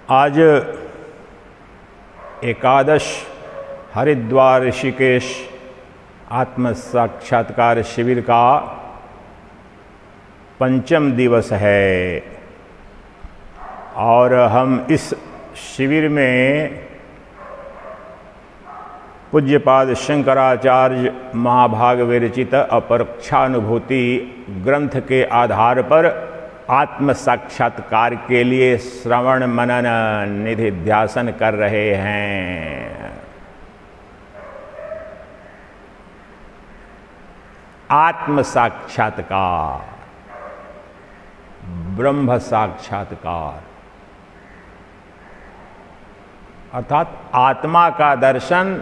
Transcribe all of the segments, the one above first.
आज एकादश हरिद्वार ऋषिकेश आत्म साक्षात्कार शिविर का पंचम दिवस है और हम इस शिविर में पूज्यपाद शंकराचार्य महाभाग विरचित अपरोक्षानुभूति ग्रंथ के आधार पर आत्म साक्षात्कार के लिए श्रवण मनन निधिध्यासन कर रहे हैं। आत्म साक्षात्कार, ब्रह्म साक्षात्कार अर्थात आत्मा का दर्शन,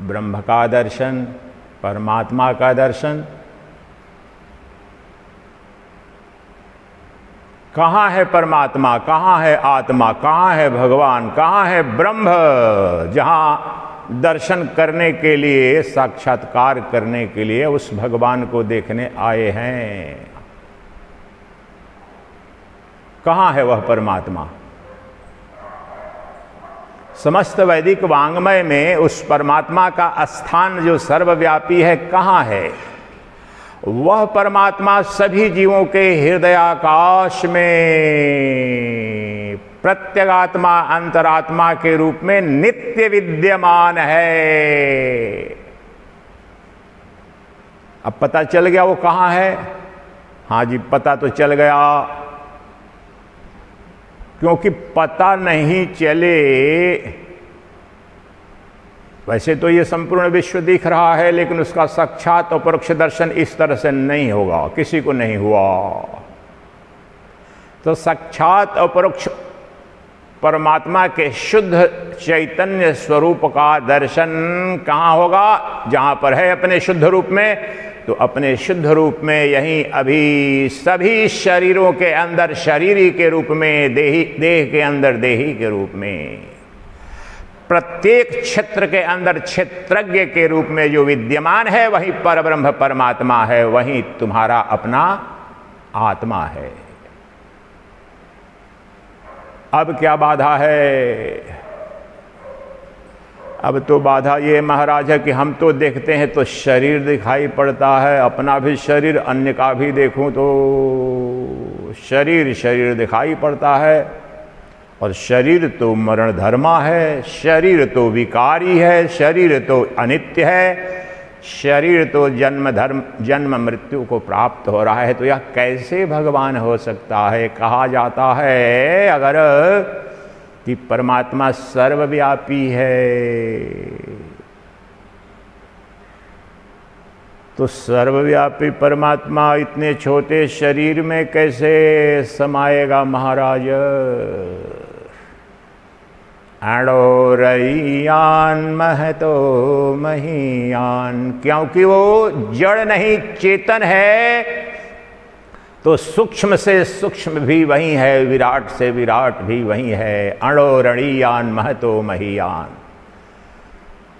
ब्रह्म का दर्शन, परमात्मा का दर्शन। कहाँ है परमात्मा, कहाँ है आत्मा, कहाँ है भगवान, कहाँ है ब्रह्म, जहाँ दर्शन करने के लिए, साक्षात्कार करने के लिए उस भगवान को देखने आए हैं। कहाँ है वह परमात्मा? समस्त वैदिक वाङ्मय में उस परमात्मा का स्थान जो सर्वव्यापी है कहाँ है? वह परमात्मा सभी जीवों के हृदयाकाश में प्रत्यगात्मा अंतरात्मा के रूप में नित्य विद्यमान है। अब पता चल गया वो कहाँ है? हाँ जी, पता तो चल गया, क्योंकि पता नहीं चले, वैसे तो ये संपूर्ण विश्व दिख रहा है लेकिन उसका साक्षात और परोक्ष दर्शन इस तरह से नहीं होगा, किसी को नहीं हुआ। तो साक्षात और परोक्ष परमात्मा के शुद्ध चैतन्य स्वरूप का दर्शन कहाँ होगा? जहाँ पर है अपने शुद्ध रूप में। तो अपने शुद्ध रूप में यहीं अभी सभी शरीरों के अंदर शरीरी के रूप में, देह के अंदर देही के रूप में, प्रत्येक क्षेत्र के अंदर क्षेत्रज्ञ के रूप में जो विद्यमान है वही परब्रह्म परमात्मा है, वही तुम्हारा अपना आत्मा है। अब क्या बाधा है? अब तो बाधा ये महाराज है कि हम तो देखते हैं तो शरीर दिखाई पड़ता है, अपना भी शरीर, अन्य का भी देखूं तो शरीर दिखाई पड़ता है। और शरीर तो मरण धर्मा है, शरीर तो विकारी है, शरीर तो अनित्य है, शरीर तो जन्म मृत्यु को प्राप्त हो रहा है। तो यह कैसे भगवान हो सकता है? कहा जाता है अगर कि परमात्मा सर्वव्यापी है, तो सर्वव्यापी परमात्मा इतने छोटे शरीर में कैसे समाएगा महाराज? अणोरयान महतो महीयान, क्योंकि वो जड़ नहीं चेतन है, तो सूक्ष्म से सूक्ष्म भी वही है, विराट से विराट भी वही है। अणोरणीयान महतो महीयान,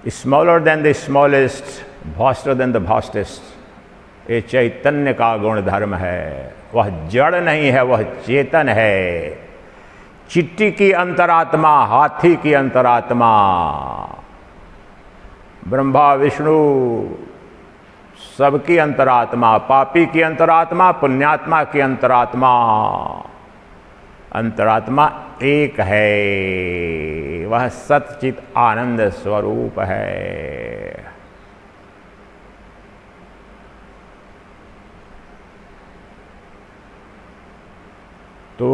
smaller than the smallest, vaster than the vastest. ये चैतन्य का गुण धर्म है। वह जड़ नहीं है, वह चेतन है। चिट्टी की अंतरात्मा, हाथी की अंतरात्मा, ब्रह्मा विष्णु सबकी अंतरात्मा, पापी की अंतरात्मा, पुण्यात्मा की अंतरात्मा, अंतरात्मा एक है, वह सच्चित आनंद स्वरूप है। तो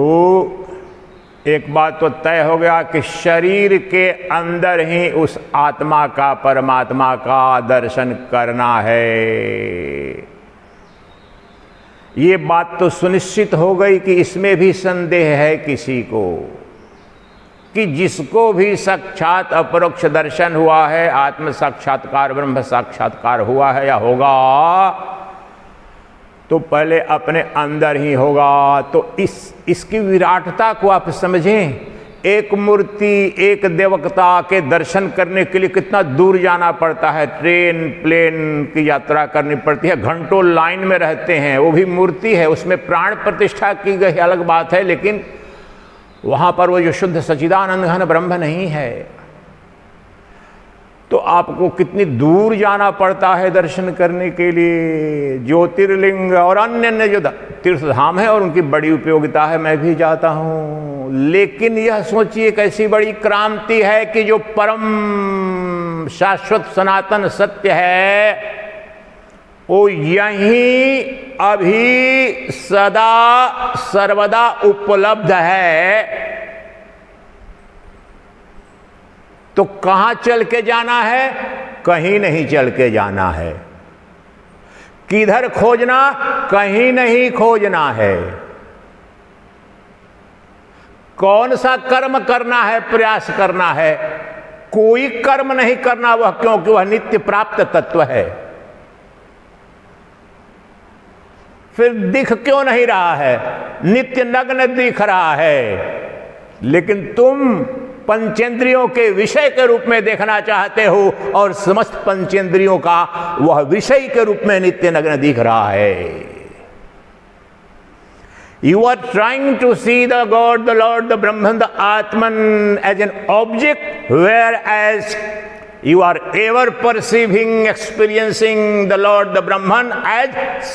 एक बात तो तय हो गया कि शरीर के अंदर ही उस आत्मा का, परमात्मा का दर्शन करना है। ये बात तो सुनिश्चित हो गई कि इसमें भी संदेह है किसी को कि जिसको भी साक्षात अपरोक्ष दर्शन हुआ है, आत्म साक्षात्कार, ब्रह्म साक्षात्कार हुआ है या होगा, तो पहले अपने अंदर ही होगा। तो इसकी विराटता को आप समझें। एक मूर्ति, एक देवता के दर्शन करने के लिए कितना दूर जाना पड़ता है, ट्रेन प्लेन की यात्रा करनी पड़ती है, घंटों लाइन में रहते हैं। वो भी मूर्ति है, उसमें प्राण प्रतिष्ठा की गई अलग बात है, लेकिन वहां पर वो जो शुद्ध सच्चिदानंद घन ब्रह्म नहीं है, तो आपको कितनी दूर जाना पड़ता है दर्शन करने के लिए। ज्योतिर्लिंग और अन्य अन्य जो तीर्थ धाम है और उनकी बड़ी उपयोगिता है, मैं भी जाता हूं, लेकिन यह सोचिए कैसी बड़ी क्रांति है कि जो परम शाश्वत सनातन सत्य है वो यहीं अभी सदा सर्वदा उपलब्ध है। तो कहां चल के जाना है? कहीं नहीं चल के जाना है। किधर खोजना? कहीं नहीं खोजना है। कौन सा कर्म करना है, प्रयास करना है? कोई कर्म नहीं करना वह, क्योंकि वह नित्य प्राप्त तत्व है। फिर दिख क्यों नहीं रहा है? नित्य नग्न दिख रहा है, लेकिन तुम पंचेंद्रियों के विषय के रूप में देखना चाहते हो और समस्त पंचेंद्रियों का वह विषय के रूप में नित्य नग्न दिख रहा है। You are trying to see the God, the Lord, the Brahman, the Atman as an object, whereas you are ever perceiving, experiencing the Lord, the Brahman as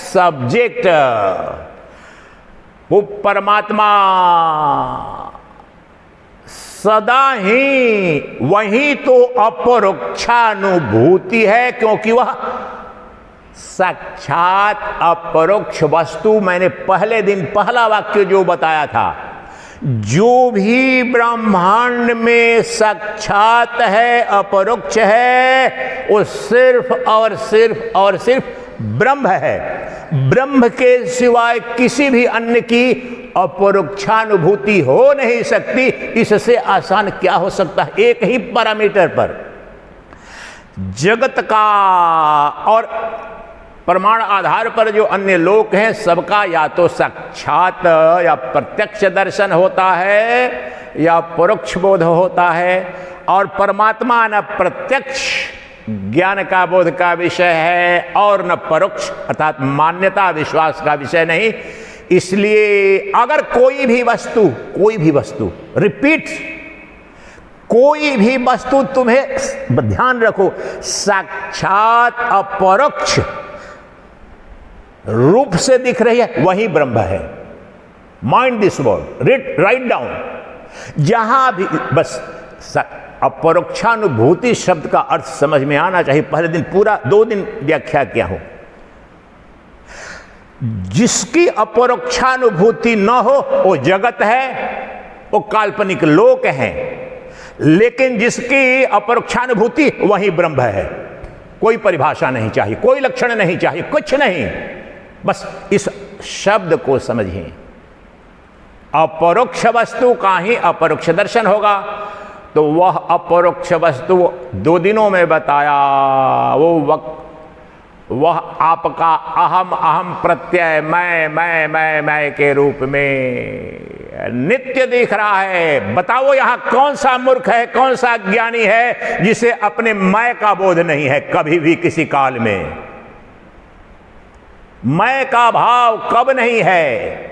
subject. वो परमात्मा सदा ही वही तो अपरोक्षानुभूति है, क्योंकि वह साक्षात अपरोक्ष वस्तु। मैंने पहले दिन पहला वाक्य जो बताया था, जो भी ब्रह्मांड में साक्षात है, अपरोक्ष है, वो सिर्फ और सिर्फ और सिर्फ ब्रह्म है। ब्रह्म के सिवाय किसी भी अन्य की अपरोक्षानुभूति हो नहीं सकती। इससे आसान क्या हो सकता है? एक ही पैरामीटर पर जगत का और प्रमाण आधार पर जो अन्य लोक हैं, सबका या तो साक्षात या प्रत्यक्ष दर्शन होता है या परोक्ष बोध होता है, और परमात्मा न प्रत्यक्ष ज्ञान का बोध का विषय है और न परोक्ष अर्थात मान्यता विश्वास का विषय नहीं। इसलिए अगर कोई भी वस्तु रिपीट, कोई भी वस्तु तुम्हें ध्यान रखो साक्षात अपरोक्ष रूप से दिख रही है, वही ब्रह्म है। Mind this word, write down. जहां भी बस अपरोक्षानुभूति शब्द का अर्थ समझ में आना चाहिए। पहले दिन पूरा 2 दिन व्याख्या किया हो। जिसकी अपरोक्षानुभूति न हो वो जगत है, वो काल्पनिक लोक है, लेकिन जिसकी अपरोक्षानुभूति वही ब्रह्म है। कोई परिभाषा नहीं चाहिए, कोई लक्षण नहीं चाहिए, कुछ नहीं, बस इस शब्द को समझिए। अपरोक्ष वस्तु का ही अपरोक्ष दर्शन होगा। तो वह अपरोक्ष वस्तु 2 दिनों में बताया, वह आपका अहम अहम प्रत्यय मैं के रूप में नित्य दिख रहा है। बताओ यहां कौन सा मूर्ख है, कौन सा ज्ञानी है जिसे अपने मैं का बोध नहीं है कभी भी किसी काल में? मैं का भाव कब नहीं है?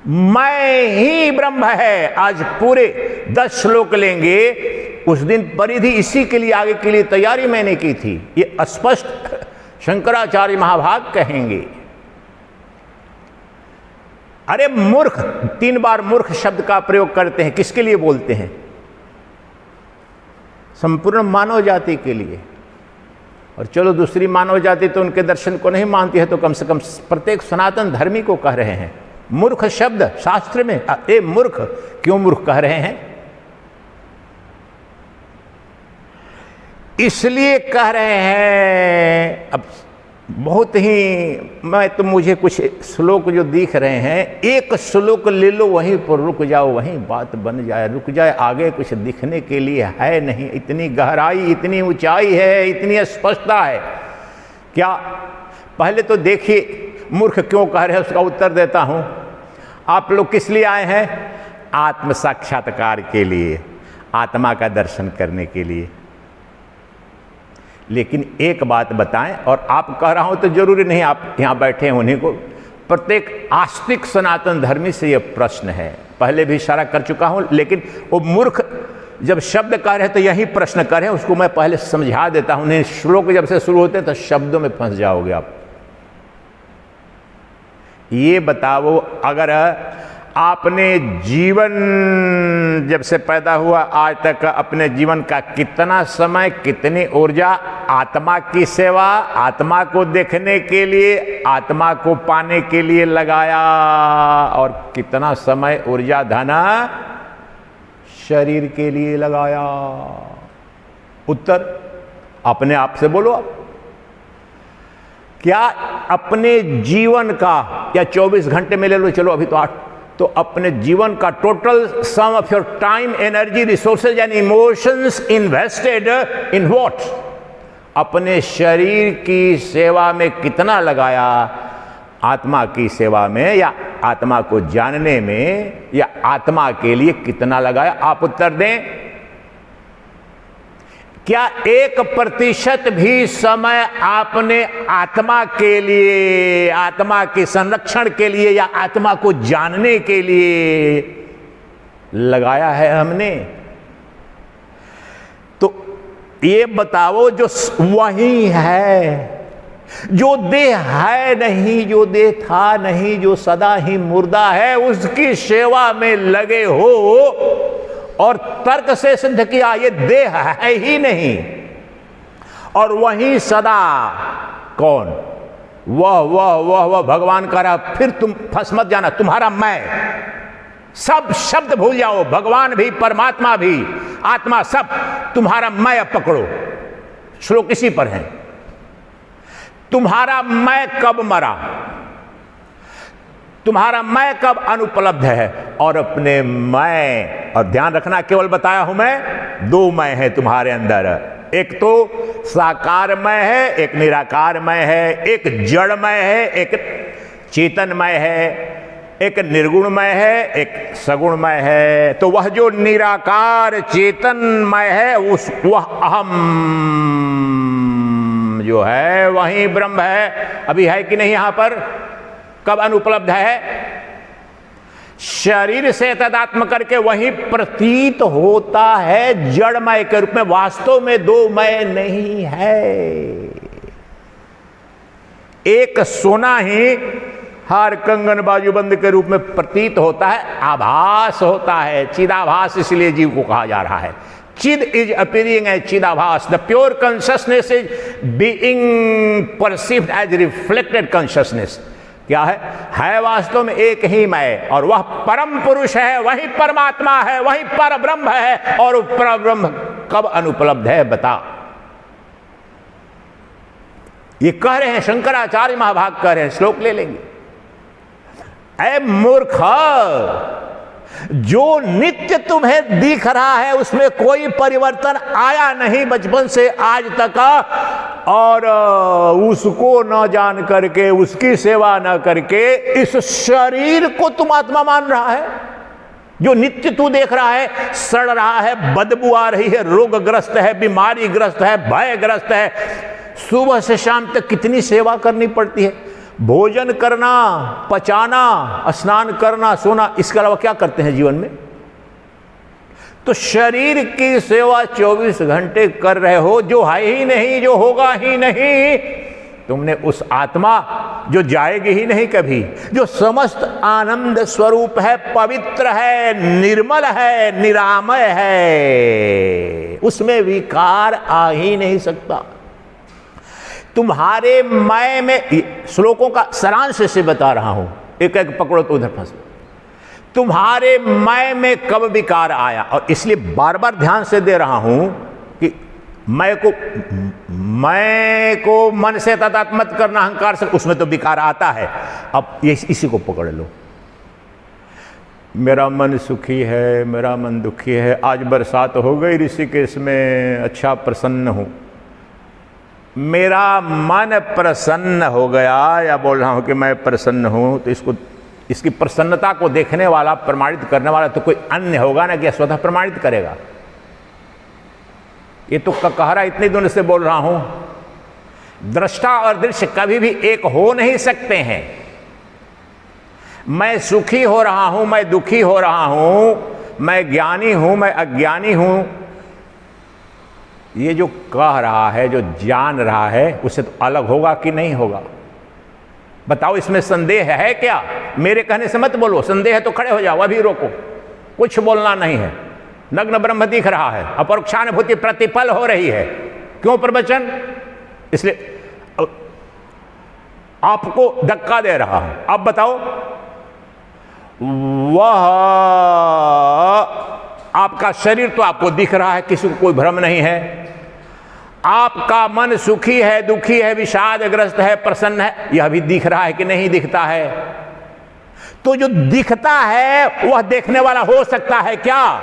मैं ही ब्रह्म है। आज पूरे 10 श्लोक लेंगे। उस दिन परिधि इसी के लिए, आगे के लिए तैयारी मैंने की थी। ये स्पष्ट शंकराचार्य महाभाग कहेंगे। अरे मूर्ख, 3 बार मूर्ख शब्द का प्रयोग करते हैं, किसके लिए बोलते हैं? संपूर्ण मानव जाति के लिए। और चलो दूसरी मानव जाति तो उनके दर्शन को नहीं मानती है, तो कम से कम प्रत्येक सनातन धर्मी को कह रहे हैं। मूर्ख शब्द शास्त्र में, ए मूर्ख, क्यों मूर्ख कह रहे हैं? इसलिए कह रहे हैं। अब बहुत ही मुझे कुछ श्लोक जो दिख रहे हैं, एक श्लोक ले लो, वहीं पर रुक जाओ, वहीं बात बन जाए, रुक जाए। आगे कुछ दिखने के लिए है नहीं। इतनी गहराई, इतनी ऊंचाई है, इतनी स्पष्टता है। क्या पहले तो देखिए मूर्ख क्यों कह रहे हैं, उसका उत्तर देता हूं। आप लोग किस लिए आए हैं? आत्म साक्षात्कार के लिए, आत्मा का दर्शन करने के लिए। लेकिन एक बात बताएं, और आप कह रहा हूं तो जरूरी नहीं आप यहां बैठे हैं उन्हीं को, प्रत्येक आस्तिक सनातन धर्मी से यह प्रश्न है। पहले भी इशारा कर चुका हूं, लेकिन वो मूर्ख जब शब्द कह रहे हैं तो यही प्रश्न कर रहे हैं, उसको मैं पहले समझा देता हूं। नहीं, श्लोक जब से शुरू होते हैं तो शब्दों में फंस जाओगे आप। ये बताओ, अगर आपने जीवन जब से पैदा हुआ आज तक अपने जीवन का कितना समय, कितनी ऊर्जा आत्मा की सेवा, आत्मा को देखने के लिए, आत्मा को पाने के लिए लगाया, और कितना समय, ऊर्जा, धन शरीर के लिए लगाया? उत्तर अपने आप से बोलो। आप क्या अपने जीवन का, या 24 घंटे में ले लो, चलो अभी तो 8, तो अपने जीवन का total sum of your time, energy, resources and emotions invested in what? अपने शरीर की सेवा में कितना लगाया? आत्मा की सेवा में, या आत्मा को जानने में, या आत्मा के लिए कितना लगाया? आप उत्तर दें। क्या 1% भी समय आपने आत्मा के लिए, आत्मा के संरक्षण के लिए, या आत्मा को जानने के लिए लगाया है हमने? तो ये बताओ, जो वही है, जो देह है नहीं, जो देह था नहीं, जो सदा ही मुर्दा है, उसकी सेवा में लगे हो और तर्क से सिद्ध किया ये देह है ही नहीं, और वही सदा कौन? वह भगवान का रहा। फिर तुम फंस मत जाना, तुम्हारा मैं, सब शब्द भूल जाओ, भगवान भी, परमात्मा भी, आत्मा, सब तुम्हारा मैं अब पकड़ो। श्लोक इसी पर है। तुम्हारा मैं कब मरा? तुम्हारा मैं कब अनुपलब्ध है? और अपने मैं, और ध्यान रखना, केवल बताया हूं मैं, 2 मैं है तुम्हारे अंदर। एक तो साकारमय है, एक निराकारमय है, एक जड़मय है, एक चेतनमय है, एक निर्गुणमय है, एक सगुणमय है। तो वह जो निराकार चेतनमय है, वह अहम जो है वही ब्रह्म है। अभी है कि नहीं? यहां पर कब अनुपलब्ध है? शरीर से तदात्म करके वही प्रतीत होता है जड़मय के रूप में। वास्तव में 2 मैं नहीं है। एक सोना ही हार, कंगन, बाजूबंद के रूप में प्रतीत होता है, आभास होता है, चिदाभास इसलिए जीव को कहा जा रहा है। चिद इज अपीयरिंग एज चिदाभास। The pure consciousness is being perceived as reflected consciousness. क्या है वास्तव में एक ही मैं, और वह परम पुरुष है, वही परमात्मा है, वही पर ब्रह्म है। और पर ब्रह्म कब अनुपलब्ध है बता? ये कह रहे हैं शंकराचार्य महाभाग, कह रहे हैं, श्लोक ले लेंगे। ऐ मूर्ख, जो नित्य तुम्हें दिख रहा है उसमें कोई परिवर्तन आया नहीं बचपन से आज तक, और उसको न जान करके, उसकी सेवा न करके, इस शरीर को तुम आत्मा मान रहा है। जो नित्य तू देख रहा है, सड़ रहा है, बदबू आ रही है, रोगग्रस्त है, बीमारी ग्रस्त है, भयग्रस्त है। सुबह से शाम तक कितनी सेवा करनी पड़ती है। भोजन करना, पचाना, स्नान करना, सोना, इसके अलावा क्या करते हैं जीवन में? तो शरीर की सेवा 24 घंटे कर रहे हो, जो है ही नहीं, जो होगा ही नहीं। तुमने उस आत्मा जो जाएगी ही नहीं कभी, जो समस्त आनंद स्वरूप है, पवित्र है, निर्मल है, निरामय है, उसमें विकार आ ही नहीं सकता। तुम्हारे मैं में, श्लोकों का सारांश से बता रहा हूं, एक एक पकड़ो तो उधर फंसो। तुम्हारे मैं में कब विकार आया? और इसलिए बार बार ध्यान से दे रहा हूं कि मैं को मन से तादात्म्य मत करना, अहंकार से, उसमें तो विकार आता है। अब ये इसी को पकड़ लो। मेरा मन सुखी है, मेरा मन दुखी है। आज बरसात हो गई ऋषिकेश में, अच्छा प्रसन्न हूं। मेरा मन प्रसन्न हो गया, या बोल रहा हूं कि मैं प्रसन्न हूं, तो इसकी प्रसन्नता को देखने वाला, प्रमाणित करने वाला तो कोई अन्य होगा ना, कि स्वतः प्रमाणित करेगा। ये तो कहरा इतनी दिन से बोल रहा हूं। दृष्टा और दृश्य कभी भी एक हो नहीं सकते हैं। मैं सुखी हो रहा हूं, मैं दुखी हो रहा हूं, मैं ज्ञानी हूं, मैं अज्ञानी हूं, ये जो कह रहा है, जो जान रहा है, उससे तो अलग होगा कि नहीं होगा? बताओ, इसमें संदेह है क्या? मेरे कहने से मत बोलो, संदेह है तो खड़े हो जाओ, अभी रोको, कुछ बोलना नहीं है। नग्न ब्रह्म दिख रहा है, अपरोक्षानुभूति प्रतिपल हो रही है। क्यों प्रवचन? इसलिए आपको धक्का दे रहा हूं। अब बताओ, वह आपका शरीर तो आपको दिख रहा है, किसी को कोई भ्रम नहीं है। आपका मन सुखी है, दुखी है, विषादग्रस्त है, प्रसन्न है, यह भी दिख रहा है कि नहीं दिखता है? तो जो दिखता है वह देखने वाला हो सकता है क्या?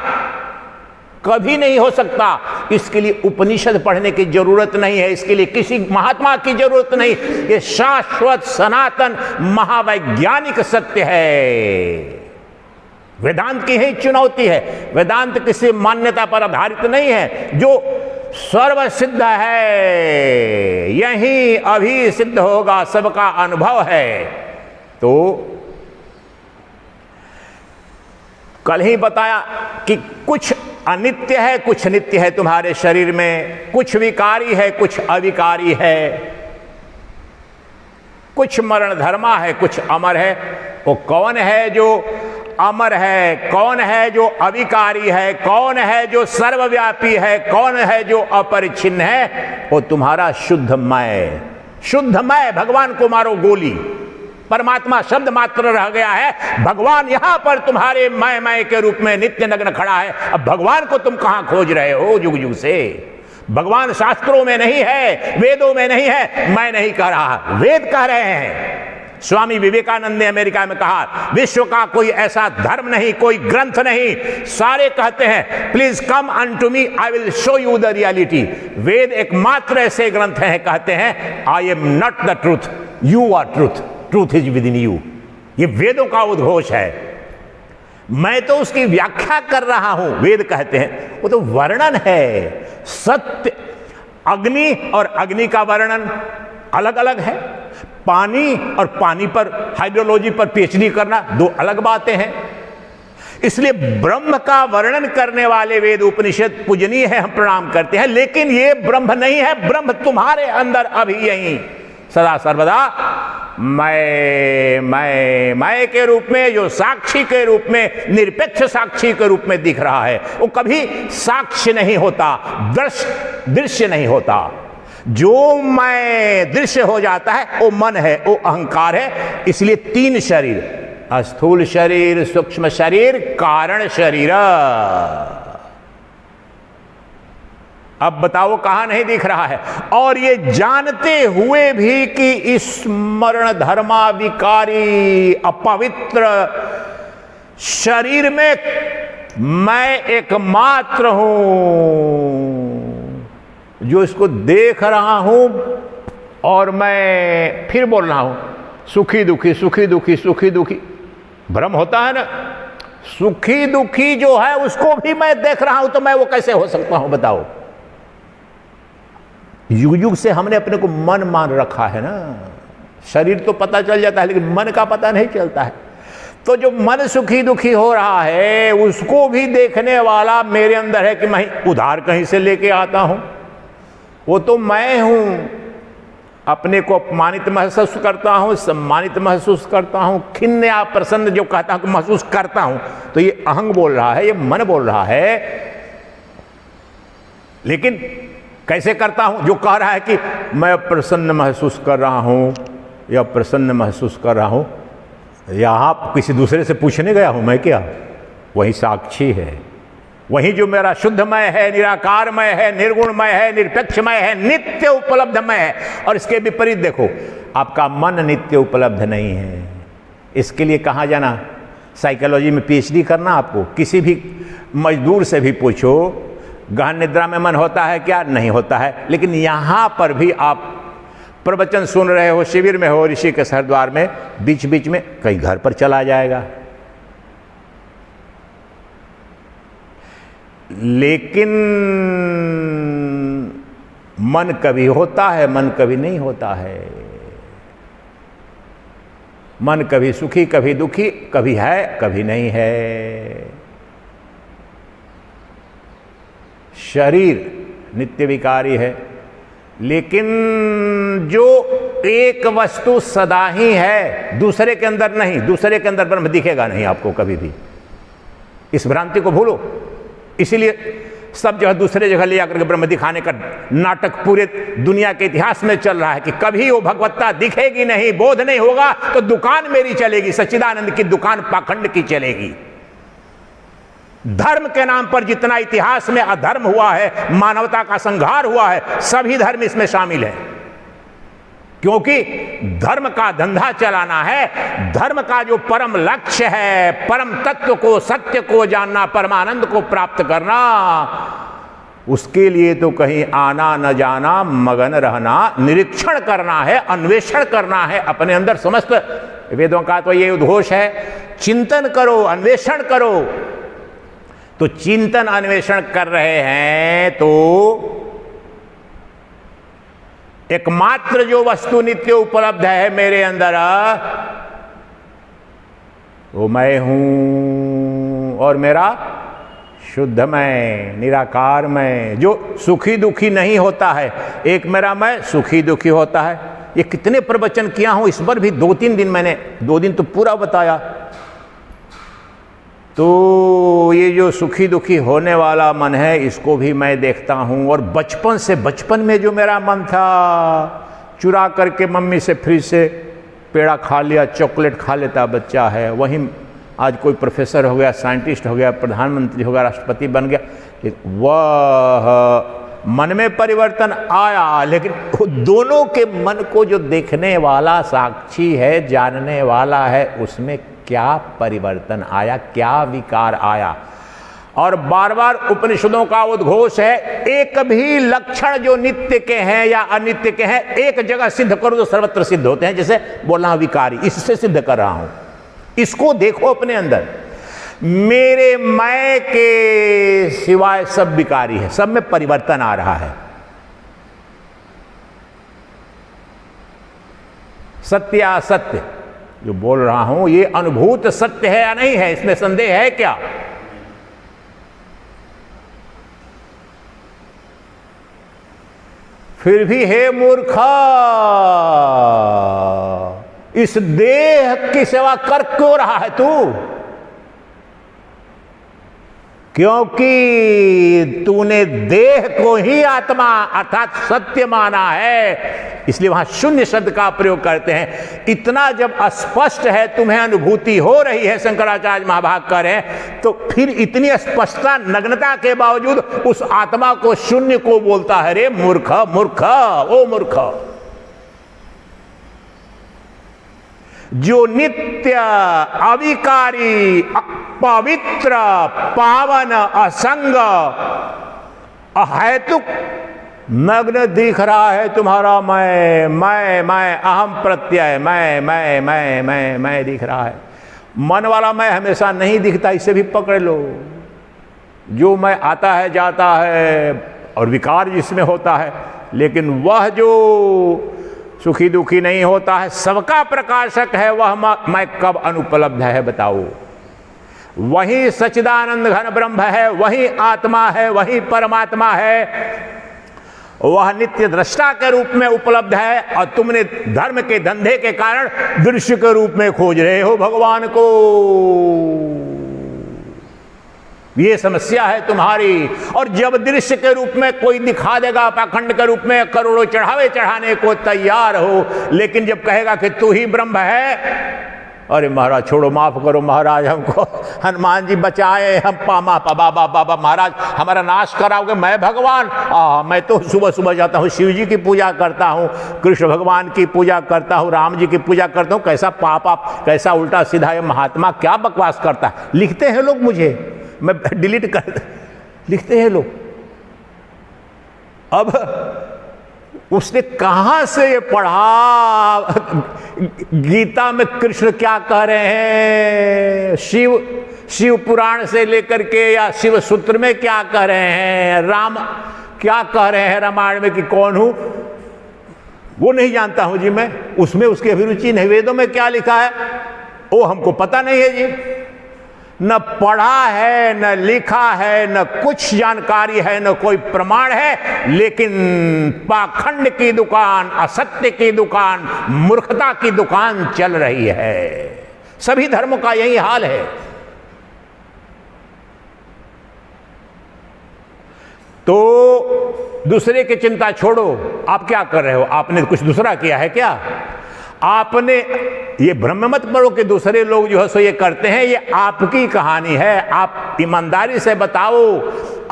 कभी नहीं हो सकता। इसके लिए उपनिषद पढ़ने की जरूरत नहीं है, इसके लिए किसी महात्मा की जरूरत नहीं। ये शाश्वत सनातन महावैज्ञानिक सत्य है। वेदांत की ही चुनौती है। वेदांत किसी मान्यता पर आधारित नहीं है, जो सर्व सिद्ध है, यही अभी सिद्ध होगा, सबका अनुभव है। तो कल ही बताया कि कुछ अनित्य है, कुछ नित्य है तुम्हारे शरीर में, कुछ विकारी है, कुछ अविकारी है, कुछ मरण धर्मा है, कुछ अमर है। वो कौन है जो अमर है, कौन है जो अविकारी है, कौन है जो सर्वव्यापी है, कौन है जो अपरिच्छिन्न है? वो तुम्हारा शुद्धमय। शुद्धमय भगवान को मारो गोली, परमात्मा शब्द मात्र रह गया है। भगवान यहां पर तुम्हारे मय के रूप में नित्य नग्न खड़ा है। अब भगवान को तुम कहां खोज रहे हो युग युग से? भगवान शास्त्रों में नहीं है, वेदों में नहीं है। मैं नहीं कह रहा, वेद कह रहे हैं। स्वामी विवेकानंद ने अमेरिका में कहा, विश्व का कोई ऐसा धर्म नहीं, कोई ग्रंथ नहीं, सारे कहते हैं please come unto me, I will show you the reality. Veda एकमात्र ऐसे ग्रंथ हैं, कहते हैं I am not the truth, you are truth, truth is within you. ये वेदों का उद्घोष है, मैं तो उसकी व्याख्या कर रहा हूं। वेद कहते हैं, वो तो वर्णन है। सत्य, अग्नि और अग्नि का वर्णन अलग अलग है। पानी और पानी पर हाइड्रोलॉजी पर पीएचडी करना दो अलग बातें हैं। इसलिए ब्रह्म का वर्णन करने वाले वेद उपनिषद पूजनीय है, हम प्रणाम करते हैं। लेकिन ये ब्रह्म नहीं है। ब्रह्म तुम्हारे अंदर अभी यहीं सदा सर्वदा मैं के रूप में, जो साक्षी के रूप में, निरपेक्ष साक्षी के रूप में दिख रहा है। वो कभी साक्ष्य नहीं होता, दृश्य नहीं होता। जो मैं दृश्य हो जाता है वो मन है, वो अहंकार है। इसलिए तीन शरीर, स्थूल शरीर, सूक्ष्म शरीर, कारण शरीर। अब बताओ कहां नहीं दिख रहा है? और ये जानते हुए भी कि स्मरण धर्मा विकारी अपवित्र शरीर में मैं एकमात्र हूं जो इसको देख रहा हूं। और मैं फिर बोल रहा हूं सुखी दुखी, सुखी दुखी, सुखी दुखी। भ्रम होता है ना, सुखी दुखी जो है उसको भी मैं देख रहा हूं, तो मैं वो कैसे हो सकता हूं बताओ? युग युग से हमने अपने को मन मान रखा है ना। शरीर तो पता चल जाता है, लेकिन मन का पता नहीं चलता है। तो जो मन सुखी दुखी हो रहा है उसको भी देखने वाला मेरे अंदर है कि मैं उधार कहीं से लेके आता हूं। वो तो मैं हूं। अपने को अपमानित महसूस करता हूं, सम्मानित महसूस करता हूं, खिन्न या प्रसन्न जो कहता हूं महसूस करता हूं, तो ये अहंग बोल रहा है, ये मन बोल रहा है। लेकिन कैसे करता हूं? जो कह रहा है कि मैं प्रसन्न महसूस कर रहा हूं या प्रसन्न महसूस कर रहा हूं, यहां किसी दूसरे से पूछने गया हूं मैं क्या? वही साक्षी है, वही जो मेरा शुद्धमय है, निराकारमय है, निर्गुणमय है, निरपेक्षमय है, नित्य उपलब्धमय है। और इसके विपरीत देखो, आपका मन नित्य उपलब्ध नहीं है। इसके लिए कहाँ जाना? साइकोलॉजी में पीएचडी करना आपको? किसी भी मजदूर से भी पूछो, गहन निद्रा में मन होता है क्या? नहीं होता है। लेकिन यहां पर भी आप प्रवचन सुन रहे हो, शिविर में हो, ऋषि के सरद्वार में, बीच बीच में कई घर पर चला जाएगा। लेकिन मन कभी होता है, मन कभी नहीं होता है। मन कभी सुखी कभी दुखी, कभी है कभी नहीं है। शरीर नित्य विकारी है, लेकिन जो एक वस्तु सदा ही है, दूसरे के अंदर नहीं, दूसरे के अंदर ब्रह्म दिखेगा नहीं आपको कभी भी। इस भ्रांति को भूलो। इसीलिए सब जगह दूसरे जगह ले आकर के ब्रह्म दिखाने का नाटक पूरे दुनिया के इतिहास में चल रहा है कि कभी वो भगवत्ता दिखेगी नहीं, बोध नहीं होगा तो दुकान मेरी चलेगी, सच्चिदानंद की दुकान पाखंड की चलेगी। धर्म के नाम पर जितना इतिहास में अधर्म हुआ है, मानवता का संहार हुआ है, सभी धर्म इसमें शामिल है। क्योंकि धर्म का धंधा चलाना है, धर्म का जो परम लक्ष्य है, परम तत्व को, सत्य को जानना, परमानंद को प्राप्त करना, उसके लिए तो कहीं आना न जाना, मगन रहना, निरीक्षण करना है, अन्वेषण करना है अपने अंदर। समस्त वेदों का तो ये उद्घोष है, चिंतन करो, अन्वेषण करो। तो चिंतन अन्वेषण कर रहे हैं तो एकमात्र जो वस्तु नित्य उपलब्ध है मेरे अंदर, वो मैं हूं और मेरा शुद्ध मैं, निराकार मैं, जो सुखी दुखी नहीं होता है। एक मेरा मैं सुखी दुखी होता है। ये कितने प्रवचन किया हूं, इस पर भी 2-3 दिन मैंने, 2 दिन तो पूरा बताया। तो ये जो सुखी दुखी होने वाला मन है, इसको भी मैं देखता हूँ। और बचपन से, बचपन में जो मेरा मन था, चुरा करके मम्मी से फ्रिज से पेड़ा खा लिया, चॉकलेट खा लेता बच्चा है, वहीं आज कोई प्रोफेसर हो गया, साइंटिस्ट हो गया, प्रधानमंत्री हो गया, राष्ट्रपति बन गया। वह मन में परिवर्तन आया, लेकिन दोनों के मन को जो देखने वाला साक्षी है, जानने वाला है, उसमें क्या परिवर्तन आया, क्या विकार आया। और बार बार उपनिषदों का उद्घोष है, एक भी लक्षण जो नित्य के हैं या अनित्य के हैं, एक जगह सिद्ध करो तो सर्वत्र सिद्ध होते हैं। जैसे बोलना विकारी, इससे सिद्ध कर रहा हूं। इसको देखो अपने अंदर, मेरे मैं के सिवाय सब विकारी है, सब में परिवर्तन आ रहा है। सत्य असत्य जो बोल रहा हूं, ये अनुभूत सत्य है या नहीं है, इसमें संदेह है क्या? फिर भी हे मूर्खा, इस देह की सेवा कर क्यों रहा है तू? क्योंकि तूने देह को ही आत्मा अर्थात सत्य माना है, इसलिए वहां शून्य शब्द का प्रयोग करते हैं। इतना जब स्पष्ट है, तुम्हें अनुभूति हो रही है, शंकराचार्य महाभाग कर रहे हैं, तो फिर इतनी स्पष्टता, नग्नता के बावजूद उस आत्मा को शून्य को बोलता है। रे मूर्ख, मूर्ख, ओ मूर्ख, जो नित्य, अविकारी, पवित्र, पावन, असंग, अहैतुक, नग्न दिख रहा है तुम्हारा मैं, अहम प्रत्यय, मैं दिख रहा है। मन वाला मैं हमेशा नहीं दिखता, इसे भी पकड़ लो। जो मैं आता है, जाता है और विकार जिसमें होता है, लेकिन वह जो सुखी दुखी नहीं होता है, सबका प्रकाशक है, वह मैं कब अनुपलब्ध है बताओ? वही सच्चिदानंद घन ब्रह्म है, वही आत्मा है, वही परमात्मा है, वह नित्य दृष्टा के रूप में उपलब्ध है। और तुमने धर्म के धंधे के कारण दृश्य के रूप में खोज रहे हो भगवान को। ये समस्या है तुम्हारी। और जब दृश्य के रूप में कोई दिखा देगा, पाखंड के रूप में करोड़ों चढ़ावे चढ़ाने को तैयार हो, लेकिन जब कहेगा कि तू ही ब्रह्म है, अरे महाराज छोड़ो, माफ करो महाराज, हमको हनुमान जी बचाए, हम बाबा महाराज हमारा नाश कराओगे, मैं भगवान, मैं तो सुबह सुबह जाता हूँ, शिव जी की पूजा करता हूँ, कृष्ण भगवान की पूजा करता हूँ, राम जी की पूजा करता हूँ, कैसा पापा, कैसा उल्टा सीधा ये महात्मा क्या बकवास करता है। लिखते हैं लोग, मुझे, मैं डिलीट कर, लिखते हैं लोग। अब उसने कहां से ये पढ़ा? गीता में कृष्ण क्या कह रहे हैं, शिव पुराण से लेकर के या शिव सूत्र में क्या कह रहे हैं, राम क्या कह रहे हैं रामायण में कि कौन हूं, वो नहीं जानता हूं जी मैं, उसमें उसकी अभिरुचि नहीं। वेदों में क्या लिखा है वो हमको पता नहीं है जी, न पढ़ा है न लिखा है न कुछ जानकारी है न कोई प्रमाण है, लेकिन पाखंड की दुकान, असत्य की दुकान, मूर्खता की दुकान चल रही है। सभी धर्मों का यही हाल है। तो दूसरे की चिंता छोड़ो, आप क्या कर रहे हो? आपने कुछ दूसरा किया है क्या? आपने ये भ्रम मत पड़ो कि दूसरे लोग जो है सो ये करते हैं, ये आपकी कहानी है। आप ईमानदारी से बताओ,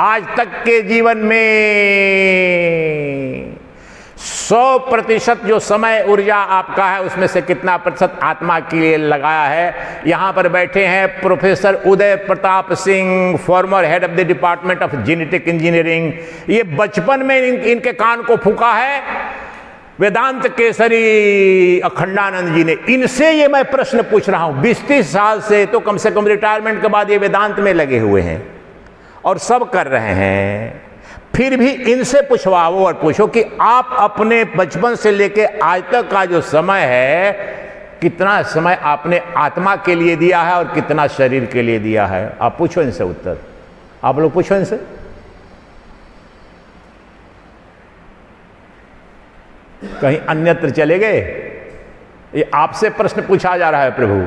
आज तक के जीवन में 100% जो समय ऊर्जा आपका है उसमें से कितना प्रतिशत आत्मा के लिए लगाया है? यहां पर बैठे हैं professor Uday Pratap Singh, farmer head of the department of genetic engineering. ये बचपन में इनके कान को फूका है वेदांत केसरी अखंडानंद जी ने। इनसे ये मैं प्रश्न पूछ रहा हूं 20-30 साल से, तो कम से कम रिटायरमेंट के बाद ये वेदांत में लगे हुए हैं और सब कर रहे हैं। फिर भी इनसे पूछवाओ और पूछो कि आप अपने बचपन से लेके आज तक का जो समय है, कितना समय आपने आत्मा के लिए दिया है और कितना शरीर के लिए दिया है? आप पूछो इनसे उत्तर, आप लोग पूछो इनसे। कहीं अन्यत्र चले गए? ये आपसे प्रश्न पूछा जा रहा है प्रभु।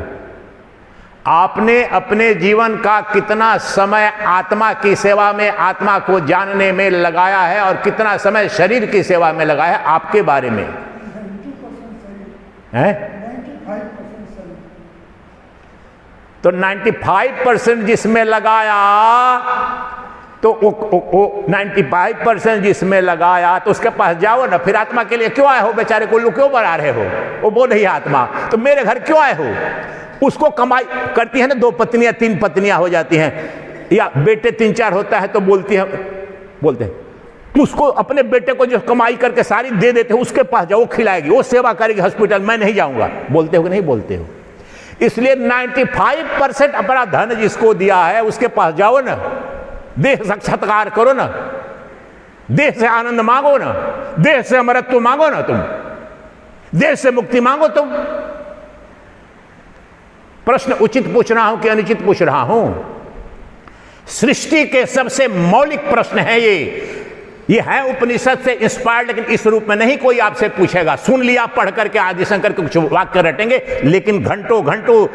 आपने अपने जीवन का कितना समय आत्मा की सेवा में, आत्मा को जानने में लगाया है और कितना समय शरीर की सेवा में लगाया है? आपके बारे में है? तो 95% जिसमें लगाया, तो वो 95% जिसमें लगाया, तो उसके पास जाओ ना। फिर आत्मा के लिए क्यों आए हो? बेचारे को क्यों बना रहे हो? वो बोल रही है आत्मा, तो मेरे घर क्यों आए हो? उसको कमाई करती है ना, 2 पत्नियां 3 पत्नियां हो जाती हैं, या बेटे 3-4 होता है तो बोलते हैं उसको, अपने बेटे को जो कमाई करके सारी दे देते हो उसके पास जाओ, खिलाएगी, वो सेवा करेगी हॉस्पिटल, मैं नहीं जाऊंगा। बोलते हो कि नहीं बोलते हो? इसलिए 95% अपना धन जिसको दिया है उसके पास जाओ ना, देह साक्षात्कार करो ना, देह से आनंद मांगो ना, देह से अमरत्व मांगो ना, तुम देह से मुक्ति मांगो। तुम प्रश्न उचित पूछ रहा हूं कि अनुचित पूछ रहा हूं? सृष्टि के सबसे मौलिक प्रश्न है ये है उपनिषद से इंस्पायर्ड, लेकिन इस रूप में नहीं कोई आपसे पूछेगा। सुन लिया पढ़ करके आदिशंकर के कुछ वाक्य रटेंगे, लेकिन घंटों घंटों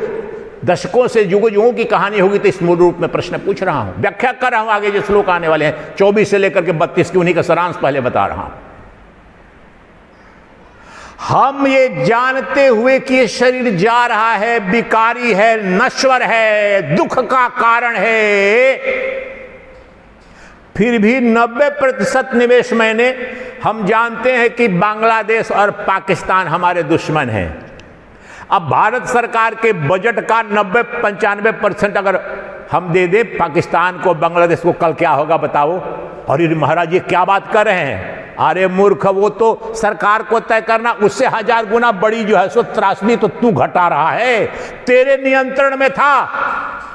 दशकों से युगों की कहानी होगी। तो इस मूल रूप में प्रश्न पूछ रहा हूं, व्याख्या कर रहा हूं। आगे जो श्लोक आने वाले हैं 24 से लेकर के 32 की, उन्हीं का सारांश पहले बता रहा हूं। हम ये जानते हुए कि ये शरीर जा रहा है, विकारी है, नश्वर है, दुख का कारण है, फिर भी 90% निवेश मैंने, हम जानते हैं कि बांग्लादेश और पाकिस्तान हमारे दुश्मन हैं। अब भारत सरकार के बजट का 90-95% अगर हम दे दे पाकिस्तान को, बांग्लादेश को, कल क्या होगा बताओ? अरे महाराज ये क्या बात कर रहे हैं? अरे मूर्ख, वो तो सरकार को तय करना, उससे 1000 गुना बड़ी जो है सो त्रासदी तो तू घटा रहा है। तेरे नियंत्रण में था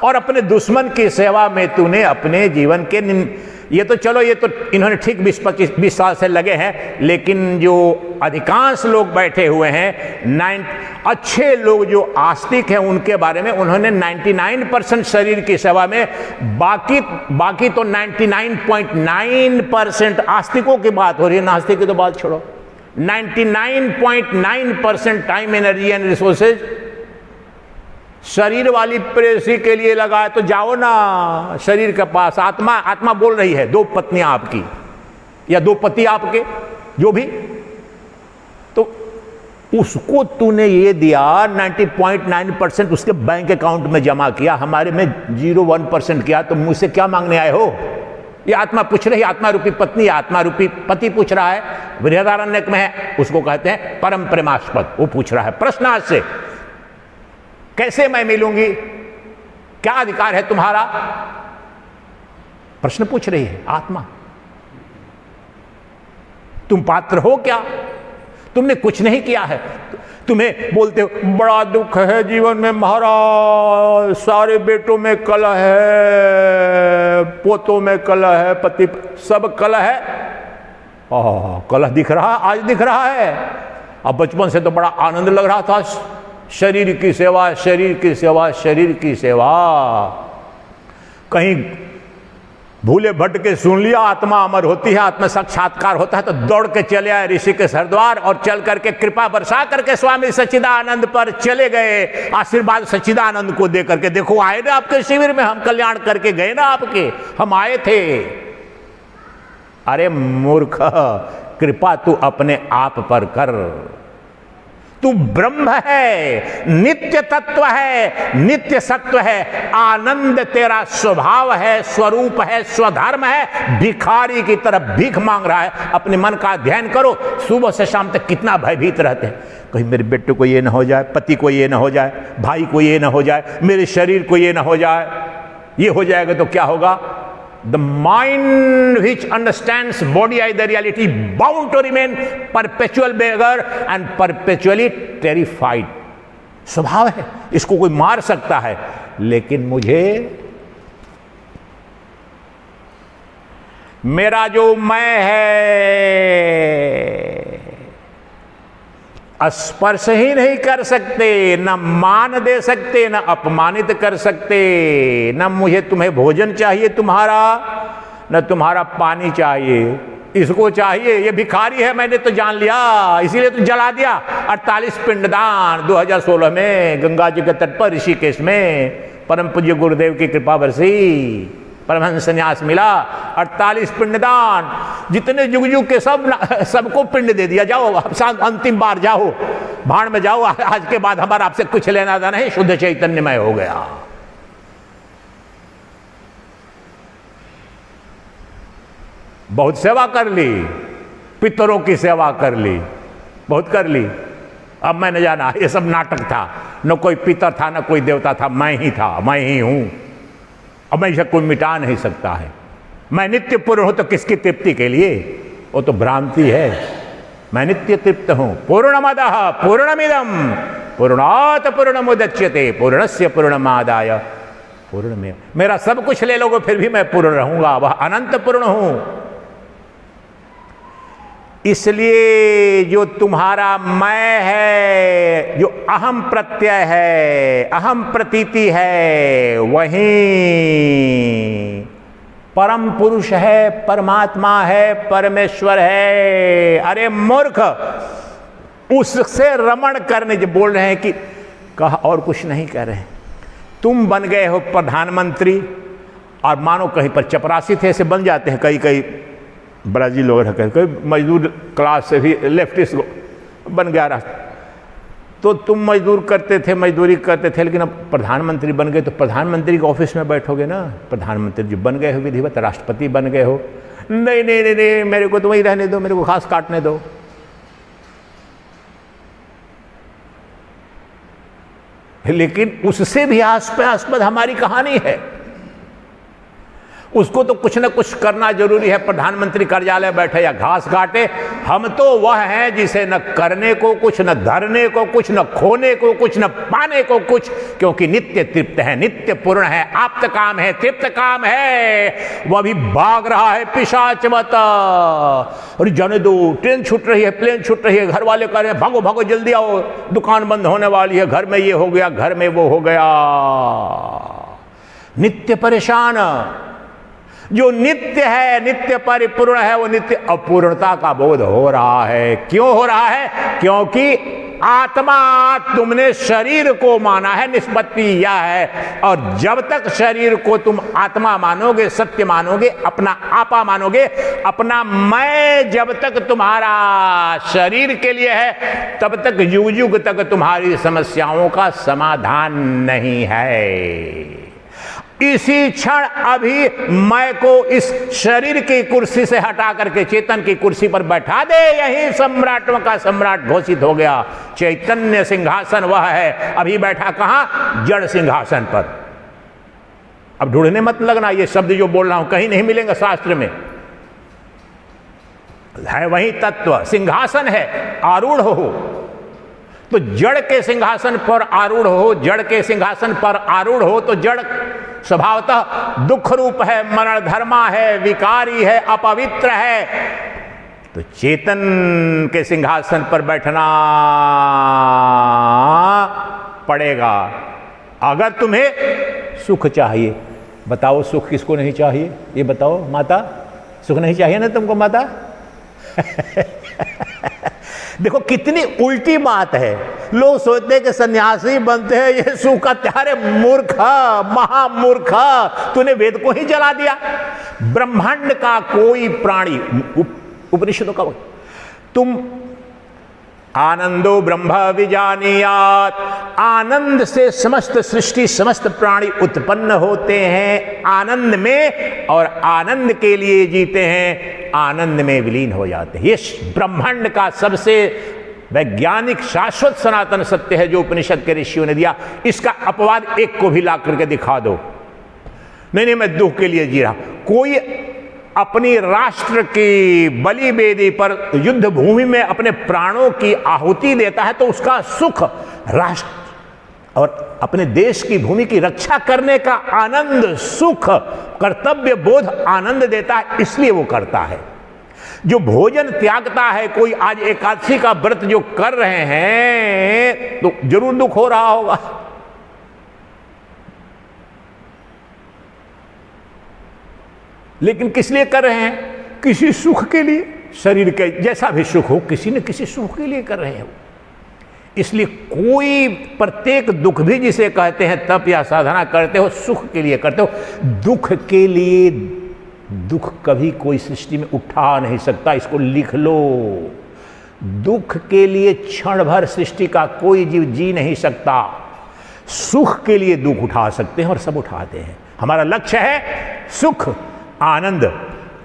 और अपने दुश्मन की सेवा में तूने अपने जीवन के, ये तो चलो, ये तो इन्होंने ठीक 20-25 साल से लगे हैं, लेकिन जो अधिकांश लोग बैठे हुए हैं, अच्छे लोग जो आस्तिक हैं, उनके बारे में उन्होंने 99% शरीर की सेवा में, बाकी तो 99.9% आस्तिकों की बात हो रही है, नास्तिक की तो बात छोड़ो। 99.9% टाइम, एनर्जी एंड रिसोर्सेज शरीर वाली प्रेसी के लिए लगा है। तो जाओ ना शरीर के पास। आत्मा बोल रही है 2 पत्नियां आपकी या 2 पति आपके, जो भी, तो उसको तूने ये दिया, 90.9% उसके बैंक अकाउंट में जमा किया, हमारे में 0.1% किया, तो मुझसे क्या मांगने आए हो? ये आत्मा पूछ रही है, आत्मा रूपी पत्नी, आत्मा रूपी पति पूछ रहा है। बृहदारण्यक में है, उसको कहते हैं परम प्रेमास्पद। वो पूछ रहा है प्रश्न आज से, कैसे मैं मिलूंगी? क्या अधिकार है तुम्हारा? प्रश्न पूछ रही है आत्मा। तुम पात्र हो क्या? तुमने कुछ नहीं किया है। तुम्हें बोलते हो बड़ा दुख है जीवन में महाराज, सारे बेटों में कलह है, पोतों में कलह है, पति सब कलह है। कलह दिख रहा, आज दिख रहा है। अब बचपन से तो बड़ा आनंद लग रहा था, शरीर की सेवा, शरीर की सेवा, शरीर की सेवा। कहीं भूले भटके सुन लिया आत्मा अमर होती है, आत्म साक्षात्कार होता है, तो दौड़ के चले आए ऋषिकेश हरिद्वार और चल करके कृपा बरसा करके स्वामी सच्चिदानंद पर चले गए। आशीर्वाद सच्चिदानंद को दे करके, देखो आए ना आपके शिविर में, हम कल्याण करके गए ना आपके, हम आए थे। अरे मूर्ख, कृपा तू अपने आप पर कर। तू ब्रह्म है, नित्य तत्व है, नित्य सत्व है, आनंद तेरा स्वभाव है, स्वरूप है, स्वधर्म है। भिखारी की तरफ भीख मांग रहा है। अपने मन का अध्ययन करो। सुबह से शाम तक कितना भयभीत रहते हैं, कहीं मेरे बेटे को ये ना हो जाए, पति को ये ना हो जाए, भाई को ये ना हो जाए, मेरे शरीर को ये ना हो जाए। ये हो जाएगा तो क्या होगा? The mind which understands body as the reality bound to remain perpetual beggar and perpetually terrified. स्वभाव है, इसको कोई मार सकता है, लेकिन मुझे मेरा जो मैं है स्पर्श ही नहीं कर सकते, न मान दे सकते, न अपमानित कर सकते। न मुझे तुम्हें भोजन चाहिए तुम्हारा, न तुम्हारा पानी चाहिए, इसको चाहिए। ये भिखारी है, मैंने तो जान लिया, इसीलिए तो जला दिया 48 पिंडदान 2016 में गंगा जी के तट पर ऋषिकेश में। परम पूज्य गुरुदेव की कृपा बरसी, परमहंस संन्यास मिला, 48 पिंडदान, जितने जुग जुग के सबको पिंड दे दिया। जाओ अंतिम बार जाओ, भाड़ में जाओ, आज के बाद हमारा आपसे कुछ लेना देना नहीं, शुद्ध चैतन्यमय हो गया। बहुत सेवा कर ली, पितरों की सेवा कर ली, बहुत कर ली। अब मैंने जाना ये सब नाटक था, न कोई पितर था, न कोई देवता था, मैं ही था, मैं ही हूं। अब मैं इसे कोई मिटा नहीं सकता है। मैं नित्य पूर्ण हूं तो किसकी तृप्ति के लिए? वो तो भ्रांति है। मैं नित्य तृप्त हूं। पूर्णमदः पूर्णमिदं पूर्णात् पूर्णमुदच्यते पूर्णस्य पूर्णमादाय पूर्णमेव। मेरा सब कुछ ले लोगे फिर भी मैं पूर्ण रहूंगा, वह अनंत पूर्ण हूं। इसलिए जो तुम्हारा मैं है, जो अहम प्रत्यय है, अहम प्रतीति है, वही परम पुरुष है, परमात्मा है, परमेश्वर है। अरे मूर्ख, उससे रमण करने जो बोल रहे हैं कि कहा और कुछ नहीं कह रहे हैं। तुम बन गए हो प्रधानमंत्री, और मानो कहीं पर चपरासी थे, ऐसे बन जाते हैं कई ब्राजील लोग रहते, कोई मजदूर क्लास से भी लेफ्टिस्ट बन गया रास्ता। तो तुम मजदूर करते थे, मजदूरी करते थे, लेकिन अब प्रधानमंत्री बन गए तो प्रधानमंत्री के ऑफिस में बैठोगे ना। प्रधानमंत्री जी बन गए हो, विधिवत राष्ट्रपति बन गए हो। नहीं नहीं नहीं नहीं, मेरे को तो वही रहने दो, मेरे को घास काटने दो। लेकिन उससे भी आस्पद हमारी कहानी है। उसको तो कुछ ना कुछ करना जरूरी है। प्रधानमंत्री कार्यालय बैठे या घास काटे, हम तो वह हैं जिसे न करने को कुछ, न धरने को कुछ, न खोने को कुछ, न पाने को कुछ, क्योंकि नित्य तृप्त है, नित्य पूर्ण है, आप्त काम है, तृप्त काम है। वह भी भाग रहा है पिशाचवत। और जाने दो, ट्रेन छूट रही है, प्लेन छूट रही है, घर वाले कह रहे हैं भागो भागो जल्दी आओ, दुकान बंद होने वाली है, घर में ये हो गया, घर में वो हो गया। नित्य परेशान। जो नित्य है, नित्य परिपूर्ण है, वो नित्य अपूर्णता का बोध हो रहा है। क्यों हो रहा है? क्योंकि आत्मा तुमने शरीर को माना है, निष्पत्ति यह है। और जब तक शरीर को तुम आत्मा मानोगे, सत्य मानोगे, अपना आपा मानोगे, अपना मैं जब तक तुम्हारा शरीर के लिए है, तब तक युग युग तक तुम्हारी समस्याओं का समाधान नहीं है। इसी क्षण अभी मैं को इस शरीर की कुर्सी से हटा करके चेतन की कुर्सी पर बैठा दे, यही सम्राटों का सम्राट घोषित हो गया। चैतन्य सिंहासन वह है। अभी बैठा कहां? जड़ सिंहासन पर। अब ढूंढने मत लगना, ये शब्द जो बोल रहा हूं कहीं नहीं मिलेंगे शास्त्र में। है वही तत्व, सिंहासन है, आरूढ़ हो। तो जड़ के सिंहासन पर आरूढ़ हो, जड़ के सिंहासन पर आरूढ़ हो तो जड़ स्वभावतः दुख रूप है, मरण धर्मा है, विकारी है, अपवित्र है। तो चेतन के सिंहासन पर बैठना पड़ेगा। अगर तुम्हें सुख चाहिए, बताओ सुख किसको नहीं चाहिए? ये बताओ माता, सुख नहीं चाहिए ना तुमको माता? देखो कितनी उल्टी बात है। लोग सोचते हैं कि सन्यासी बनते हैं ये सुख का त्यारे। मूर्ख, महामूर्ख, तूने वेद को ही जला दिया। ब्रह्मांड का कोई प्राणी, उपनिषदों का, तुम आनंदो ब्रह्म विजानीयात, आनंद से समस्त सृष्टि समस्त प्राणी उत्पन्न होते हैं आनंद में, और आनंद के लिए जीते हैं, आनंद में विलीन हो जाते हैं। ये ब्रह्मांड का सबसे वैज्ञानिक शाश्वत सनातन सत्य है जो उपनिषद के ऋषियों ने दिया। इसका अपवाद एक को भी ला करके दिखा दो। नहीं मैं दुख के लिए जी रहा। कोई अपनी राष्ट्र की बलि वेदी पर युद्ध भूमि में अपने प्राणों की आहुति देता है तो उसका सुख राष्ट्र और अपने देश की भूमि की रक्षा करने का आनंद, सुख, कर्तव्य बोध आनंद देता है, इसलिए वो करता है। जो भोजन त्यागता है, कोई आज एकादशी का व्रत जो कर रहे हैं तो जरूर दुख हो रहा होगा। लेकिन किस लिए कर रहे हैं? किसी सुख के लिए। शरीर के जैसा भी सुख हो, किसी न किसी सुख के लिए कर रहे हैं। इसलिए कोई प्रत्येक दुख भी जिसे कहते हैं तप या साधना करते हो, सुख के लिए करते हो। दुख के लिए दुख कभी कोई सृष्टि में उठा नहीं सकता, इसको लिख लो। दुख के लिए क्षण भर सृष्टि का कोई जीव जी नहीं सकता। सुख के लिए दुख उठा सकते हैं और सब उठाते हैं। हमारा लक्ष्य है सुख, आनंद,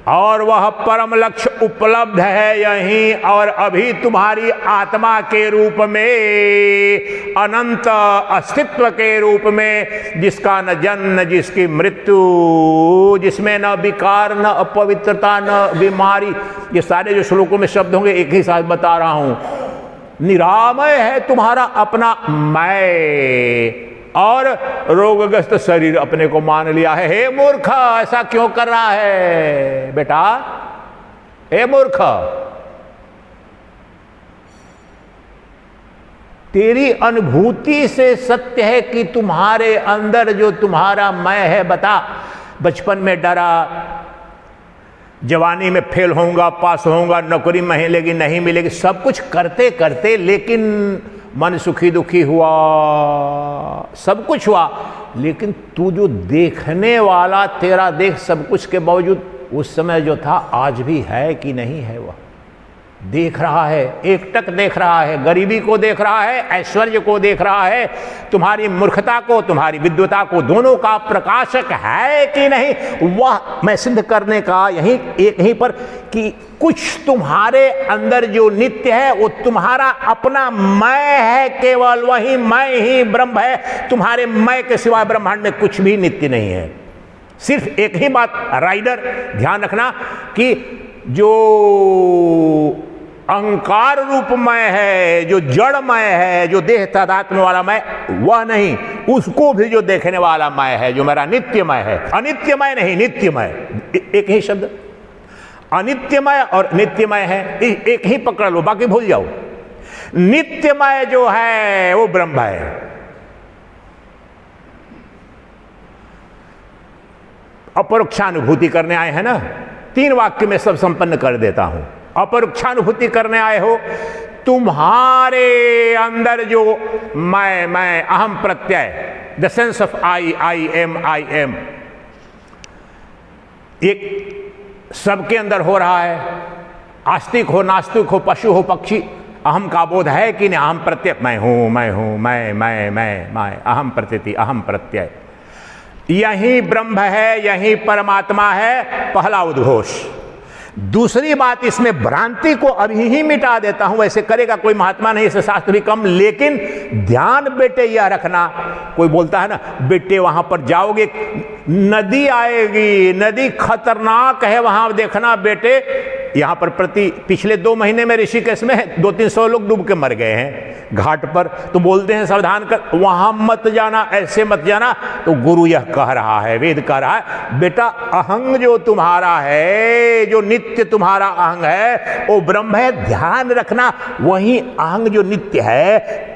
और वह परम लक्ष्य उपलब्ध है यहीं और अभी तुम्हारी आत्मा के रूप में, अनंत अस्तित्व के रूप में, जिसका न जन्म, जिसकी मृत्यु, जिसमें न विकार, न अपवित्रता, न बीमारी। ये सारे जो श्लोकों में शब्द होंगे एक ही साथ बता रहा हूं। निरामय है तुम्हारा अपना मैं, और रोगग्रस्त शरीर अपने को मान लिया है। हे मूर्ख, ऐसा क्यों कर रहा है बेटा? हे मूर्ख, तेरी अनुभूति से सत्य है कि तुम्हारे अंदर जो तुम्हारा मैं है। बता, बचपन में डरा, जवानी में फेल होऊंगा, पास होऊंगा, नौकरी मिलेगी नहीं मिलेगी, सब कुछ करते करते लेकिन मन सुखी दुखी हुआ, सब कुछ हुआ, लेकिन तू जो देखने वाला, तेरा देख सब कुछ के बावजूद उस समय जो था आज भी है कि नहीं है? वह देख रहा है, एकटक देख रहा है, गरीबी को देख रहा है, ऐश्वर्य को देख रहा है, तुम्हारी मूर्खता को, तुम्हारी विद्वता को, दोनों का प्रकाशक है कि नहीं? वह मैं सिद्ध करने का यहीं पर कि कुछ तुम्हारे अंदर जो नित्य है वो तुम्हारा अपना मैं है, केवल वही मैं ही ब्रह्म है। तुम्हारे मैं के सिवाय ब्रह्मांड में कुछ भी नित्य नहीं है। सिर्फ एक ही बात राइडर ध्यान रखना कि जो अहंकार रूपमय है, जो जड़मय है, जो देह तादात्म्य वाला मैं, वह नहीं, उसको भी जो देखने वाला मैं है, जो मेरा नित्यमय है। अनित्यमय नहीं, नित्यमय, एक ही शब्द। अनित्यमय और नित्यमय है, एक ही पकड़ लो, बाकी भूल जाओ। नित्यमय जो है वो ब्रह्म है। अपरोक्षानुभूति करने आए हैं ना, 3 वाक्य में सब संपन्न कर देता हूं। अपरोक्षानुभूति करने आए हो, तुम्हारे अंदर जो मैं अहम प्रत्यय, the sense of I am, एक सबके अंदर हो रहा है। आस्तिक हो, नास्तिक हो, पशु हो, पक्षी, अहम का बोध है कि नहीं? अहम प्रत्यय, मैं हूं, मैं, अहम प्रतीति, अहम प्रत्यय, यही ब्रह्म है, यही परमात्मा है, पहला उद्घोष। दूसरी बात, इसमें भ्रांति को अभी ही मिटा देता हूं। ऐसे करेगा कोई महात्मा नहीं, ऐसे शास्त्र भी कम, लेकिन ध्यान बेटे यह रखना। कोई बोलता है ना, बेटे वहां पर जाओगे नदी आएगी, नदी खतरनाक है, वहां देखना बेटे यहाँ पर पिछले 2 महीने में ऋषिकेश में 200-300 लोग डूब के मर गए हैं घाट पर। तो बोलते हैं सावधान कर, वहां मत जाना, ऐसे मत जाना। तो गुरु यह कह रहा है, वेद कह रहा है, बेटा अहंग जो तुम्हारा है, जो नित्य तुम्हारा अहंग है वो ब्रह्म है, ध्यान रखना। वही अहंग जो नित्य है,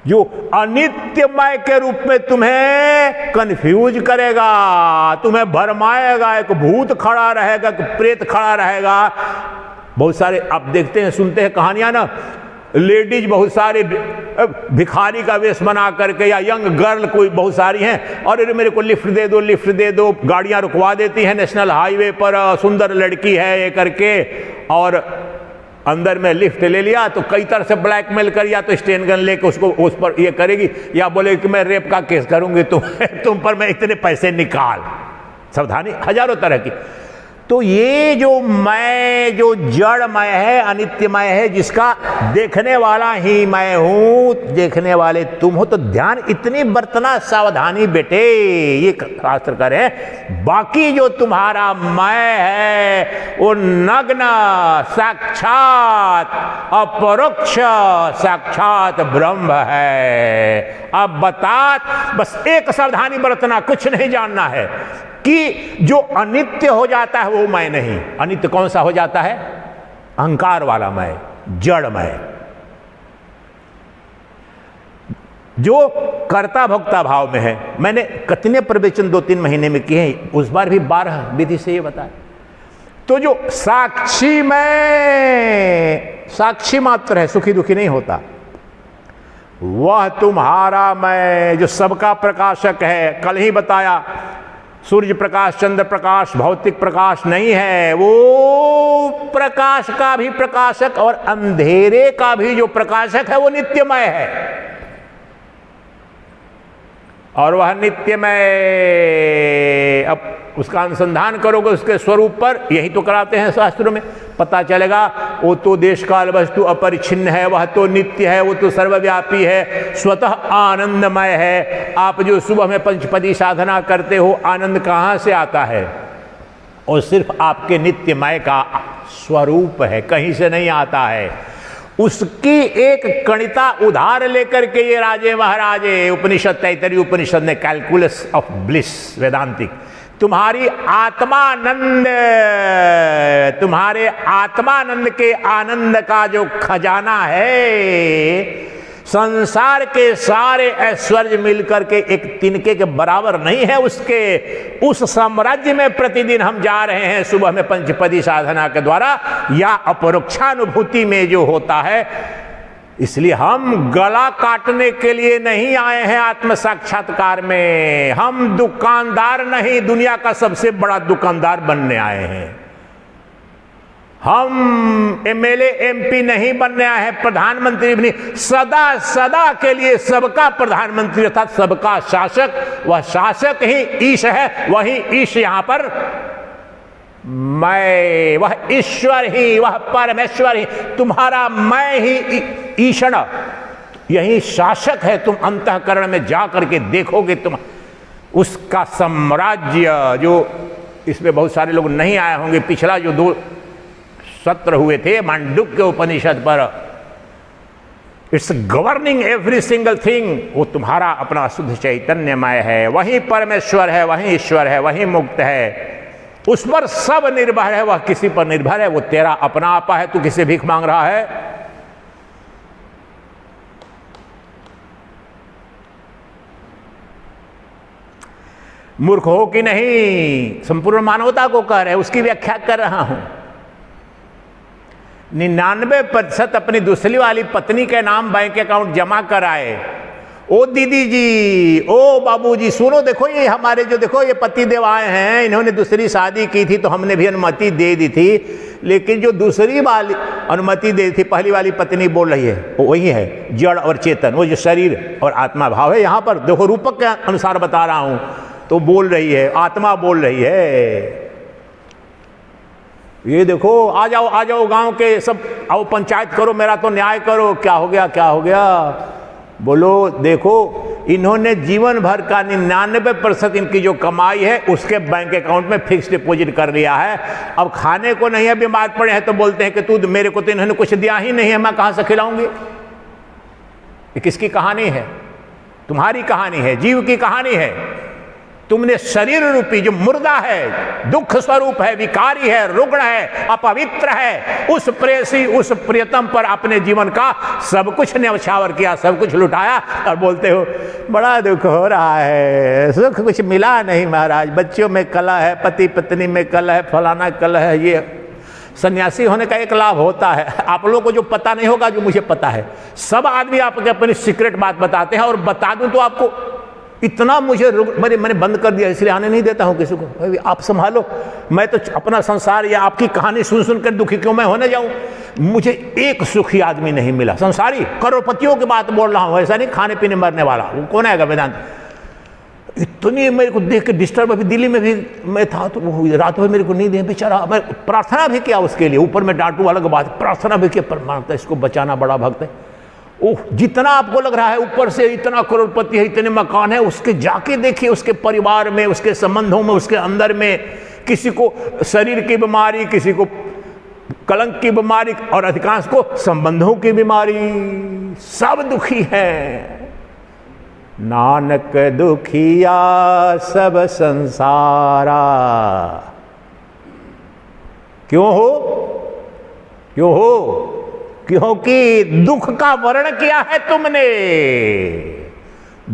जो अनित्यमय के रूप में तुम्हें कंफ्यूज करेगा, तुम्हें भरमाएगा। एक भूत खड़ा रहेगा, एक प्रेत खड़ा रहेगा। बहुत सारे आप देखते हैं, सुनते हैं कहानियां ना, लेडीज बहुत सारे भिखारी का वेश बना करके, या यंग गर्ल कोई बहुत सारी हैं, और मेरे को लिफ्ट दे दो, लिफ्ट दे दो। गाड़ियां रुकवा देती हैं नेशनल हाईवे पर, सुंदर लड़की है ये करके, और अंदर में लिफ्ट ले लिया तो कई तरह से ब्लैकमेल कर, या तो स्टेन गन लेके उसको उस पर ये करेगी, या बोले कि मैं रेप का केस करूंगी तुम पर, मैं इतने पैसे निकाल। सावधानी हजारों तरह की। तो ये जो मैं, जो जड़मय है, अनित्यमय है, जिसका देखने वाला ही मैं हूं, देखने वाले तुम हो, तो ध्यान इतनी बरतना, सावधानी बेटे, ये शास्त्र करे। बाकी जो तुम्हारा मैं है वो नग्न, साक्षात अपरोक्ष साक्षात ब्रह्म है। अब बता, बस एक सावधानी बरतना, कुछ नहीं जानना है कि जो अनित्य हो जाता है वो मैं नहीं। अनित्य कौन सा हो जाता है? अहंकार वाला मैं, जड़ मैं, जो कर्ता भोक्ता भाव में है। मैंने कितने प्रवचन 2-3 महीने में किए हैं, उस बार भी 12 विधि से ये बताया। तो जो साक्षी मैं, साक्षी मात्र है, सुखी दुखी नहीं होता, वह तुम्हारा मैं, जो सबका प्रकाशक है। कल ही बताया, सूर्य प्रकाश, चंद्र प्रकाश, भौतिक प्रकाश नहीं है, वो प्रकाश का भी प्रकाशक और अंधेरे का भी जो प्रकाशक है वो नित्यमय है। और वह नित्यमय, अब उसका अनुसंधान करोगे उसके स्वरूप पर, यही तो कराते हैं शास्त्रों में, पता चलेगा वो तो देश काल वस्तु अपरिच्छिन्न है, वह तो नित्य है, वो तो सर्वव्यापी है, स्वतः आनंदमय है। आप जो सुबह में पंचपदी साधना करते हो, आनंद कहाँ से आता है? और सिर्फ आपके नित्यमय का स्वरूप है, कहीं से नहीं आता है। उसकी एक कणिता उधार लेकर के ये राजे महाराजे, उपनिषद, तैतरीय उपनिषद ने, कैलकुलस ऑफ ब्लिस वेदांतिक, तुम्हारी आत्मानंद, तुम्हारे आत्मानंद के आनंद का जो खजाना है, संसार के सारे ऐश्वर्य मिलकर के एक तिनके के बराबर नहीं है उसके। उस साम्राज्य में प्रतिदिन हम जा रहे हैं सुबह में पंचपदी साधना के द्वारा, या अपरोक्षानुभूति में जो होता है। इसलिए हम गला काटने के लिए नहीं आए हैं आत्म साक्षात्कार में। हम दुकानदार नहीं, दुनिया का सबसे बड़ा दुकानदार बनने आए हैं। हम एमएलए एमपी नहीं बनने आए हैं, प्रधानमंत्री भी नहीं, सदा सदा के लिए सबका प्रधानमंत्री अर्थात सबका शासक। वह शासक ही ईश है, वही ईश यहां पर मैं, वह ईश्वर ही, वह परमेश्वर ही, तुम्हारा मैं ही ईशण, यही शासक है। तुम अंतःकरण में जा करके देखोगे, तुम उसका साम्राज्य, जो इसमें बहुत सारे लोग नहीं आए होंगे, पिछला जो 2 सत्र हुए थे मांडुक्य उपनिषद पर, it's governing every single thing, वो तुम्हारा अपना शुद्ध चैतन्यमय है, वही परमेश्वर है, वही ईश्वर है, वही मुक्त है, उस पर सब निर्भर है, वह किसी पर निर्भर है, वो तेरा अपना आपा है, तू किसे भीख मांग रहा है? मूर्ख हो कि नहीं? संपूर्ण मानवता को कह रहे, उसकी व्याख्या कर रहा हूं। 99% अपनी दूसरी वाली पत्नी के नाम बैंक अकाउंट जमा कराए। ओ दीदी जी, ओ बाबू जी, सुनो, देखो ये हमारे जो, देखो ये पति देव आए हैं, इन्होंने दूसरी शादी की थी तो हमने भी अनुमति दे दी थी, लेकिन जो दूसरी वाली अनुमति दे दी थी, पहली वाली पत्नी बोल रही है, वो वही है जड़ और चेतन, वो जो शरीर और आत्मा भाव है। यहाँ पर देखो रूपक के अनुसार बता रहा हूं, तो बोल रही है, आत्मा बोल रही है, ये देखो आ जाओ गांव के सब, आओ पंचायत करो, मेरा तो न्याय करो। क्या हो गया, क्या हो गया? बोलो, देखो इन्होंने जीवन भर का 99% इनकी जो कमाई है उसके बैंक अकाउंट में फिक्स डिपॉजिट कर लिया है। अब खाने को नहीं है, बीमार पड़े हैं तो बोलते हैं कि तू, मेरे को तो इन्होंने कुछ दिया ही नहीं है, मैं कहां से खिलाऊंगी। ये किसकी कहानी है? तुम्हारी कहानी है, जीव की कहानी है। तुमने शरीर रूपी जो मुर्दा है, दुख स्वरूप है, विकारी है, रुग्ण है, अपवित्र है, उस प्रेसी, उस प्रियतम पर अपने जीवन का सब कुछ न्यौछावर किया, सब कुछ लुटाया और बोलते हो बड़ा दुख हो रहा है, सुख कुछ मिला नहीं महाराज, बच्चों में कलह है, पति पत्नी में कलह है, फलाना कलह है। ये सन्यासी होने का एक लाभ होता है, आप लोगों को जो पता नहीं होगा, जो मुझे पता है, सब आदमी आपके अपनी सीक्रेट बात बताते हैं। और बता दूं तो आपको इतना मुझे मैंने बंद कर दिया, इसलिए आने नहीं देता हूं किसी को। आप संभालो, मैं तो अपना संसार या आपकी कहानी सुन सुनकर दुखी क्यों मैं होने जाऊं। मुझे एक सुखी आदमी नहीं मिला, संसारी करोड़पतियों की बात बोल रहा हूं, ऐसा नहीं खाने पीने मरने वाला। वो कौन आएगा वेदांत? इतनी मेरे को देख के डिस्टर्ब, अभी दिल्ली में भी मैं था तो रात में मेरे को नींद है बेचारा, मैं प्रार्थना भी किया उसके लिए, ऊपर में डांटू अलग बात, प्रार्थना भी किया, परमात्मा इसको बचाना, बड़ा भक्त है। ओह, जितना आपको लग रहा है ऊपर से इतना करोड़पति है, इतने मकान है, उसके जाके देखिए उसके परिवार में, उसके संबंधों में, उसके अंदर में किसी को शरीर की बीमारी, किसी को कलंक की बीमारी और अधिकांश को संबंधों की बीमारी, सब दुखी है। नानक दुखिया सब संसारा। क्यों हो? क्यों हो? क्योंकि दुख का वर्ण किया है तुमने,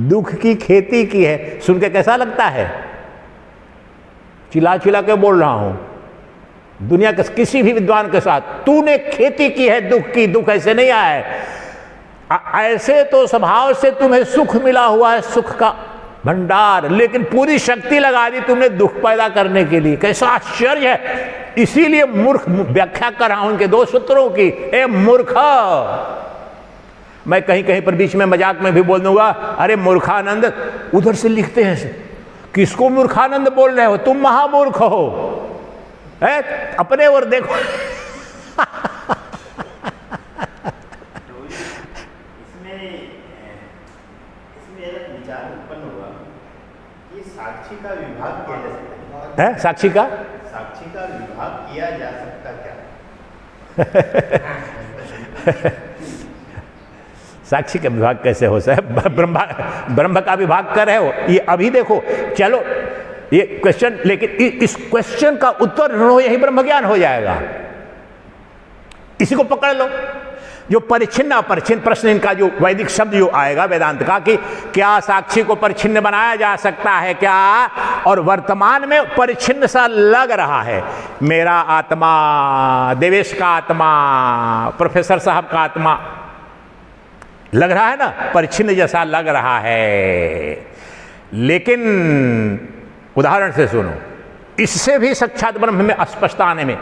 दुख की खेती की है। सुन के कैसा लगता है? चिल्ला चिल्ला के बोल रहा हूं दुनिया के किसी भी विद्वान के साथ, तूने खेती की है दुख की। दुख ऐसे नहीं आया है, ऐसे तो स्वभाव से तुम्हें सुख मिला हुआ है, सुख का भंडार, लेकिन पूरी शक्ति लगा दी तुमने दुख पैदा करने के लिए। कैसा आश्चर्य है! इसीलिए मूर्ख व्याख्या कर रहा हूं इनके दो सूत्रों की। ए मूर्ख, मैं कहीं कहीं पर बीच में मजाक में भी बोल दूंगा, अरे मूर्खानंद, उधर से लिखते हैं, किसको मूर्खानंद बोल रहे हो? तुम महामूर्ख हो, अपने और देखो। साक्षी का विभाग किया जा सकता है? साक्षी का विभाग किया जा सकता क्या? साक्षी का विभाग कैसे हो सकता? ब्रह्म का विभाग कर रहे हो। ये अभी देखो, चलो ये क्वेश्चन, लेकिन इस क्वेश्चन का उत्तर ढूंढो, यही ब्रह्म ज्ञान हो जाएगा। इसी को पकड़ लो, जो परिच्छिन्न अपरिच्छिन्न प्रश्न, इनका जो वैदिक शब्द जो आएगा वेदांत का, कि क्या साक्षी को परिच्छिन्न बनाया जा सकता है क्या? और वर्तमान में परिच्छिन्न सा लग रहा है। मेरा आत्मा, देवेश का आत्मा, प्रोफेसर साहब का आत्मा, लग रहा है ना, परिच्छिन्न जैसा लग रहा है। लेकिन उदाहरण से सुनो, इससे भी साक्षात ब्रह्म में स्पष्टता आने में,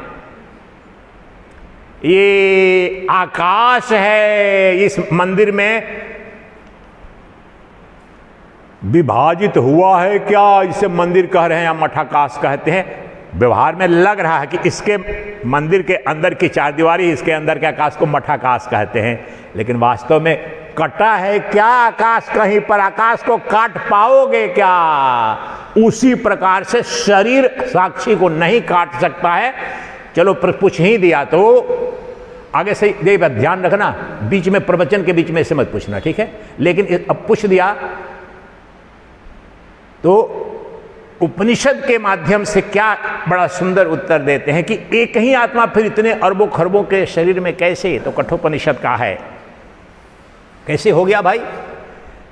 ये आकाश है, इस मंदिर में विभाजित हुआ है क्या? इसे मंदिर कह रहे हैं या मठाकाश कहते हैं। व्यवहार में लग रहा है कि इसके मंदिर के अंदर की चारदीवारी, इसके अंदर के आकाश को मठाकाश कहते हैं, लेकिन वास्तव में कटा है क्या आकाश? कहीं पर आकाश को काट पाओगे क्या? उसी प्रकार से शरीर साक्षी को नहीं काट सकता है। चलो पूछ ही दिया तो आगे से ये बात ध्यान रखना, बीच में प्रवचन के बीच में इसे मत पूछना, ठीक है? लेकिन अब पूछ दिया तो उपनिषद के माध्यम से क्या बड़ा सुंदर उत्तर देते हैं कि एक ही आत्मा फिर इतने अरबों खरबों के शरीर में कैसे? तो कठोपनिषद का है। कैसे हो गया भाई?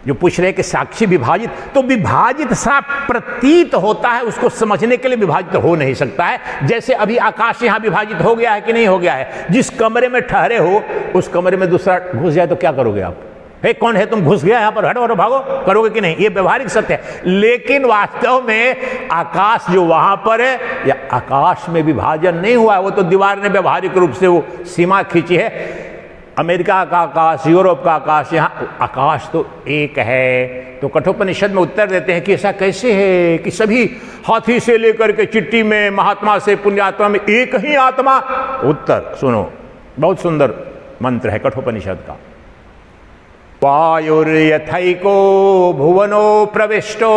जो पूछ रहे कि साक्षी विभाजित, तो विभाजित सा प्रतीत होता है, उसको समझने के लिए विभाजित हो नहीं सकता है। जैसे अभी आकाश यहां विभाजित हो गया है कि नहीं हो गया है? जिस कमरे में ठहरे हो उस कमरे में दूसरा घुस जाए तो क्या करोगे आप? हे कौन है तुम, घुस गया यहां पर, हटो हटो भागो, करोगे कि नहीं? ये व्यवहारिक सत्य है। लेकिन वास्तव में आकाश जो वहां पर है, या आकाश में विभाजन नहीं हुआ है, वो तो दीवार ने व्यवहारिक रूप से वो सीमा खींची है। अमेरिका का आकाश, यूरोप का आकाश, यहाँ आकाश तो एक है। तो कठोपनिषद में उत्तर देते हैं कि ऐसा कैसे है कि सभी हाथी से लेकर के चिट्टी में, महात्मा से पुण्यात्मा में एक ही आत्मा? उत्तर सुनो, बहुत सुंदर मंत्र है कठोपनिषद का। वायुर्यथैको भुवनो प्रविष्टो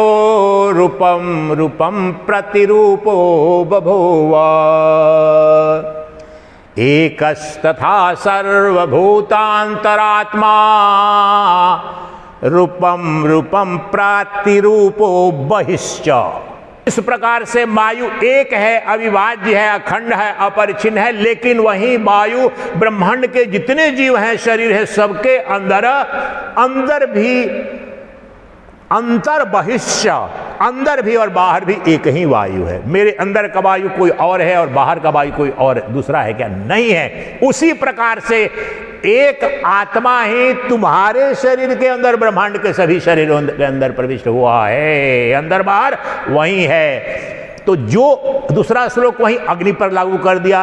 रूपम रूपम प्रतिरूपो बभूव एकस्तथा सर्वभूतांतरात्मा रूपम रूपम प्रतिरूपो बहिश्च। इस प्रकार से वायु एक है, अविभाज्य है, अखंड है, अपरिच्छिन्न है, लेकिन वही वायु ब्रह्मांड के जितने जीव हैं, शरीर है, सबके अंदर भी अंतर बहिष्य, अंदर भी और बाहर भी एक ही वायु है। मेरे अंदर का वायु कोई और है और बाहर का वायु कोई और दूसरा है क्या? नहीं है। उसी प्रकार से एक आत्मा ही तुम्हारे शरीर के अंदर ब्रह्मांड के सभी शरीरों के अंदर प्रविष्ट हुआ है, अंदर बाहर वही है। तो जो दूसरा श्लोक वही अग्नि पर लागू कर दिया,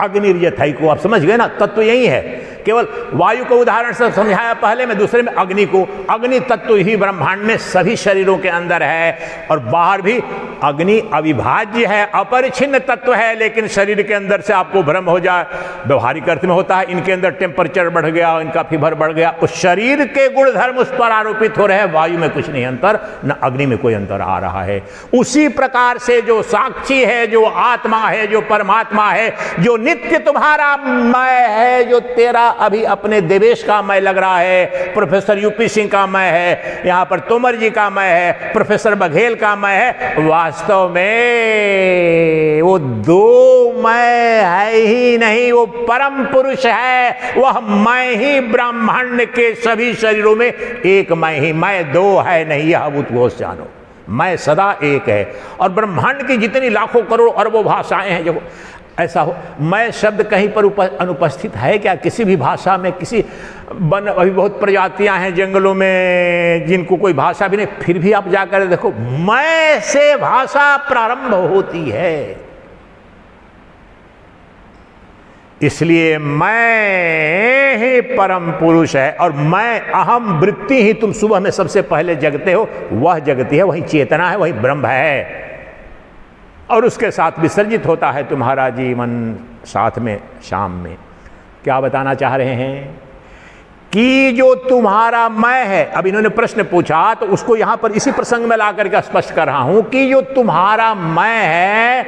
अग्निर्यथै को आप समझ गए ना, तत्व यही है। केवल वायु को उदाहरण से समझाया पहले में, दूसरे में अग्नि को। अग्नि तत्व ही ब्रह्मांड में सभी शरीरों के अंदर है और बाहर भी अग्नि अविभाज्य है, अपरिच्छिन्न तत्व है। लेकिन शरीर के अंदर से आपको भ्रम हो जाए, व्यवहारिक अर्थ में होता है इनके अंदर टेम्परेचर बढ़ गया, इनका फीवर बढ़ गया, उस शरीर के गुणधर्म उस पर आरोपित हो रहे हैं। वायु में कुछ नहीं अंतर, न अग्नि में कोई अंतर आ रहा है। उसी प्रकार से जो साक्षी है, जो आत्मा है, जो परमात्मा है, जो नित्य तुम्हारा मैं है, जो तेरा अभी अपने देवेश का मैं लग रहा है, प्रोफेसर यूपी सिंह का मैं है, यहां पर तोमर जी का मैं है, प्रोफेसर बघेल का मैं है, वास्तव में वो दो मैं है ही नहीं, वो परम पुरुष है। वह मैं ही ब्रह्मांड के सभी शरीरों में एक मैं ही, मैं दो है नहीं, यह उद्घोष जानो। मैं सदा एक है। और ब्रह्मांड की जितनी लाखों करोड़ अरबों भाषाएं हैं, जो ऐसा हो, मैं शब्द कहीं पर अनुपस्थित है क्या? किसी भी भाषा में किसी अभी बहुत प्रजातियां हैं जंगलों में जिनको कोई भाषा भी नहीं, फिर भी आप जाकर देखो मैं से भाषा प्रारंभ होती है। इसलिए मैं ही परम पुरुष है और मैं अहम वृत्ति ही तुम सुबह में सबसे पहले जगते हो, वह जगती है, वही चेतना है, वही ब्रह्म है। और उसके साथ विसर्जित होता है तुम्हारा जीवन साथ में शाम में। क्या बताना चाह रहे हैं कि जो तुम्हारा मैं है, अब इन्होंने प्रश्न पूछा तो उसको यहां पर इसी प्रसंग में ला करके स्पष्ट कर रहा हूं कि जो तुम्हारा मैं है,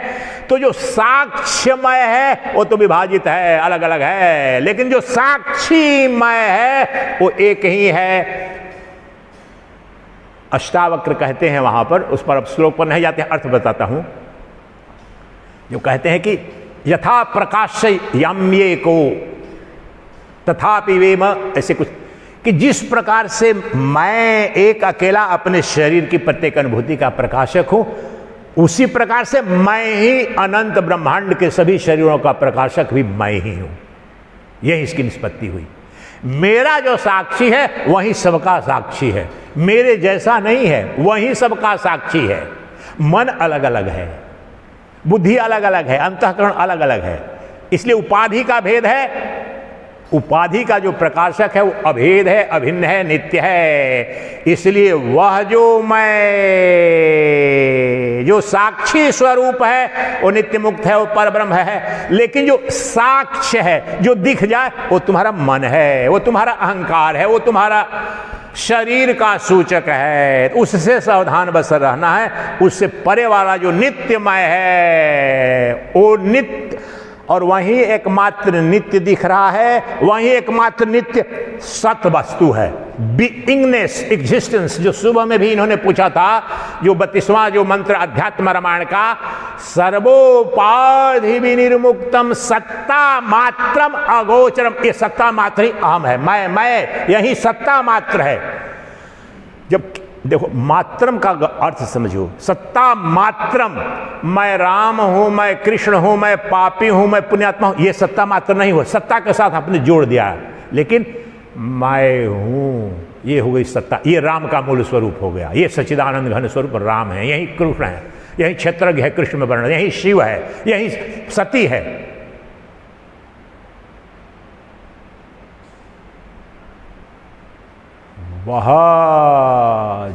तो जो साक्ष्यमय है वो तो विभाजित है, अलग अलग है, लेकिन जो साक्षी मैं है वो एक ही है। अष्टावक्र कहते हैं वहां पर, उस पर अब श्लोक पर नहीं जाते, अर्थ बताता हूं। जो कहते हैं कि यथा प्रकाश यम्ये को तथापि वेम, ऐसे कुछ, कि जिस प्रकार से मैं एक अकेला अपने शरीर की प्रत्येक अनुभूति का प्रकाशक हूं, उसी प्रकार से मैं ही अनंत ब्रह्मांड के सभी शरीरों का प्रकाशक भी मैं ही हूं। यही इसकी निष्पत्ति हुई। मेरा जो साक्षी है वही सबका साक्षी है, मेरे जैसा नहीं है, वही सबका साक्षी है। मन अलग अलग है, बुद्धि अलग अलग है, अंतःकरण अलग अलग है, इसलिए उपाधि का भेद है। उपाधि का जो प्रकाशक है वो अभेद है, अभिन्न है, नित्य है। इसलिए वह जो मैं, जो साक्षी स्वरूप है वो नित्य मुक्त है, वो परब्रह्म है। लेकिन जो साक्ष्य है, जो दिख जाए, वो तुम्हारा मन है, वो तुम्हारा अहंकार है, वो तुम्हारा शरीर का सूचक है। उससे सावधान बस रहना है। उससे परे वाला जो नित्यमय है वो नित्य, और वही एकमात्र नित्य दिख रहा है, वही एकमात्र नित्य सत वस्तु है, बीइंगनेस, एग्जिस्टेंस। जो सुबह में भी इन्होंने पूछा था, जो 32वां जो मंत्र अध्यात्म रामायण का, सर्वोपाधि विनिर्मुक्तम सत्ता मात्रम अगोचरम, ये सत्ता मात्र ही अहम है। मैं यही सत्ता मात्र है। जब देखो मात्रम का अर्थ समझो, सत्ता मात्रम, मैं राम हूं, मैं कृष्ण हूं, मैं पापी हूं, मैं पुण्यात्मा हूं, ये सत्ता मात्र नहीं हो। सत्ता के साथ आपने जोड़ दिया, लेकिन मैं हूं, ये हो गई सत्ता। ये राम का मूल स्वरूप हो गया, ये सच्चिदानंद घन स्वरूप राम है, यही कृष्ण है, यही क्षेत्रज्ञ है कृष्ण में वर्ण, यही शिव है, यही सती है। वह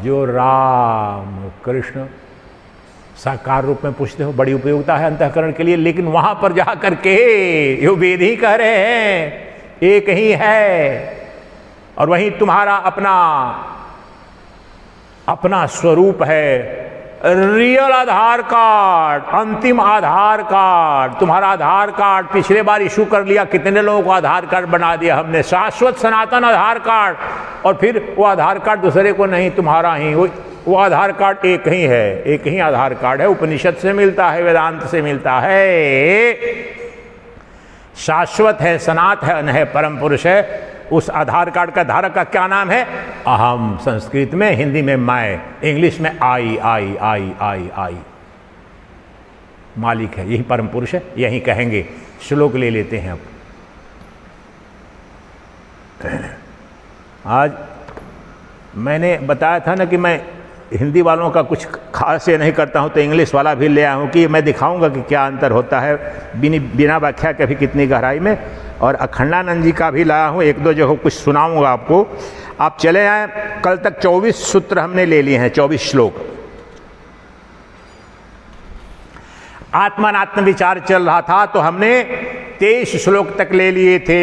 जो राम कृष्ण साकार रूप में पूछते हो, बड़ी उपयोगिता है अंतःकरण के लिए। लेकिन वहां पर जा करके यो वेद ही कह रहे हैं एक ही है, और वही तुम्हारा अपना स्वरूप है। रियल आधार कार्ड, अंतिम आधार कार्ड, तुम्हारा आधार कार्ड पिछले बार इशू कर लिया, कितने लोगों को आधार कार्ड बना दिया हमने, शाश्वत सनातन आधार कार्ड। और फिर वो आधार कार्ड दूसरे को नहीं, तुम्हारा ही, वो आधार कार्ड एक ही है, एक ही आधार कार्ड है, उपनिषद से मिलता है, वेदांत से मिलता है, शाश्वत है, सनातन है, परम पुरुष है। उस आधार कार्ड का धारक का क्या नाम है? अहम, संस्कृत में, हिंदी में मैं, इंग्लिश में आई आई आई आई आई। मालिक है, यही परम पुरुष है, यही कहेंगे। श्लोक ले लेते हैं अब। आज मैंने बताया था ना कि मैं हिंदी वालों का कुछ खास ये नहीं करता हूँ, तो इंग्लिश वाला भी ले आया हूँ कि मैं दिखाऊंगा कि क्या अंतर होता है बिना व्याख्या के भी कितनी गहराई में। और अखंडानंद जी का भी लाया हूँ, एक दो जगह कुछ सुनाऊंगा आपको। आप चले आए, कल तक 24 सूत्र हमने ले लिए हैं, 24 श्लोक। आत्मानात्म विचार चल रहा था तो हमने 23 श्लोक तक ले लिए थे।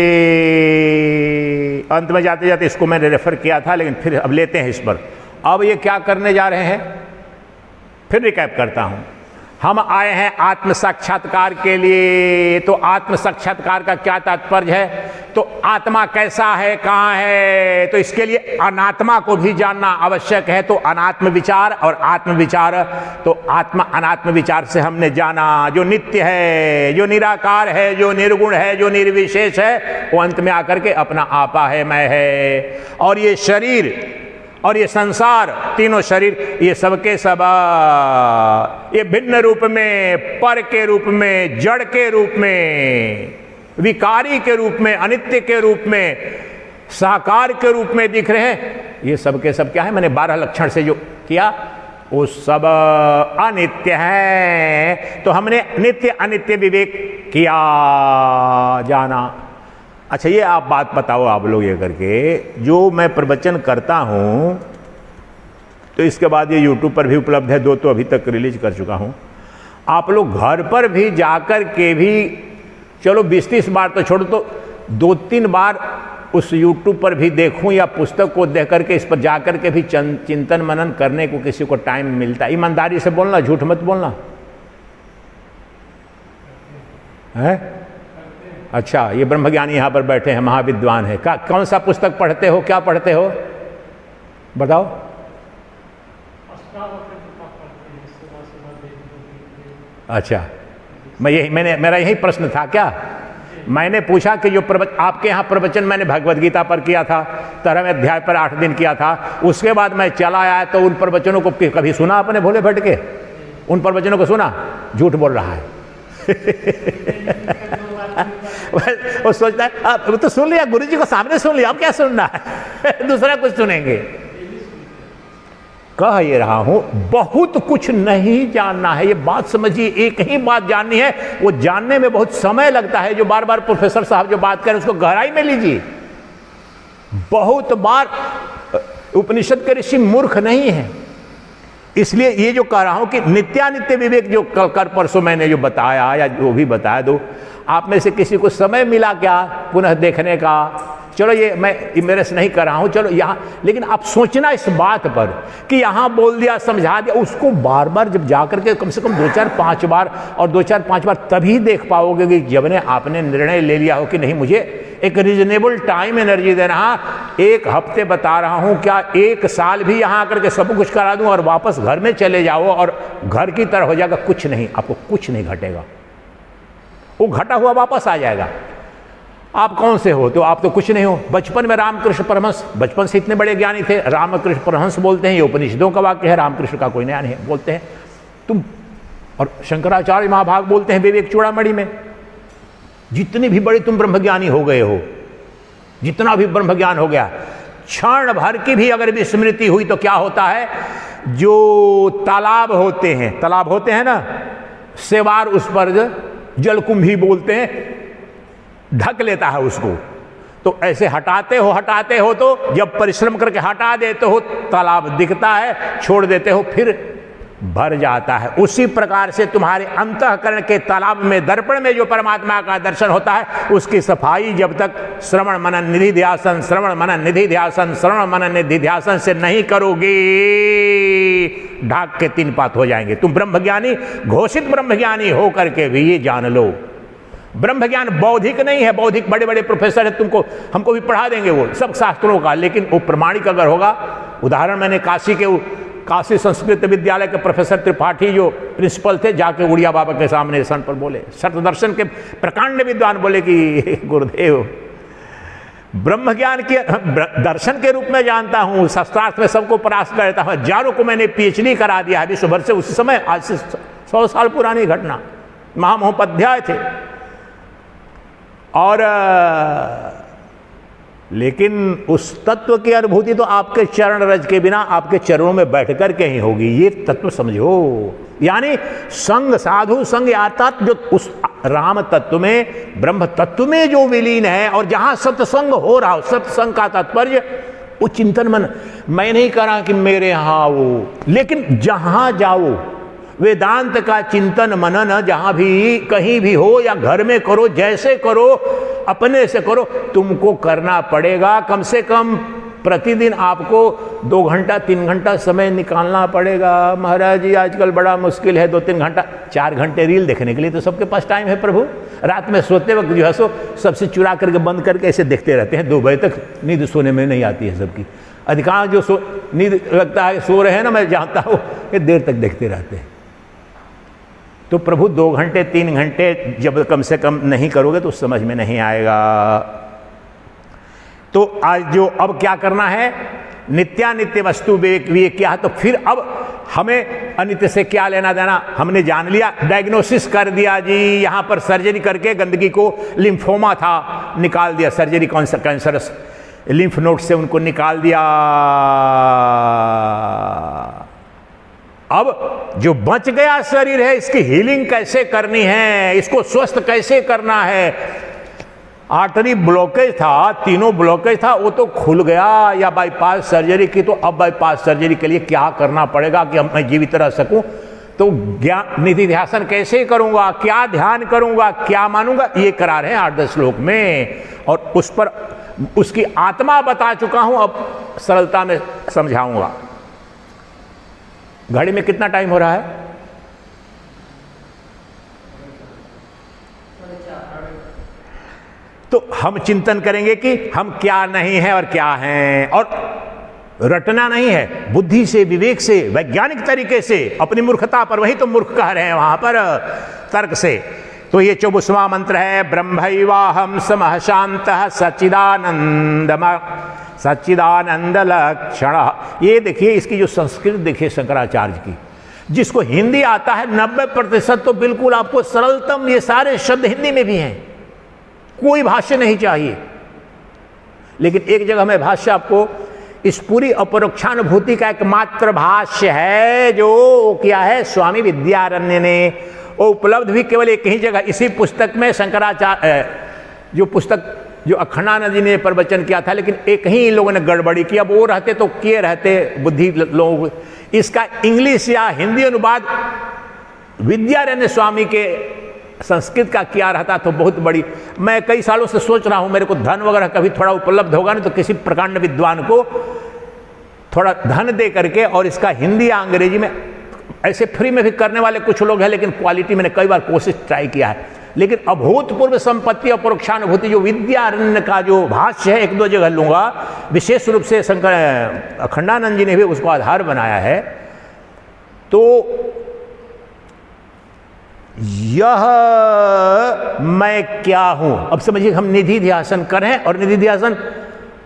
अंत में जाते जाते इसको मैंने रेफर किया था, लेकिन फिर अब लेते हैं इस पर। अब ये क्या करने जा रहे हैं, फिर रिकैप करता हूं। हम आए हैं आत्म साक्षात्कार के लिए। तो आत्म साक्षात्कार का क्या तात्पर्य है? तो आत्मा कैसा है, कहाँ है, तो इसके लिए अनात्मा को भी जानना आवश्यक है। तो अनात्म विचार और आत्म विचार, तो आत्मा अनात्म विचार से हमने जाना जो नित्य है, जो निराकार है, जो निर्गुण है, जो निर्विशेष है, वो अंत में आकर के अपना आपा है, मैं है। और ये शरीर और ये संसार, तीनों शरीर, ये सबके सब ये भिन्न रूप में, पर के रूप में, जड़ के रूप में, विकारी के रूप में, अनित्य के रूप में, साकार के रूप में दिख रहे हैं। ये सब के सब क्या है? मैंने 12 लक्षण से जो किया वो सब अनित्य है। तो हमने नित्य अनित्य विवेक किया, जाना। अच्छा, ये आप बात बताओ, आप लोग ये करके जो मैं प्रवचन करता हूं, तो इसके बाद ये YouTube पर भी उपलब्ध है, 2 तो अभी तक रिलीज कर चुका हूं। आप लोग घर पर भी जाकर के भी, चलो 20-30 बार तो छोड़ो, तो 2-3 बार उस YouTube पर भी देखूं, या पुस्तक को देख करके इस पर जाकर के भी चिंतन मनन करने को किसी को टाइम मिलता है। ईमानदारी से बोलना, झूठ मत बोलना है। अच्छा, ये ब्रह्मज्ञानी यहाँ पर बैठे हैं, महाविद्वान है। कौन सा पुस्तक पढ़ते हो, क्या पढ़ते हो, बताओ? अच्छा, मेरा यही प्रश्न था क्या? मैंने पूछा कि जो आपके यहाँ प्रवचन मैंने भगवद गीता पर किया था, 13वें अध्याय पर 8 दिन किया था, उसके बाद मैं चला आया, तो उन प्रवचनों को कभी सुना आपने भोले भट के? उन प्रवचनों को सुना? झूठ बोल रहा है। वो सोचता है वो तो सुन लिया, गुरुजी को सामने सुन लिया, अब क्या सुनना है? दूसरा कुछ सुनेंगे। कह ये रहा हूं, बहुत कुछ नहीं जानना है, ये बात समझिए। एक ही बात जाननी है, वो जानने में बहुत समय लगता है। जो बार बार प्रोफेसर साहब जो बात करें उसको गहराई में लीजिए। बहुत बार उपनिषद के ऋषि मूर्ख नहीं है। इसलिए ये जो कह रहा हूं कि नित्यानित्य विवेक जो कल परसों मैंने जो बताया, या जो भी बताया दो, आप में से किसी को समय मिला क्या पुनः देखने का? चलो ये मैं मेरे से नहीं कर रहा हूं, चलो यहाँ, लेकिन आप सोचना इस बात पर कि यहाँ बोल दिया, समझा दिया, उसको बार बार जब जाकर के कम से कम 2-4-5 बार, और 2-4-5 बार तभी देख पाओगे कि जब ने आपने निर्णय ले लिया हो कि नहीं, मुझे एक रीजनेबल टाइम एनर्जी देना। 1 हफ्ते बता रहा हूं, क्या 1 साल भी यहाँ आकर के सब कुछ करा दूं और वापस घर में चले जाओ और घर की तरह हो जाएगा? कुछ नहीं, आपको कुछ नहीं घटेगा, वो घटा हुआ वापस आ जाएगा। आप कौन से हो? तो आप तो कुछ नहीं हो। बचपन में रामकृष्ण परमहंस बचपन से इतने बड़े ज्ञानी थे, रामकृष्ण परमहंस बोलते हैं, ये उपनिषदों का वाक्य है, रामकृष्ण का कोई नया नहीं बोलते हैं तुम। और शंकराचार्य महाभाग बोलते हैं विवेक चूड़ामणि में, जितने भी बड़े तुम ब्रह्मज्ञानी हो गए हो, जितना भी ब्रह्मज्ञान हो गया, क्षण भर की भी अगर विस्मृति हुई तो क्या होता है? जो तालाब होते हैं ना, सेवार, उस पर जलकुंभी बोलते हैं, ढक लेता है उसको। तो ऐसे हटाते हो तो जब परिश्रम करके हटा देते हो, तालाब दिखता है, छोड़ देते हो, फिर भर जाता है। उसी प्रकार से तुम्हारे अंतःकरण के तालाब में, दर्पण में जो परमात्मा का दर्शन होता है, उसकी सफाई जब तक श्रवण मनन निधि ध्यासन, श्रवण मनन निधि ध्यासन, श्रवण मनन निधि ध्यासन से नहीं करोगे, ढाक के 3 पात हो जाएंगे। तुम ब्रह्मज्ञानी, घोषित ब्रह्मज्ञानी हो करके भी ये जान लो, ब्रह्म ज्ञान बौद्धिक नहीं है। बौद्धिक बड़े बड़े प्रोफेसर है, तुमको हमको भी पढ़ा देंगे वो सब शास्त्रों का, लेकिन वो प्रमाणिक अगर होगा। उदाहरण मैंने काशी संस्कृत विद्यालय के प्रोफेसर त्रिपाठी जो प्रिंसिपल थे, जाके उड़िया बाबा के सामने सन पर बोले, सत्य दर्शन के प्रकांड विद्वान बोले कि गुरुदेव ब्रह्म ज्ञान के दर्शन के रूप में जानता हूं, शास्त्रार्थ में सबको परास्त करता हूं, हजारों को मैंने PhD करा दिया है विश्व भर से। उस समय, आज से 100 साल पुरानी घटना, महामहोपाध्याय थे। और लेकिन उस तत्व की अनुभूति तो आपके चरण रज के बिना, आपके चरणों में बैठ कर के ही होगी। ये तत्व समझो, यानी संग, साधु संग अर्थात जो उस राम तत्व में, ब्रह्म तत्व में जो विलीन है, और जहां सत्संग हो रहा हो, सत्संग का तात्पर्य वो चिंतन मन। मैं नहीं कह रहा कि मेरे यहां वो, लेकिन जहां जाओ वेदांत का चिंतन मनन जहां भी कहीं भी हो, या घर में करो, जैसे करो, अपने से करो, तुमको करना पड़ेगा। कम से कम प्रतिदिन आपको 2 घंटा 3 घंटा समय निकालना पड़ेगा। महाराज जी आजकल बड़ा मुश्किल है 2-3 घंटा, 4 घंटे रील देखने के लिए तो सबके पास टाइम है प्रभु। रात में सोते वक्त जो है सो सबसे चुरा करके बंद करके ऐसे देखते रहते हैं। 2 बजे तक नींद सोने में नहीं आती है सबकी। अधिकांश जो नींद लगता है सो रहे हैं ना, मैं जानता हूँ, ये देर तक देखते रहते हैं। तो प्रभु 2 घंटे 3 घंटे जब कम से कम नहीं करोगे तो समझ में नहीं आएगा। तो आज जो अब क्या करना है, नित्यानित्य वस्तु विवेक क्या है, तो फिर अब हमें अनित्य से क्या लेना देना, हमने जान लिया, डायग्नोसिस कर दिया जी। यहां पर सर्जरी करके गंदगी को, लिम्फोमा था, निकाल दिया, सर्जरी कैंसरस लिम्फ नोड से उनको निकाल दिया। अब जो बच गया शरीर है, इसकी हीलिंग कैसे करनी है, इसको स्वस्थ कैसे करना है। आर्टरी ब्लॉकेज था, 3 ब्लॉकेज था, वो तो खुल गया, या बाईपास सर्जरी की। तो अब बाईपास सर्जरी के लिए क्या करना पड़ेगा कि मैं जीवित रह सकूं, तो ज्ञान निधि ध्यासन कैसे करूंगा, क्या ध्यान करूंगा, क्या मानूंगा, ये करा रहे हैं 8-10 श्लोक में। और उस पर उसकी आत्मा बता चुका हूं, अब सरलता में समझाऊंगा। घड़ी में कितना टाइम हो रहा है? तो हम चिंतन करेंगे कि हम क्या नहीं है और क्या हैं, और रटना नहीं है, बुद्धि से, विवेक से, वैज्ञानिक तरीके से, अपनी मूर्खता पर, वही तो मूर्ख कह रहे हैं वहां पर, तर्क से। तो ये 24वां मंत्र है, ब्रह्मैवाहं समः शान्तः सच्चिदानंद लक्षण। ये देखिए, इसकी जो संस्कृत देखिए शंकराचार्य की, जिसको हिंदी आता है 90% तो बिल्कुल आपको सरलतम, ये सारे शब्द हिंदी में भी हैं, कोई भाष्य नहीं चाहिए। लेकिन एक जगह में भाष्य आपको, इस पूरी अपरोक्षानुभूति का एकमात्र भाष्य है जो क्या है, स्वामी विद्यारण्य ने, वो उपलब्ध भी केवल एक ही जगह, इसी पुस्तक में। शंकराचार्य जो पुस्तक जो अखंडानंद जी ने प्रवचन किया था, लेकिन एक ही इन लोगों ने गड़बड़ी की। अब वो रहते तो किए रहते बुद्धि लोग। इसका इंग्लिश या हिंदी अनुवाद विद्यारण्य स्वामी के संस्कृत का किया रहता तो बहुत बड़ी। मैं कई सालों से सोच रहा हूं, मेरे को धन वगैरह कभी थोड़ा उपलब्ध होगा ना, तो किसी प्रकांड विद्वान को थोड़ा धन दे करके, और इसका हिंदी या अंग्रेजी में, ऐसे फ्री में भी करने वाले कुछ लोग हैं, लेकिन क्वालिटी मैंने कई बार कोशिश ट्राई किया है। लेकिन अभूतपूर्व संपत्ति और परोक्षानुभूति जो विद्यारण्य का जो भाष्य है, 1-2 जगह लूंगा, विशेष रूप से शंकर अखंडानंद जी ने भी उसको आधार बनाया है। तो यह मैं क्या हूं, अब समझिए, हम निधि ध्यासन करें, और निधि ध्यासन,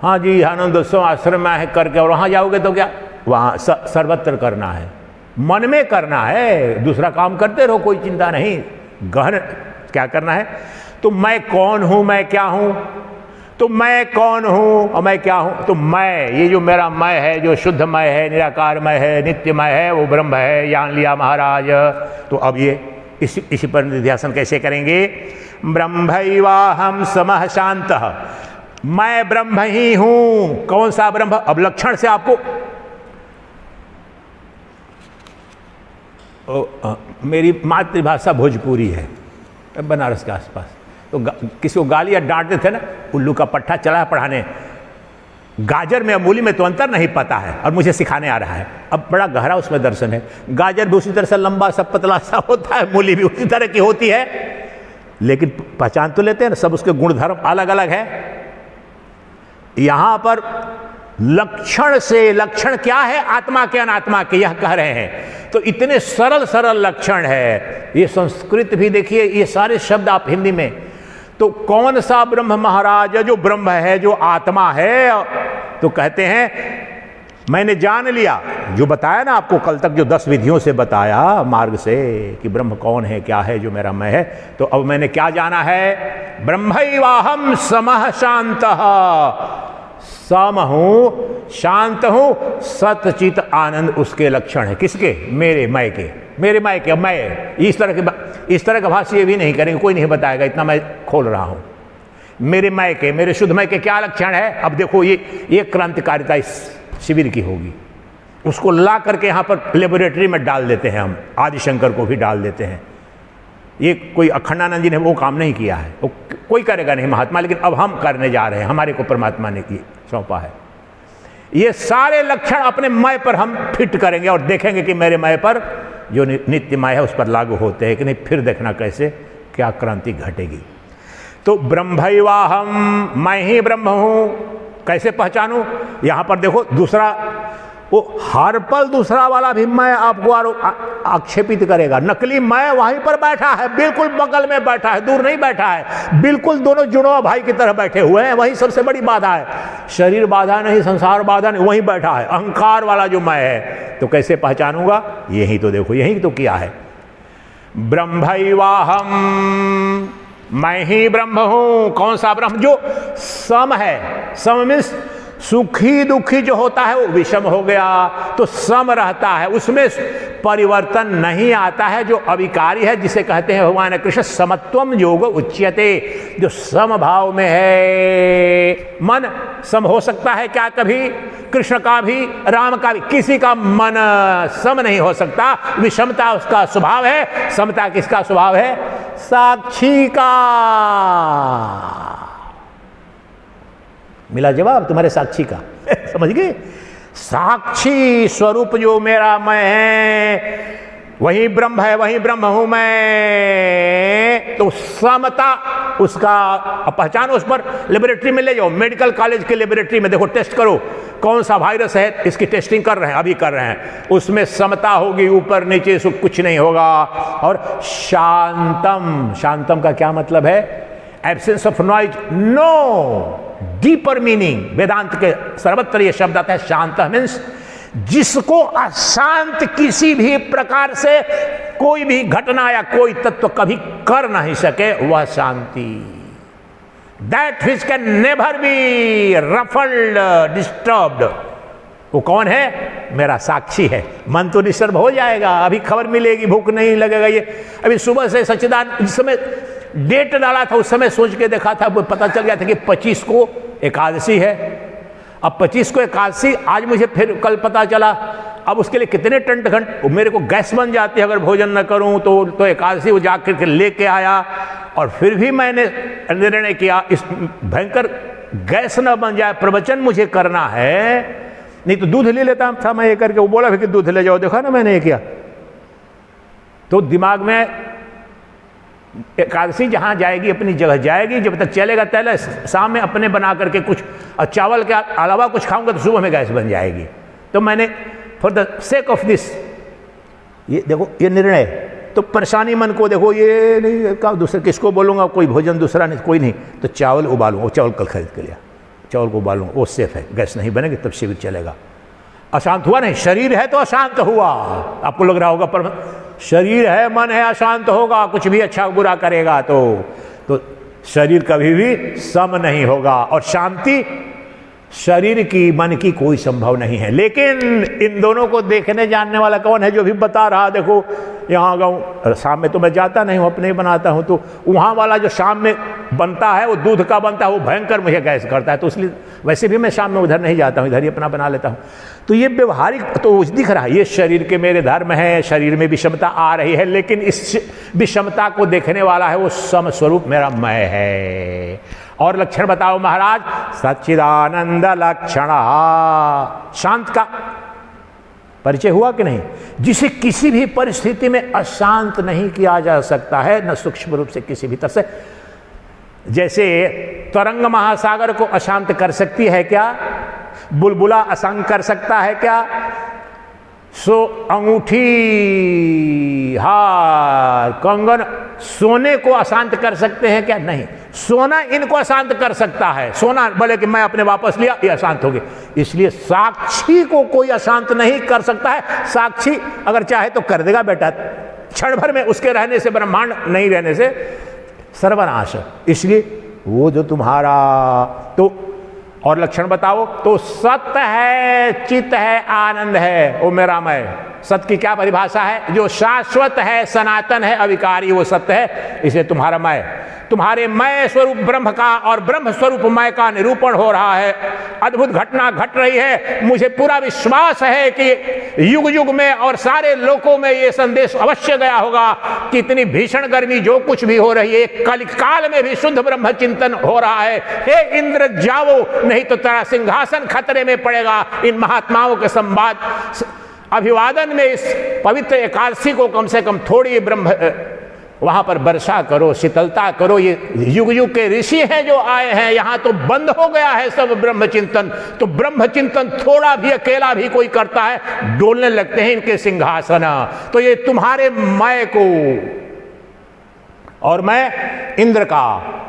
हाँ जी आनंदोत्सव आश्रम में है करके, और वहां जाओगे तो क्या, वहां सर्वत्र करना है, मन में करना है, दूसरा काम करते रहो, कोई चिंता नहीं। गहन क्या करना है, तो मैं कौन हूं, मैं क्या हूं, तो मैं कौन हूं और मैं क्या हूं, तो मैं, ये जो मेरा मैं है, जो शुद्धमय है, निराकारमय है, नित्यमय है, वो ब्रह्म है, जान लिया महाराज। तो अब ये इसी पर निध्यासन कैसे करेंगे, ब्रह्मैवाहं समः शान्तः, मैं ब्रह्म ही हूं। कौन सा ब्रह्म, अब लक्षण से आपको मेरी मातृभाषा भोजपुरी है, बनारस के आसपास। तो किसी को गाली या डांटते थे ना, उल्लू का पट्टा चला है पढ़ाने, गाजर में और मूली में तो अंतर नहीं पता है और मुझे सिखाने आ रहा है। अब बड़ा गहरा उसमें दर्शन है। गाजर भी उसी तरह से लंबा सा पतला सा होता है, मूली भी उसी तरह की होती है, लेकिन पहचान तो लेते हैं ना, सब उसके गुणधर्म अलग अलग है। यहां पर लक्षण से, लक्षण क्या है आत्मा के अनात्मा के, यह कह रहे हैं। तो इतने सरल सरल लक्षण है। ये संस्कृत भी देखिए, ये सारे शब्द आप हिंदी में, तो कौन सा ब्रह्म महाराज जो ब्रह्म है, जो आत्मा है, तो कहते हैं मैंने जान लिया, जो बताया ना आपको कल तक, जो 10 विधियों से बताया मार्ग से कि ब्रह्म कौन है, क्या है, जो मेरा मैं है। तो अब मैंने क्या जाना है, ब्रह्मैवाहम समः शांतः, सम हूं, शांत हूं, सतचित आनंद उसके लक्षण है। किसके? मेरे मैं के, मेरे मैं के। मैं इस तरह का भाष्य भी नहीं करेंगे, कोई नहीं बताएगा, इतना मैं खोल रहा हूं। मेरे मैं के, मेरे शुद्ध मैं के क्या लक्षण है? अब देखो, ये क्रांतिकारिता इस शिविर की होगी। उसको ला करके यहां पर लेबोरेटरी में डाल देते हैं हम, आदिशंकर को भी डाल देते हैं। ये कोई अखंडानंद जी ने वो काम नहीं किया है, वो कोई करेगा नहीं महात्मा, लेकिन अब हम करने जा रहे हैं, हमारे को परमात्मा ने सौंपा है। ये सारे लक्षण अपने मैं पर हम फिट करेंगे और देखेंगे कि मेरे मैं पर जो नित्य मैं है उस पर लागू होते हैं कि नहीं। फिर देखना कैसे क्या क्रांति घटेगी। तो ब्रह्मैवाहम, मैं ही ब्रह्म हूं, कैसे पहचानूं? यहां पर देखो दूसरा, वो हर पल दूसरा वाला भी मैं आपको आक्षेपित करेगा। नकली मैं वहीं पर बैठा है, बिल्कुल बगल में बैठा है, दूर नहीं बैठा है, बिल्कुल दोनों जुड़वा भाई की तरह बैठे हुए हैं। वही सबसे बड़ी बाधा है, शरीर बाधा नहीं, संसार बाधा नहीं, वहीं बैठा है अहंकार वाला जो मैं है। तो कैसे पहचानूंगा? यही तो देखो, यही तो किया है। ब्रह्मैवाहम, मैं ही ब्रह्म हूं। कौन सा ब्रह्म? जो सम है। सम मीन्स सुखी दुखी जो होता है वो विषम हो गया, तो सम रहता है, उसमें परिवर्तन नहीं आता है। जो अविकारी है, जिसे कहते हैं भगवान कृष्ण समत्वम योग उच्यते, जो सम भाव में है। मन सम हो सकता है क्या? कभी कृष्ण का भी, राम का भी, किसी का मन सम नहीं हो सकता। विषमता उसका स्वभाव है, समता किसका स्वभाव है? साक्षी का। मिला जवाब तुम्हारे साक्षी का। समझ गए? साक्षी स्वरूप जो मेरा मैं है, वही ब्रह्म है, वही ब्रह्म हूं मैं। तो समता उसका पहचानो, उस पर लेबोरेटरी में ले जाओ, मेडिकल कॉलेज के लेबोरेटरी में देखो, टेस्ट करो कौन सा वायरस है, इसकी टेस्टिंग कर रहे हैं, अभी कर रहे हैं। उसमें समता होगी, ऊपर नीचे से कुछ नहीं होगा। और शांतम, शांतम का क्या मतलब है? Absence of noise, no deeper meaning. Vedanta के सर्वत्र यह शब्द आता है शांत मीन्स जिसको अशांत किसी भी प्रकार से कोई भी घटना या कोई तत्व कभी कर नहीं सके, वह शांति। That which can never be ruffled, disturbed. वो कौन है? मेरा साक्षी है। मन तो डिस्टर्ब हो जाएगा, अभी खबर मिलेगी, भूख नहीं लगेगा। ये अभी सुबह से सच्चिदानंद, जिस समय डेट डाला था उस समय सोच के देखा था, पता चल गया था कि 25 को एकादशी है। अब 25 को एकादशी, आज मुझे फिर कल पता चला। अब उसके लिए कितने टंट घंट मेरे को गैस बन जाती है अगर भोजन न करूं तो एकादशी वो जाकर के लेके आया। और फिर भी मैंने निर्णय किया इस भयंकर गैस न बन जाए, प्रवचन मुझे करना है, नहीं तो दूध ले लेता था मैं ये करके। वो बोला फिर कि दूध ले जाओ, देखा ना मैंने ये किया। तो दिमाग में एकादशी जहां जाएगी अपनी जगह जाएगी, जब तक चलेगा तले शाम में अपने बना करके कुछ, और चावल के अलावा कुछ खाऊंगा तो सुबह में गैस बन जाएगी। तो मैंने for the sake of this, ये देखो ये निर्णय, तो परेशानी मन को देखो, ये नहीं का दूसरे किसको बोलूँगा, कोई भोजन दूसरा नहीं, कोई नहीं, तो चावल उबालूंगा। वो चावल कल खरीद के लिया, चावल को उबालूंगा, वो सेफ है, गैस नहीं बनेगी, तब शिविर चलेगा। अशांत हुआ नहीं, शरीर है तो अशांत हुआ। आपको लग रहा होगा पर शरीर है, मन है, अशांत होगा, कुछ भी अच्छा बुरा करेगा तो शरीर कभी भी सम नहीं होगा। और शांति शरीर की, मन की कोई संभव नहीं है। लेकिन इन दोनों को देखने जानने वाला कौन है? जो भी बता रहा, देखो यहाँ गाँव शाम में तो मैं जाता नहीं हूँ, अपने ही बनाता हूँ, तो वहाँ वाला जो शाम में बनता है वो दूध का बनता है, वो भयंकर मुझे गैस करता है, तो इसलिए वैसे भी मैं शाम में उधर नहीं जाता हूँ, इधर ही अपना बना लेता हूँ। तो ये व्यवहारिक तो दिख रहा है, ये शरीर के मेरे धर्म है, शरीर में विषमता आ रही है, लेकिन इस विषमता को देखने वाला है वो सम स्वरूप मेरा मैं है। और लक्षण बताओ महाराज, सच्चिदानंद लक्षण, शांत का परिचय हुआ कि नहीं, जिसे किसी भी परिस्थिति में अशांत नहीं किया जा सकता है, न सूक्ष्म रूप से किसी भी तरह से। जैसे तरंग महासागर को अशांत कर सकती है क्या? बुलबुला अशांत कर सकता है क्या? सो अंगूठी, हार, कंगन सोने को अशांत कर सकते हैं क्या? नहीं। सोना इनको अशांत कर सकता है, सोना बोले कि मैं अपने वापस लिया, ये अशांत हो गए। इसलिए साक्षी को कोई अशांत नहीं कर सकता है। साक्षी अगर चाहे तो कर देगा बेटा, क्षण भर में उसके रहने से, ब्रह्मांड नहीं रहने से सर्वनाश। इसलिए वो जो तुम्हारा तो और लक्षण बताओ, तो सत्य है, चित्त है, आनंद है, वो मेरा मैं। सत्य की क्या परिभाषा है? जो शाश्वत है, सनातन है, अविकारी, वो सत्य है। इसे तुम्हारा मैं, तुम्हारे मैं स्वरूप ब्रह्म का और ब्रह्म स्वरूप मैं का निरूपण हो रहा है। अद्भुत घटना घट रही है। मुझे पूरा विश्वास है कि युग युग में और सारे लोकों में ये संदेश अवश्य गया होगा कि इतनी भीषण गर्मी जो कुछ भी हो रही है, कलिकाल में भी शुद्ध ब्रह्म चिंतन हो रहा है। हे इंद्र जाओ, नहीं तो तेरा सिंहासन खतरे में पड़ेगा। इन महात्माओं के संवाद अभिवादन में इस पवित्र एकादशी को कम से कम थोड़ी ब्रह्म वहां पर वर्षा करो, शीतलता करो। ये युग युग के ऋषि हैं जो आए हैं, यहां तो बंद हो गया है सब ब्रह्म चिंतन। तो ब्रह्म चिंतन थोड़ा भी अकेला भी कोई करता है, डोलने लगते हैं इनके सिंहासन। तो ये तुम्हारे मैं को, और मैं इंद्र का,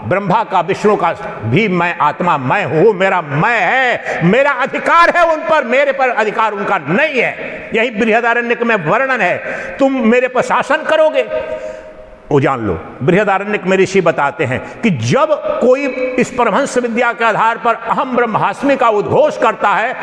ब्रह्मा का, विष्णु का भी मैं आत्मा मैं हूं, मेरा मैं है, मेरा अधिकार है उन पर, मेरे पर अधिकार उनका नहीं है। यही बृहदारण्यक में वर्णन है। तुम मेरे पर शासन करोगे, वो जान लो। बृहदारण्यक में ऋषि बताते हैं कि जब कोई इस परमहंस विद्या के आधार पर अहम ब्रह्मास्मि का उद्घोष करता है,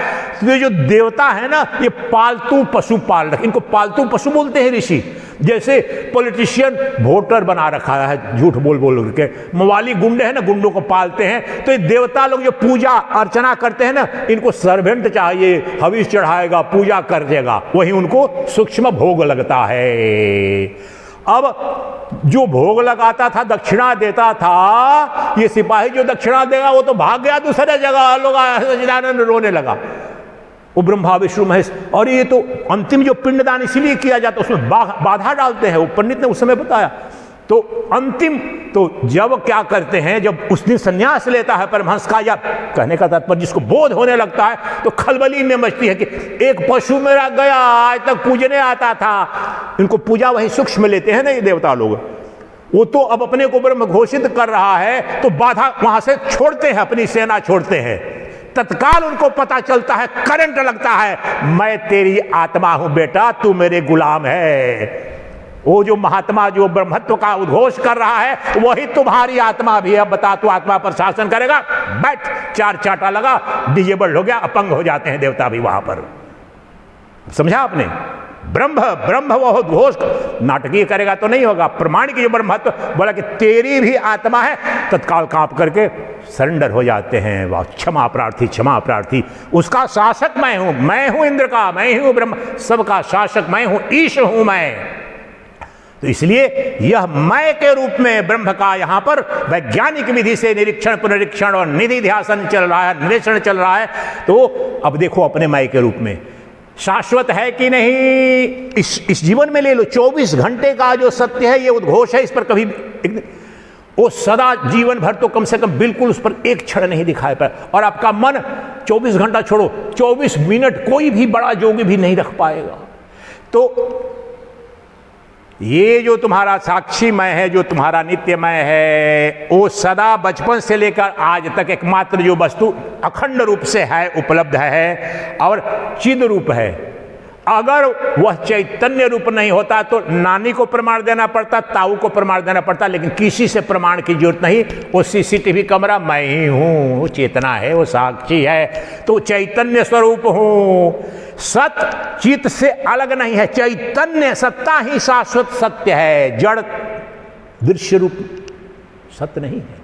तो ये जो देवता है ना, ये पालतू पशु पाल रखे, इनको पालतू पशु बोलते हैं ऋषि। जैसे पॉलिटिशियन वोटर बना रखा है झूठ बोल बोल के, मवाली गुंडे हैं ना, गुंडों को पालते हैं। तो ये देवता लोग जो पूजा अर्चना करते हैं ना, इनको सर्वेंट चाहिए, हविष चढ़ाएगा, पूजा कर देगा, वही उनको सूक्ष्म भोग लगता है। अब जो भोग लगाता था, दक्षिणा देता था, ये सिपाही जो दक्षिणा देगा वो तो भाग गया दूसरे जगह। लोग सच्चिदानंद रोने लगा। वो ब्रह्मा विष्णु महेश, और ये तो अंतिम जो पिंडदान इसीलिए किया जाता है, उसमें बाधा डालते हैं। वो पंडित ने उस समय बताया। तो अंतिम तो जब क्या करते हैं, जब उस दिन संन्यास लेता है परमहंस का, या कहने का तात्पर्य जिसको बोध होने लगता है, तो खलबली में मचती है कि एक पशु मेरा गया, आज तक पूजने आता था। इनको पूजा वही सूक्ष्म लेते हैं ना ये देवता लोग। वो तो अब अपने को ब्रह्म घोषित कर रहा है, तो बाधा वहां से छोड़ते हैं, अपनी सेना छोड़ते हैं। तत्काल उनको पता चलता है, करंट लगता है, मैं तेरी आत्मा हूं बेटा, तू मेरे गुलाम है। वो जो महात्मा जो ब्रह्मत्व का उद्घोष कर रहा है, वही तुम्हारी आत्मा भी है। बता, तू आत्मा पर शासन करेगा? बैठ, चार चाटा लगा, डिजेबल्ड हो गया, अपंग हो जाते हैं देवता भी वहां पर। समझा आपने? ब्रह्म वो उद्घोष नाटकीय करेगा तो नहीं होगा। प्रमाणिक जो ब्रह्मत्व बोला कि तेरी भी आत्मा है, तत्काल कांप करके सरेंडर हो जाते हैं। वह क्षमा प्रार्थी, क्षमा प्रार्थी। उसका शासक मैं हूं इंद्र का, मैं ही हूं ब्रह्म, सबका शासक मैं हूं, ईश हूं मैं। तो इसलिए यह मैं के रूप में ब्रह्म का यहां पर वैज्ञानिक विधि से निरीक्षण, पुनरीक्षण और निधि ध्यासन चल रहा है, निरीक्षण चल रहा है। तो अब देखो अपने मैं के रूप में शाश्वत है कि नहीं, इस जीवन में ले लो। 24 घंटे का जो सत्य है, ये उद्घोष है, इस पर कभी वो सदा जीवन भर तो कम से कम बिल्कुल उस पर एक क्षण नहीं दिखाई पड़ा। और आपका मन 24 घंटा छोड़ो, 24 मिनट कोई भी बड़ा जोगी भी नहीं रख पाएगा। तो ये जो तुम्हारा साक्षी मैं है, जो तुम्हारा नित्य मैं है, वो सदा बचपन से लेकर आज तक एकमात्र जो वस्तु अखंड रूप से है, उपलब्ध है और चिद रूप है। अगर वह चैतन्य रूप नहीं होता तो नानी को प्रमाण देना पड़ता, ताऊ को प्रमाण देना पड़ता, लेकिन किसी से प्रमाण की जरूरत नहीं। वो सीसीटीवी कैमरा मैं ही हूं, वो चेतना है, वो साक्षी है। तो चैतन्य स्वरूप हूं, सत चित से अलग नहीं है। चैतन्य सत्ता ही शाश्वत सत्य है, जड़ दृश्य रूप सत्य नहीं है।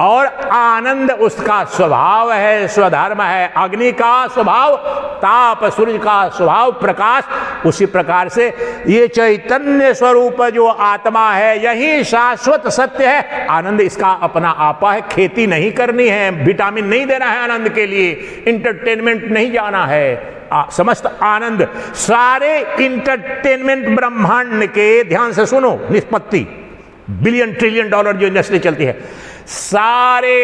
और आनंद उसका स्वभाव है, स्वधर्म है। अग्नि का स्वभाव ताप, सूर्य का स्वभाव प्रकाश। उसी प्रकार से ये चैतन्य स्वरूप जो आत्मा है यही शाश्वत सत्य है। आनंद इसका अपना आपा है, खेती नहीं करनी है, विटामिन नहीं देना है आनंद के लिए, इंटरटेनमेंट नहीं जाना है। समस्त आनंद, सारे इंटरटेनमेंट ब्रह्मांड के, ध्यान से सुनो, निष्पत्ति बिलियन ट्रिलियन डॉलर जो इंडस्ट्री चलती है, सारे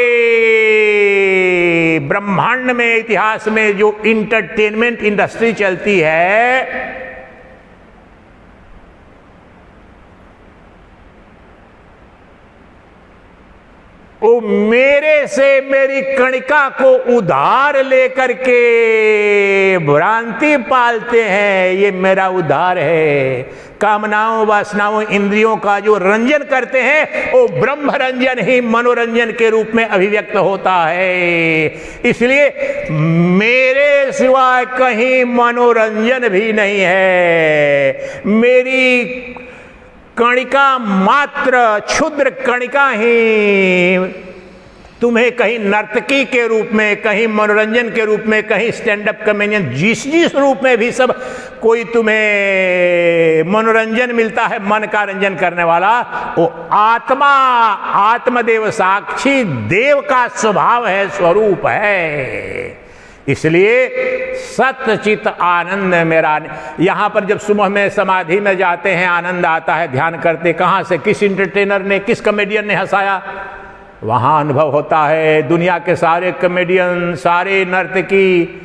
ब्रह्मांड में, इतिहास में जो इंटरटेनमेंट इंडस्ट्री चलती है, वो मेरे से मेरी कणिका को उधार लेकर के भ्रांति पालते हैं। ये मेरा उधार है। कामनाओं, वासनाओं, इंद्रियों का जो रंजन करते हैं वो ब्रह्म रंजन ही मनोरंजन के रूप में अभिव्यक्त होता है। इसलिए मेरे सिवाय कहीं मनोरंजन भी नहीं है। मेरी कणिका मात्र, क्षुद्र कणिका ही तुम्हें कहीं नर्तकी के रूप में, कहीं मनोरंजन के रूप में, कहीं स्टैंड अप कॉमेडियन, जिस रूप में भी सब कोई तुम्हें मनोरंजन मिलता है, मन का रंजन करने वाला, वो आत्मा, आत्मदेव साक्षी देव का स्वभाव है, स्वरूप है। इसलिए सतचित आनंद मेरा। यहां पर जब सुबह में समाधि में जाते हैं, आनंद आता है ध्यान करते, कहां से, किस इंटरटेनर ने, किस कॉमेडियन ने हंसाया, वहां अनुभव होता है। दुनिया के सारे कॉमेडियन, सारे नर्तकी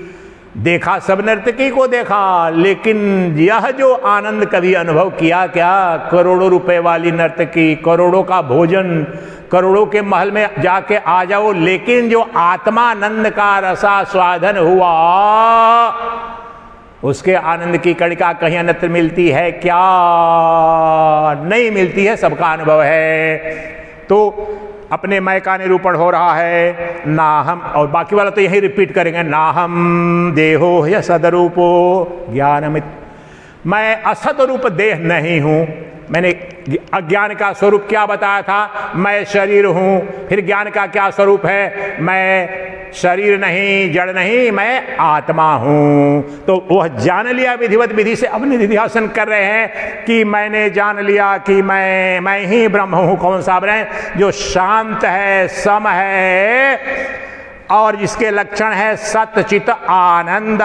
देखा, सब नर्तकी को देखा, लेकिन यह जो आनंद कभी अनुभव किया क्या? करोड़ों रुपए वाली नर्तकी, करोड़ों का भोजन, करोड़ों के महल में जाके आ जाओ, लेकिन जो आत्मानंद का रसा स्वादन हुआ, उसके आनंद की कणिका कहीं अन्यत्र मिलती है क्या? नहीं मिलती है, सबका अनुभव है। तो अपने मय का निरूपण हो रहा है, ना हम, और बाकी वाला तो यही रिपीट करेंगे, ना हम देहो ह्य सदरूपो ज्ञानमित। मैं असद रूप देह नहीं हूं। मैंने अज्ञान का स्वरूप क्या बताया था? मैं शरीर हूं। फिर ज्ञान का क्या स्वरूप है? मैं शरीर नहीं, जड़ नहीं, मैं आत्मा हूं। तो वह जान लिया विधिवत विधि से। अब निधिध्यासन कर रहे हैं कि मैंने जान लिया कि मैं ही ब्रह्म हूं। कौन सा ब्रह्म? जो शांत है, सम है, और जिसके लक्षण है सतचित आनंद।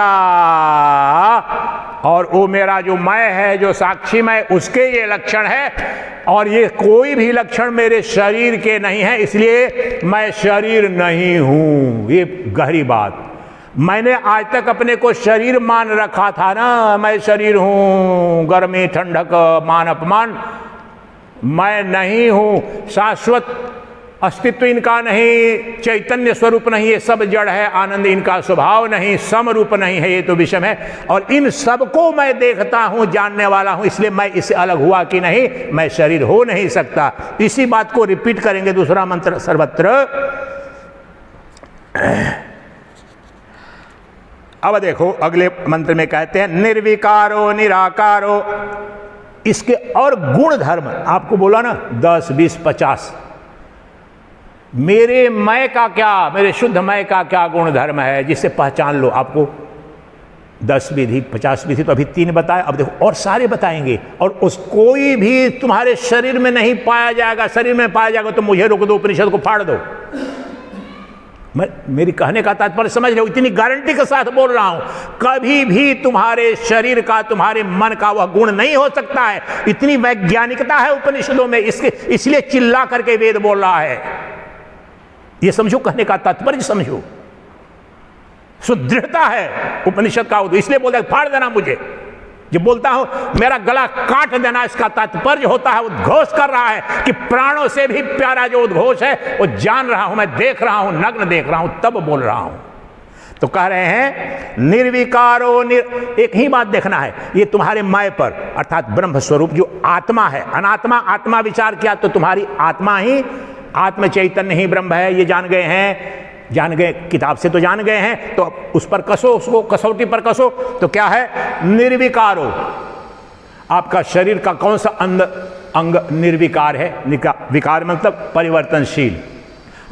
और वो मेरा जो मैं है, जो साक्षी मैं, उसके ये लक्षण है, और ये कोई भी लक्षण मेरे शरीर के नहीं है। इसलिए मैं शरीर नहीं हूं। ये गहरी बात। मैंने आज तक अपने को शरीर मान रखा था ना, मैं शरीर हूं, गर्मी, ठंडक, मान अपमान। मैं नहीं हूं। शाश्वत अस्तित्व इनका नहीं, चैतन्य स्वरूप नहीं, ये सब जड़ है। आनंद इनका स्वभाव नहीं, समरूप नहीं है, ये तो विषम है। और इन सबको मैं देखता हूं, जानने वाला हूं। इसलिए मैं इससे अलग हुआ कि नहीं, मैं शरीर हो नहीं सकता। इसी बात को रिपीट करेंगे दूसरा मंत्र सर्वत्र। अब देखो अगले मंत्र में कहते हैं निर्विकारो निराकारो। इसके और गुण धर्म आपको बोला ना 10, 20, 50। मेरे मैं का क्या, मेरे शुद्ध मैं का क्या गुण धर्म है, जिससे पहचान लो। आपको 10 विधि, 50 विधि तो अभी 3 बताए, अब देखो और सारे बताएंगे। और उस कोई भी तुम्हारे शरीर में नहीं पाया जाएगा। शरीर में पाया जाएगा तो मुझे रोक दो, उपनिषद को फाड़ दो। मेरी कहने का तात्पर्य समझ लो, इतनी गारंटी के साथ बोल रहा हूं। कभी भी तुम्हारे शरीर का, तुम्हारे मन का वह गुण नहीं हो सकता है। इतनी वैज्ञानिकता है उपनिषदों में, इसलिए चिल्ला करके वेद बोल रहा है। ये समझो, कहने का तात्पर्य समझो। सुदृढ़ता है उपनिषद का, इसलिए बोलता है फाड़ देना मुझे। जब बोलता हूं मेरा गला काट देना, इसका तात्पर्य होता है उद्घोष कर रहा है कि प्राणों से भी प्यारा जो उद्घोष है वो जान रहा हूं, मैं देख रहा हूं, नग्न देख रहा हूं, तब बोल रहा हूं। तो कह रहे हैं निर्विकारो एक ही बात देखना है, ये तुम्हारे मैं पर, अर्थात ब्रह्म स्वरूप जो आत्मा है। अनात्मा, आत्मा विचार किया तो तुम्हारी आत्मा ही, आत्म चैतन्य ही ब्रह्म है। ये जान गए हैं, जान गए, किताब से तो जान गए हैं, तो उस पर कसो, उसको कसौटी पर कसो। तो क्या है? निर्विकारो। आपका शरीर का कौन सा अंग निर्विकार है? विकार मतलब परिवर्तनशील।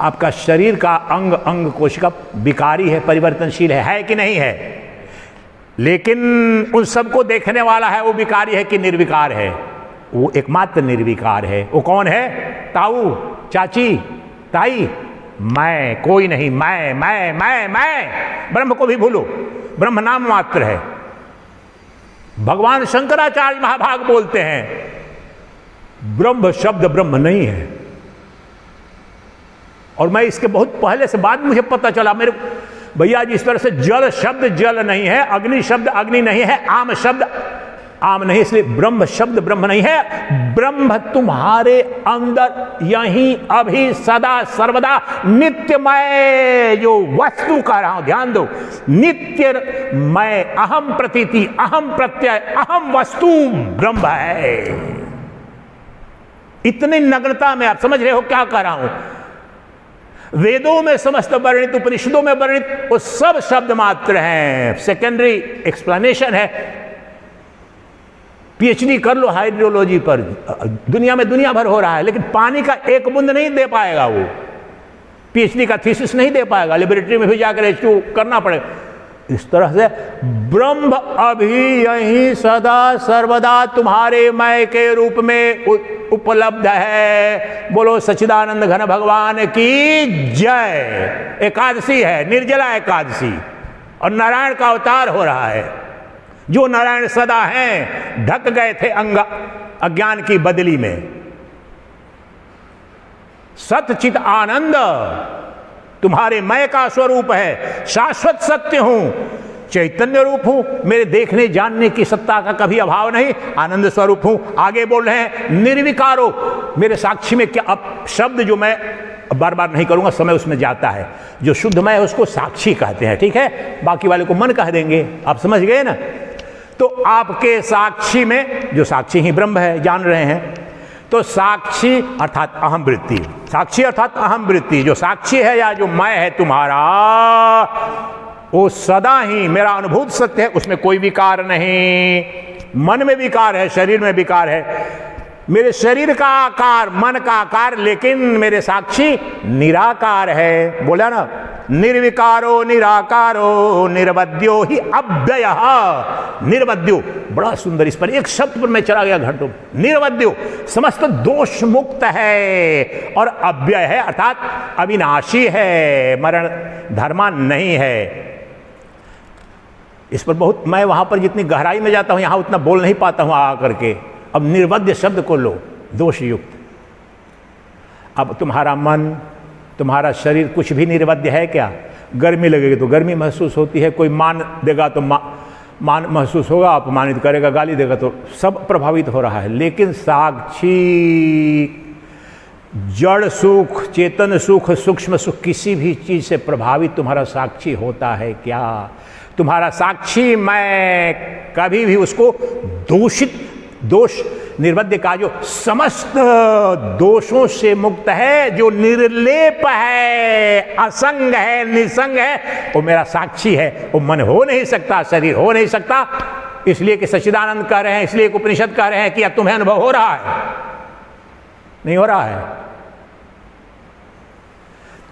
आपका शरीर का अंग अंग कोशिका विकारी है, परिवर्तनशील है कि नहीं है? लेकिन उन सबको देखने वाला है वो विकारी है कि निर्विकार है? वो एकमात्र निर्विकार है। वो कौन है? ताऊ, चाची, ताई, मैं, कोई नहीं। मैं ब्रह्म को भी भूलो, ब्रह्म नाम मात्र है। भगवान शंकराचार्य महाभाग बोलते हैं ब्रह्म शब्द ब्रह्म नहीं है। और मैं इसके बहुत पहले से बाद मुझे पता चला, मेरे भैया जिस तरह से जल शब्द जल नहीं है, अग्नि शब्द अग्नि नहीं है, आम शब्द आम नहीं, इसलिए ब्रह्म शब्द ब्रह्म नहीं है। ब्रह्म तुम्हारे अंदर यहीं अभी सदा सर्वदा नित्यमय जो वस्तु कह रहा हूं, ध्यान दो, नित्यमय अहम प्रतीति, अहम प्रत्यय, अहम वस्तु ब्रह्म है। इतनी नग्नता में आप समझ रहे हो क्या कह रहा हूं? वेदों में समस्त वर्णित, उपनिषदों में वर्णित वो सब शब्द मात्र हैं, सेकेंडरी एक्सप्लेनेशन है। पीएचडी कर लो हाइड्रोलॉजी पर, दुनिया में दुनिया भर हो रहा है, लेकिन पानी का एक बूंद नहीं दे पाएगा वो, पीएचडी का थीसिस नहीं दे पाएगा, लेबोरेटरी में भी जाकर H2 करना पड़ेगा। इस तरह से ब्रह्म अभी यहीं सदा सर्वदा तुम्हारे मय के रूप में उपलब्ध है। बोलो सच्चिदानंद घन भगवान की जय। एकादशी है, निर्जला एकादशी, और नारायण का अवतार हो रहा है। जो नारायण सदा हैं, ढक गए थे अज्ञान की बदली में। सतचित आनंद तुम्हारे मय का स्वरूप है। शाश्वत सत्य हूं, चैतन्य रूप हूं, मेरे देखने जानने की सत्ता का कभी अभाव नहीं, आनंद स्वरूप हूं। आगे बोल रहे हैं निर्विकारो, मेरे साक्षी में क्या, अब शब्द जो मैं बार बार नहीं करूंगा, समय उसमें जाता है। जो शुद्ध मैं है उसको साक्षी कहते हैं, ठीक है, बाकी वाले को मन कह देंगे। आप समझ गए ना? तो आपके साक्षी में, जो साक्षी ही ब्रह्म है, जान रहे हैं, तो साक्षी अर्थात अहम वृत्ति, साक्षी अर्थात अहम वृत्ति, जो साक्षी है या जो मैं है तुम्हारा, वो सदा ही मेरा अनुभूत सत्य है, उसमें कोई विकार नहीं। मन में विकार है, शरीर में विकार है, मेरे शरीर का आकार, मन का आकार, लेकिन मेरे साक्षी निराकार है। बोला ना, निर्विकारो निराकारो निर्वद्यो ही अव्ययः। निर्वद्यो बड़ा सुंदर, इस पर एक शब्द पर मैं चला गया घंटों। निर्वद्यो समस्त दोष मुक्त है और अव्यय है, अर्थात अविनाशी है, मरण धर्मा नहीं है। इस पर बहुत, मैं वहां पर जितनी गहराई में जाता हूं यहां उतना बोल नहीं पाता हूं आकर के। अब निर्वद्य शब्द को लो, दोष युक्त। अब तुम्हारा मन, तुम्हारा शरीर कुछ भी निर्वद्य है क्या? गर्मी लगेगी तो गर्मी महसूस होती है, कोई मान देगा तो मान महसूस होगा, अपमानित करेगा, गाली देगा तो सब प्रभावित हो रहा है। लेकिन साक्षी जड़ सुख, चेतन सुख, सूक्ष्म सुख, किसी भी चीज से प्रभावित तुम्हारा साक्षी होता है क्या? तुम्हारा साक्षी मैं कभी भी उसको दोष निर्वद्य का, जो समस्त दोषों से मुक्त है, जो निर्लेप है, असंग है, निसंग है, वो मेरा साक्षी है। वो मन हो नहीं सकता, शरीर हो नहीं सकता, इसलिए कि सच्चिदानंद कह रहे हैं, इसलिए उपनिषद कह रहे हैं कि अब तुम्हें अनुभव हो रहा है, नहीं हो रहा है।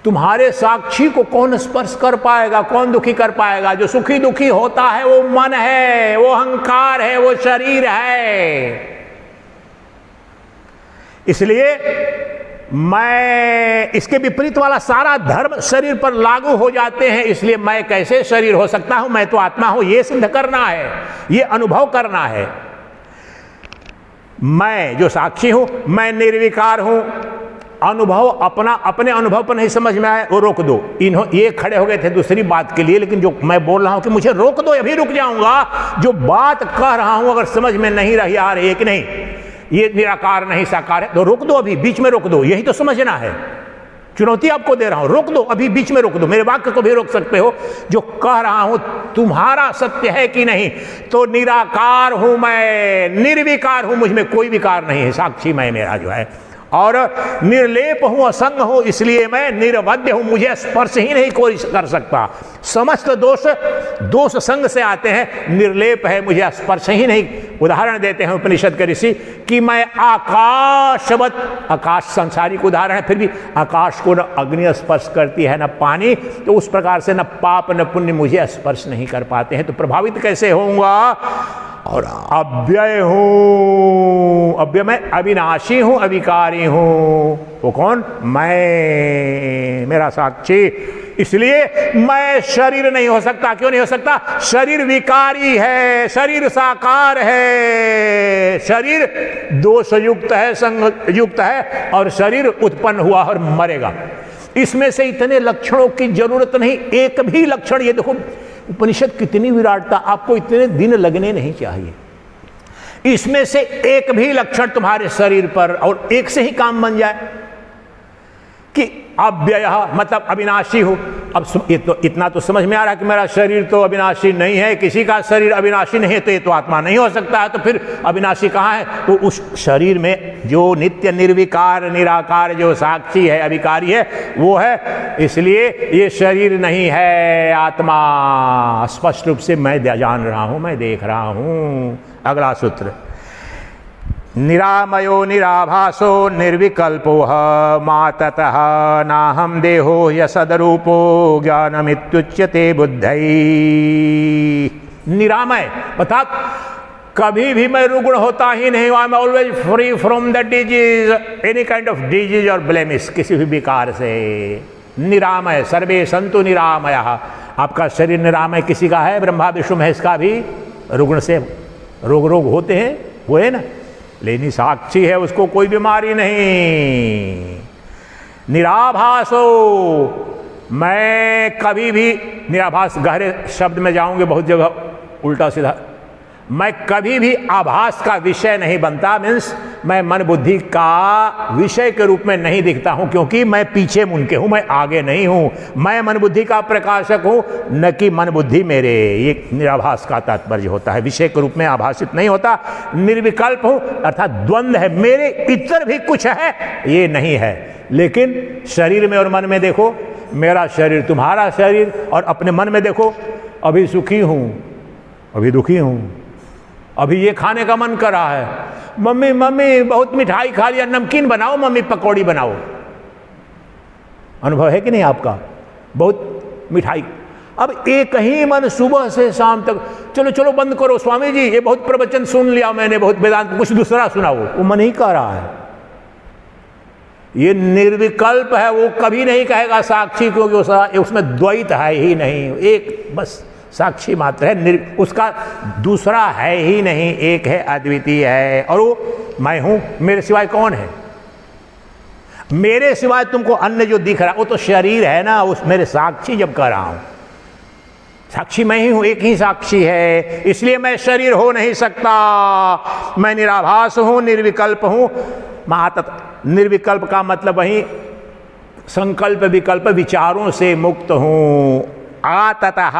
तुम्हारे साक्षी को कौन स्पर्श कर पाएगा, कौन दुखी कर पाएगा? जो सुखी दुखी होता है वो मन है, वो अहंकार है, वो शरीर है। इसलिए मैं, इसके विपरीत वाला सारा धर्म शरीर पर लागू हो जाते हैं। इसलिए मैं कैसे शरीर हो सकता हूं? मैं तो आत्मा हूं, ये सिद्ध करना है, ये अनुभव करना है। मैं जो साक्षी हूं, मैं निर्विकार हूं। अनुभव अपना, अपने अनुभव पर नहीं समझ में आए वो रोक दो। ये खड़े हो गए थे दूसरी बात के लिए, लेकिन जो मैं बोल रहा हूं कि मुझे रोक दो, अभी रुक जाऊंगा। जो बात कह रहा हूं अगर समझ में नहीं रही आ रही है कि नहीं, ये निराकार नहीं साकार है, तो रोक दो, अभी बीच में रोक दो। यही तो समझना है, चुनौती आपको दे रहा हूं, रोक दो, अभी बीच में रोक दो। मेरे वाक्य को भी रोक सकते हो। जो कह रहा हूं तुम्हारा सत्य है कि नहीं, तो निराकार हूं मैं, निर्विकार हूं, मुझ में कोई विकार नहीं है, साक्षी मैं मेरा जो है, और निर्लेप हूं, असंग हूं, इसलिए मैं निर्वद्य हूं, मुझे स्पर्श ही नहीं कोई कर सकता। समस्त दोष संग से आते हैं, निर्लेप है, मुझे स्पर्श ही नहीं, उदाहरण देते हैं उपनिषद के ऋषि कि मैं आकाशवत, आकाश सांसारिक उदाहरण है, फिर भी आकाश को न अग्नि स्पर्श करती है न पानी, तो उस प्रकार से न पाप न पुण्य मुझे स्पर्श नहीं कर पाते हैं, तो प्रभावित कैसे होऊंगा। और अव्यय हूं, अव्यय मैं अविनाशी हूं, अविकारी हूं। वो कौन? मैं, मेरा साक्षी। इसलिए मैं शरीर नहीं हो सकता। क्यों नहीं हो सकता? शरीर विकारी है, शरीर साकार है, शरीर दोष युक्त है, संग युक्त है, और शरीर उत्पन्न हुआ और मरेगा। इसमें से इतने लक्षणों की जरूरत नहीं, एक भी लक्षण, ये देखो उपनिषद कितनी विराटता, आपको इतने दिन लगने नहीं चाहिए। इसमें से एक भी लक्षण तुम्हारे शरीर पर, और एक से ही काम बन जाए कि अव्यय मतलब अविनाशी हो। अब इतना तो समझ में आ रहा है कि मेरा शरीर तो अविनाशी नहीं है, किसी का शरीर अविनाशी नहीं है, तो ये तो आत्मा नहीं हो सकता है। तो फिर अविनाशी कहाँ है? तो उस शरीर में जो नित्य निर्विकार निराकार जो साक्षी है, अविकारी है, वो है। इसलिए ये शरीर नहीं है, आत्मा स्पष्ट रूप से मैं जान रहा हूं, मैं देख रहा हूं। अगला सूत्र, निरामयो निराभासो निर्विकल्पो माततः नाहं देहो यसदरूपो ज्ञानमित्युच्यते बुद्धै। निरामय अर्थात कभी भी मैं रुग्ण होता ही नहीं, I am always free from the disease, any kind of disease और ब्लेमिश, किसी भी विकार से। निरामय, सर्वे संतु निरामयः। आपका शरीर निरामय किसी का है? ब्रह्मा विष्णु महेश का भी रुग्ण से रोग होते हैं, हुए ना, लेकिन साक्षी है, उसको कोई बीमारी नहीं। निराभासो, मैं कभी भी, निराभास गहरे शब्द में जाऊंगे बहुत जगह उल्टा सीधा, मैं कभी भी आभास का विषय नहीं बनता। मीन्स मैं मन बुद्धि का विषय के रूप में नहीं दिखता हूं, क्योंकि मैं पीछे मुनके हूं, मैं आगे नहीं हूं। मैं मन बुद्धि का प्रकाशक हूं, न कि मन बुद्धि मेरे। ये निराभास का तात्पर्य होता है, विषय के रूप में आभासित नहीं होता। निर्विकल्प हूं अर्थात द्वंद्व है, मेरे इतर भी कुछ है, ये नहीं है। लेकिन शरीर में और मन में देखो, मेरा शरीर तुम्हारा शरीर, और अपने मन में देखो, अभी सुखी हूं, अभी दुखी हूं, अभी ये खाने का मन कर रहा है, मम्मी मम्मी बहुत मिठाई खा लिया, नमकीन बनाओ मम्मी, पकौड़ी बनाओ। अनुभव है कि नहीं आपका? बहुत मिठाई। अब एक ही मन सुबह से शाम तक, चलो चलो बंद करो स्वामी जी, ये बहुत प्रवचन सुन लिया मैंने, बहुत वेदांत, कुछ दूसरा सुनाओ। वो मन ही कह रहा है। ये निर्विकल्प है, वो कभी नहीं कहेगा साक्षी, क्योंकि उसमें द्वैत है ही नहीं, एक बस साक्षी मात्र है, उसका दूसरा है ही नहीं, एक है, अद्वितीय है। और वो मैं हूं, मेरे सिवाय कौन है? मेरे सिवाय तुमको अन्य जो दिख रहा है वो तो शरीर है ना, उस मेरे साक्षी जब कह रहा हूं, साक्षी मैं ही हूं, एक ही साक्षी है, इसलिए मैं शरीर हो नहीं सकता। मैं निराभास हूं, निर्विकल्प हूं। निर्विकल्प का मतलब वही संकल्प विकल्प विचारों से मुक्त हूं। आततः,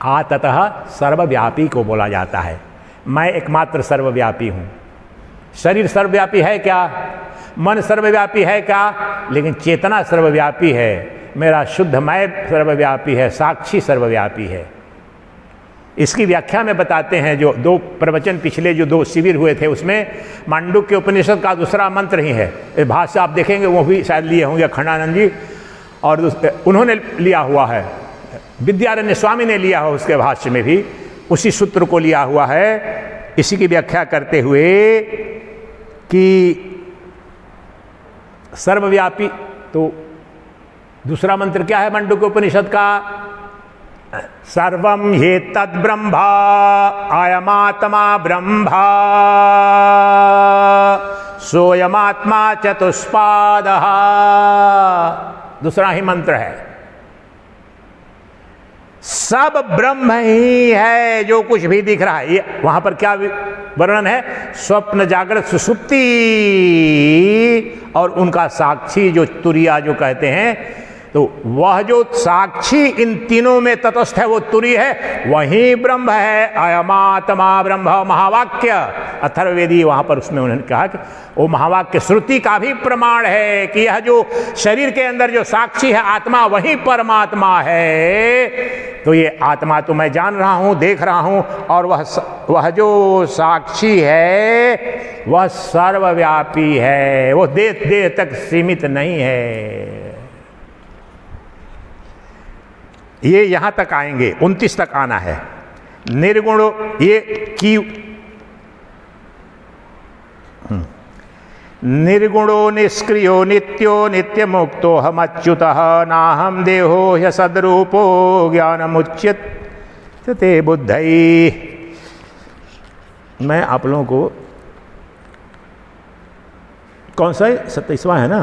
आततः सर्वव्यापी को बोला जाता है। मैं एकमात्र सर्वव्यापी हूं। शरीर सर्वव्यापी है क्या? मन सर्वव्यापी है क्या? लेकिन चेतना सर्वव्यापी है, मेरा शुद्ध मैं सर्वव्यापी है, साक्षी सर्वव्यापी है। इसकी व्याख्या में बताते हैं, जो दो प्रवचन पिछले जो दो शिविर हुए थे उसमें मांडुक्य उपनिषद का दूसरा मंत्र ही है। भाष्य आप देखेंगे वो भी शायद लिए होंगे अखंडानंद जी, और उन्होंने लिया हुआ है, विद्यारण्य स्वामी ने लिया हो उसके भाष्य में भी उसी सूत्र को लिया हुआ है। इसी की व्याख्या करते हुए कि सर्वव्यापी, तो दूसरा मंत्र क्या है मांडुक्य उपनिषद का? सर्वं ह्येतद् ब्रह्मा अयमात्मा ब्रह्मा सोयमात्मा चतुष्पादः। दूसरा ही मंत्र है, सब ब्रह्म ही है, जो कुछ भी दिख रहा है। ये वहां पर क्या वर्णन है? स्वप्न जागृत सुषुप्ति और उनका साक्षी जो तुरिया जो कहते हैं, तो वह जो साक्षी इन तीनों में तटस्थ है वो तुरी है, वही ब्रह्म है। अयमात्मा ब्रह्म महावाक्य, अथर्ववेदी वहाँ पर उसमें उन्होंने कहा कि वो महावाक्य श्रुति का भी प्रमाण है कि यह जो शरीर के अंदर जो साक्षी है आत्मा वही परमात्मा है। तो ये आत्मा तो मैं जान रहा हूँ, देख रहा हूँ, और वह जो साक्षी है वह सर्वव्यापी है, वो देह तक सीमित नहीं है। ये यहां तक आएंगे, 29 तक आना है। निर्गुण ये की निर्गुणो निष्क्रियो नित्यो नित्य मुक्तो हम अच्युतः नाहम देहो ह्य सद्रूपो ज्ञानमुच्यते बुद्धई। मैं आप लोगों को कौन सा 27वां है ना,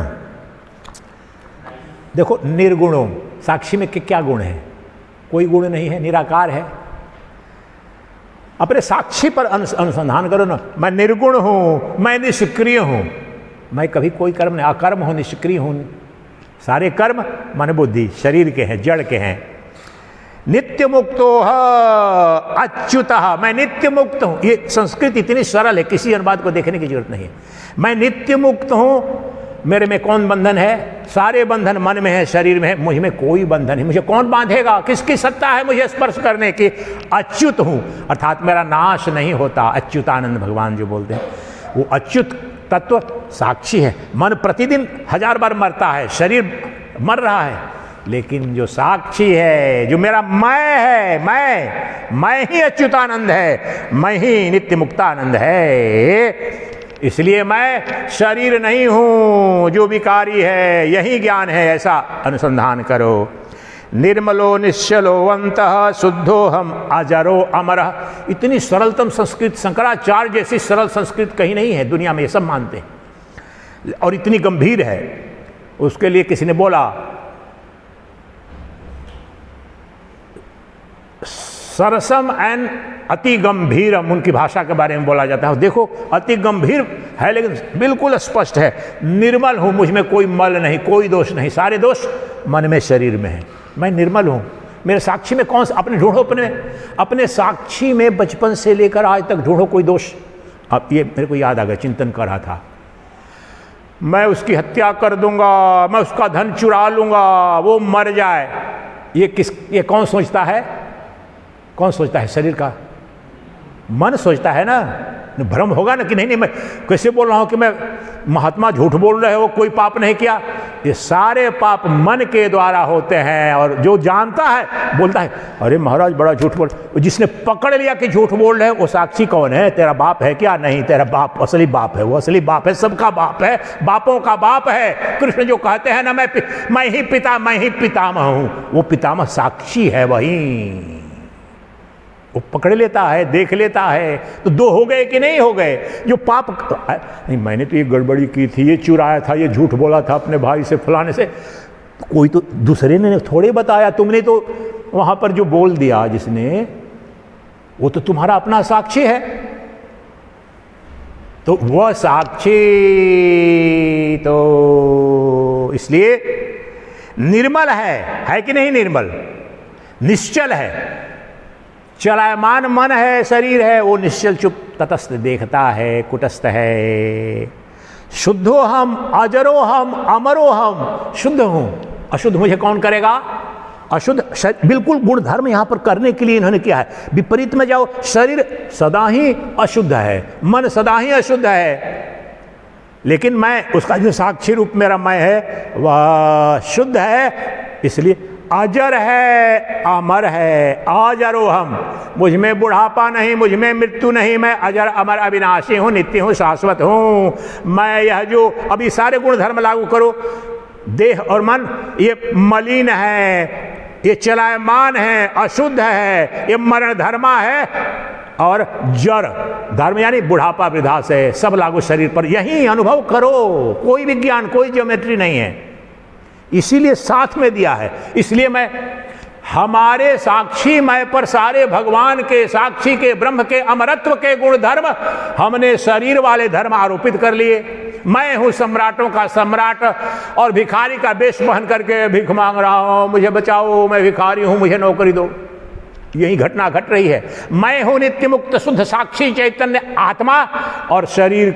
देखो निर्गुणों, साक्षी में क्या गुण है? कोई गुण नहीं है, निराकार है। अपने साक्षी पर अनुसंधान करो ना। मैं निर्गुण हूं, मैं निष्क्रिय हूं, मैं कभी कोई कर्म नहीं, अकर्म हूं, निष्क्रिय हूं। सारे कर्म मन बुद्धि शरीर के हैं, जड़ के हैं। नित्य मुक्तो अच्युतः, मैं नित्य मुक्त हूं। ये संस्कृत इतनी सरल है, किसी अनुवाद को देखने की जरूरत नहीं है। मैं नित्य मुक्त हूं, मेरे में कौन बंधन है? सारे बंधन मन में है, शरीर में है, मुझ में कोई बंधन है। मुझे कौन बांधेगा? किसकी सत्ता है मुझे स्पर्श करने की? अच्युत हूं, अर्थात मेरा नाश नहीं होता। अच्युतानंद भगवान जो बोलते हैं, वो अच्युत तत्व साक्षी है। मन प्रतिदिन 1000 बार मरता है, शरीर मर रहा है, लेकिन जो साक्षी है, जो मेरा मैं है, मैं ही अच्युतानंद है, मैं ही नित्य मुक्तानंद है। इसलिए मैं शरीर नहीं हूं जो विकारी है, यही ज्ञान है, ऐसा अनुसंधान करो। निर्मलो निश्चलो वंतः शुद्धो हम अजरो अमरः। इतनी सरलतम संस्कृत शंकराचार्य जैसी सरल संस्कृत कहीं नहीं है दुनिया में, ये सब मानते हैं, और इतनी गंभीर है। उसके लिए किसी ने बोला सरसम एंड अति गंभीरम, उनकी भाषा के बारे में बोला जाता है। देखो अति गंभीर है लेकिन बिल्कुल स्पष्ट है। निर्मल हूं, मुझ में कोई मल नहीं, कोई दोष नहीं, सारे दोष मन में शरीर में है। मैं निर्मल हूं, मेरे साक्षी में कौन सा? अपने ढूंढो, अपने साक्षी में बचपन से लेकर आज तक ढूंढो कोई दोष। अब ये मेरे को याद आ गया, चिंतन कर रहा था, मैं उसकी हत्या कर दूंगा, मैं उसका धन चुरा लूंगा, वो मर जाए। ये कौन सोचता है? कौन सोचता है? शरीर का मन सोचता है ना। भ्रम होगा ना कि नहीं, मैं कैसे बोल रहा हूं कि मैं महात्मा झूठ बोल रहे हो, कोई पाप नहीं किया। ये सारे पाप मन के द्वारा होते हैं, और जो जानता है बोलता है अरे महाराज बड़ा झूठ बोल। जिसने पकड़ लिया कि झूठ बोल रहे, वो साक्षी कौन है? तेरा बाप है क्या? नहीं, तेरा बाप असली बाप है, वो असली बाप है, सबका बाप है, बापों का बाप है। कृष्ण जो कहते हैं ना, मैं ही पिता, मैं ही पितामह हूं, वो पितामह साक्षी है, वही वो पकड़ लेता है, देख लेता है। तो दो हो गए कि नहीं हो गए? जो पाप नहीं, मैंने तो ये गड़बड़ी की थी, ये चुराया था, ये झूठ बोला था अपने भाई से, फलाने से, कोई तो दूसरे ने थोड़े बताया, तुमने तो वहां पर जो बोल दिया जिसने, वो तो तुम्हारा अपना साक्षी है। तो वह साक्षी तो इसलिए निर्मल है कि नहीं? निर्मल, निश्चल है, चलायमान मन है, शरीर है, वो निश्चल चुप तटस्थ देखता है, कुटस्थ है। शुद्धो हम अजरो हम अमरो हम, शुद्ध हूं, अशुद्ध मुझे कौन करेगा? अशुद्ध बिल्कुल गुण धर्म यहां पर करने के लिए इन्होंने किया है। विपरीत में जाओ, शरीर सदा ही अशुद्ध है, मन सदा ही अशुद्ध है, लेकिन मैं उसका जो साक्षी रूप मेरा मैं है वह शुद्ध है, इसलिए अजर है, अमर है। अजरो हम, मुझ में बुढ़ापा नहीं, मुझ में मृत्यु नहीं, मैं अजर अमर अविनाशी हूं, नित्य हूं, शाश्वत हूं। मैं यह जो अभी सारे गुण धर्म लागू करो, देह और मन ये मलिन है, ये चलायमान है, अशुद्ध है, ये मरण धर्मा है, और जड़ धर्म यानी बुढ़ापा वृद्धा से सब लागू शरीर पर। यही अनुभव करो, कोई विज्ञान, कोई ज्योमेट्री नहीं है, इसीलिए साथ में दिया है। इसलिए मैं हमारे साक्षी मैं पर सारे भगवान के साक्षी के ब्रह्म के अमरत्व के गुण धर्म हमने शरीर वाले धर्म आरोपित कर लिए। मैं हूं सम्राटों का सम्राट और भिखारी का वेश वहन करके भीख मांग रहा हूं, मुझे बचाओ, मैं भिखारी हूं, मुझे नौकरी दो। यही घटना घट रही है। मैं हूं नित्य मुक्त शुद्ध साक्षी चैतन्य आत्मा, और शरीर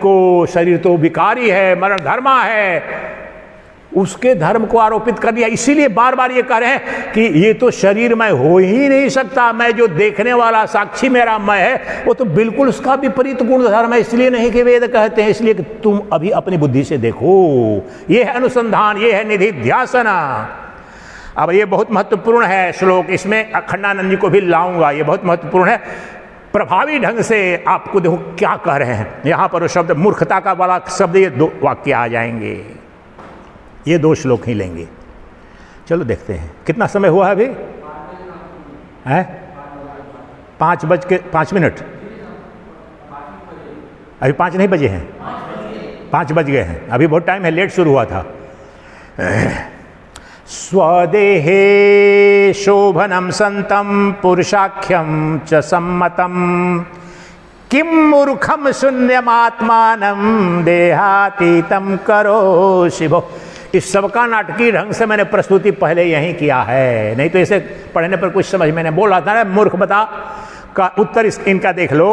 तो विकारी है, मरण धर्मा है, उसके धर्म को आरोपित कर दिया। इसीलिए बार बार ये कह रहे हैं कि ये तो शरीर मैं हो ही नहीं सकता, मैं जो देखने वाला साक्षी मेरा मैं है वो तो बिल्कुल उसका विपरीत गुण धर्म है। इसलिए नहीं कि वेद कहते हैं, इसलिए कि तुम अभी अपनी बुद्धि से देखो। ये है अनुसंधान, ये है निधिध्यासना। अब ये बहुत महत्वपूर्ण है श्लोक, इसमें अखंडानंद जी को भी लाऊंगा, ये बहुत महत्वपूर्ण है। प्रभावी ढंग से आपको देखो क्या कह रहे हैं यहां पर। वो शब्द मूर्खता का वाला शब्द, ये 2 वाक्य आ जाएंगे, ये 2 श्लोक ही लेंगे। चलो देखते हैं कितना समय हुआ है अभी, है 5:05। अभी 5 नहीं बजे हैं, 5 बज गए हैं, अभी बहुत टाइम है, लेट शुरू हुआ था। स्वदेहे शोभनम संतम पुरुषाख्यम च सम्मतम किम मूर्खम शून्यमात्मानम देहातीतम करो शिवो। इस सबका नाटकीय ढंग से मैंने प्रस्तुति पहले यहीं किया है, नहीं तो इसे पढ़ने पर कुछ समझ में नहीं। बोल रहा था ना मूर्ख बता का उत्तर इनका देख लो।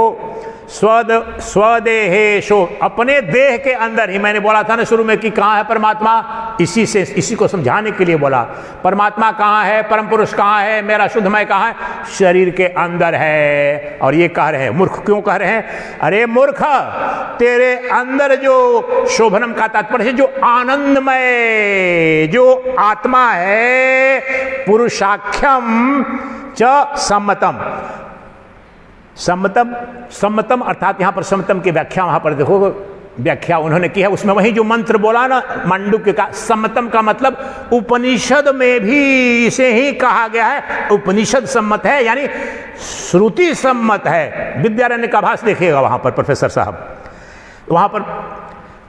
स्वदेहेशो, अपने देह के अंदर ही, मैंने बोला था ना शुरू में कि कहाँ है परमात्मा, इसी को समझाने के लिए बोला। परमात्मा कहाँ है, परम पुरुष कहाँ है, मेरा शुद्ध मैं कहाँ है, शरीर के अंदर है। और ये कह रहे हैं, मूर्ख क्यों कह रहे हैं? अरे मूर्ख, तेरे अंदर जो शोभनम का तात्पर्य है, जो आनंदमय जो आत्मा है, पुरुषाख्यम च सम्मतम। सम्मतम अर्थात यहां पर सम्मतम की व्याख्या, वहां पर देखो व्याख्या उन्होंने की है, उसमें वही जो मंत्र बोला ना मांडुक्य का, सम्मतम का मतलब उपनिषद में भी इसे ही कहा गया है, उपनिषद सम्मत है, यानी श्रुति सम्मत है। विद्यारण्य का भाष्य देखिएगा वहां पर प्रोफेसर साहब, वहां पर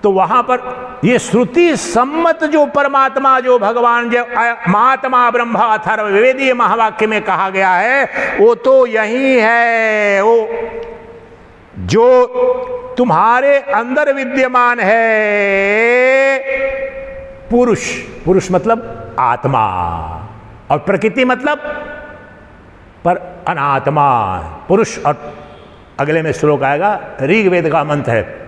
तो वहां पर ये श्रुति सम्मत जो परमात्मा, जो भगवान, जो महात्मा ब्रह्म अथर्ववेदीय महावाक्य में कहा गया है, वो तो यही है, वो जो तुम्हारे अंदर विद्यमान है। पुरुष मतलब आत्मा, और प्रकृति मतलब पर अनात्मा। पुरुष, और अगले में श्लोक आएगा, ऋग्वेद का मंत्र है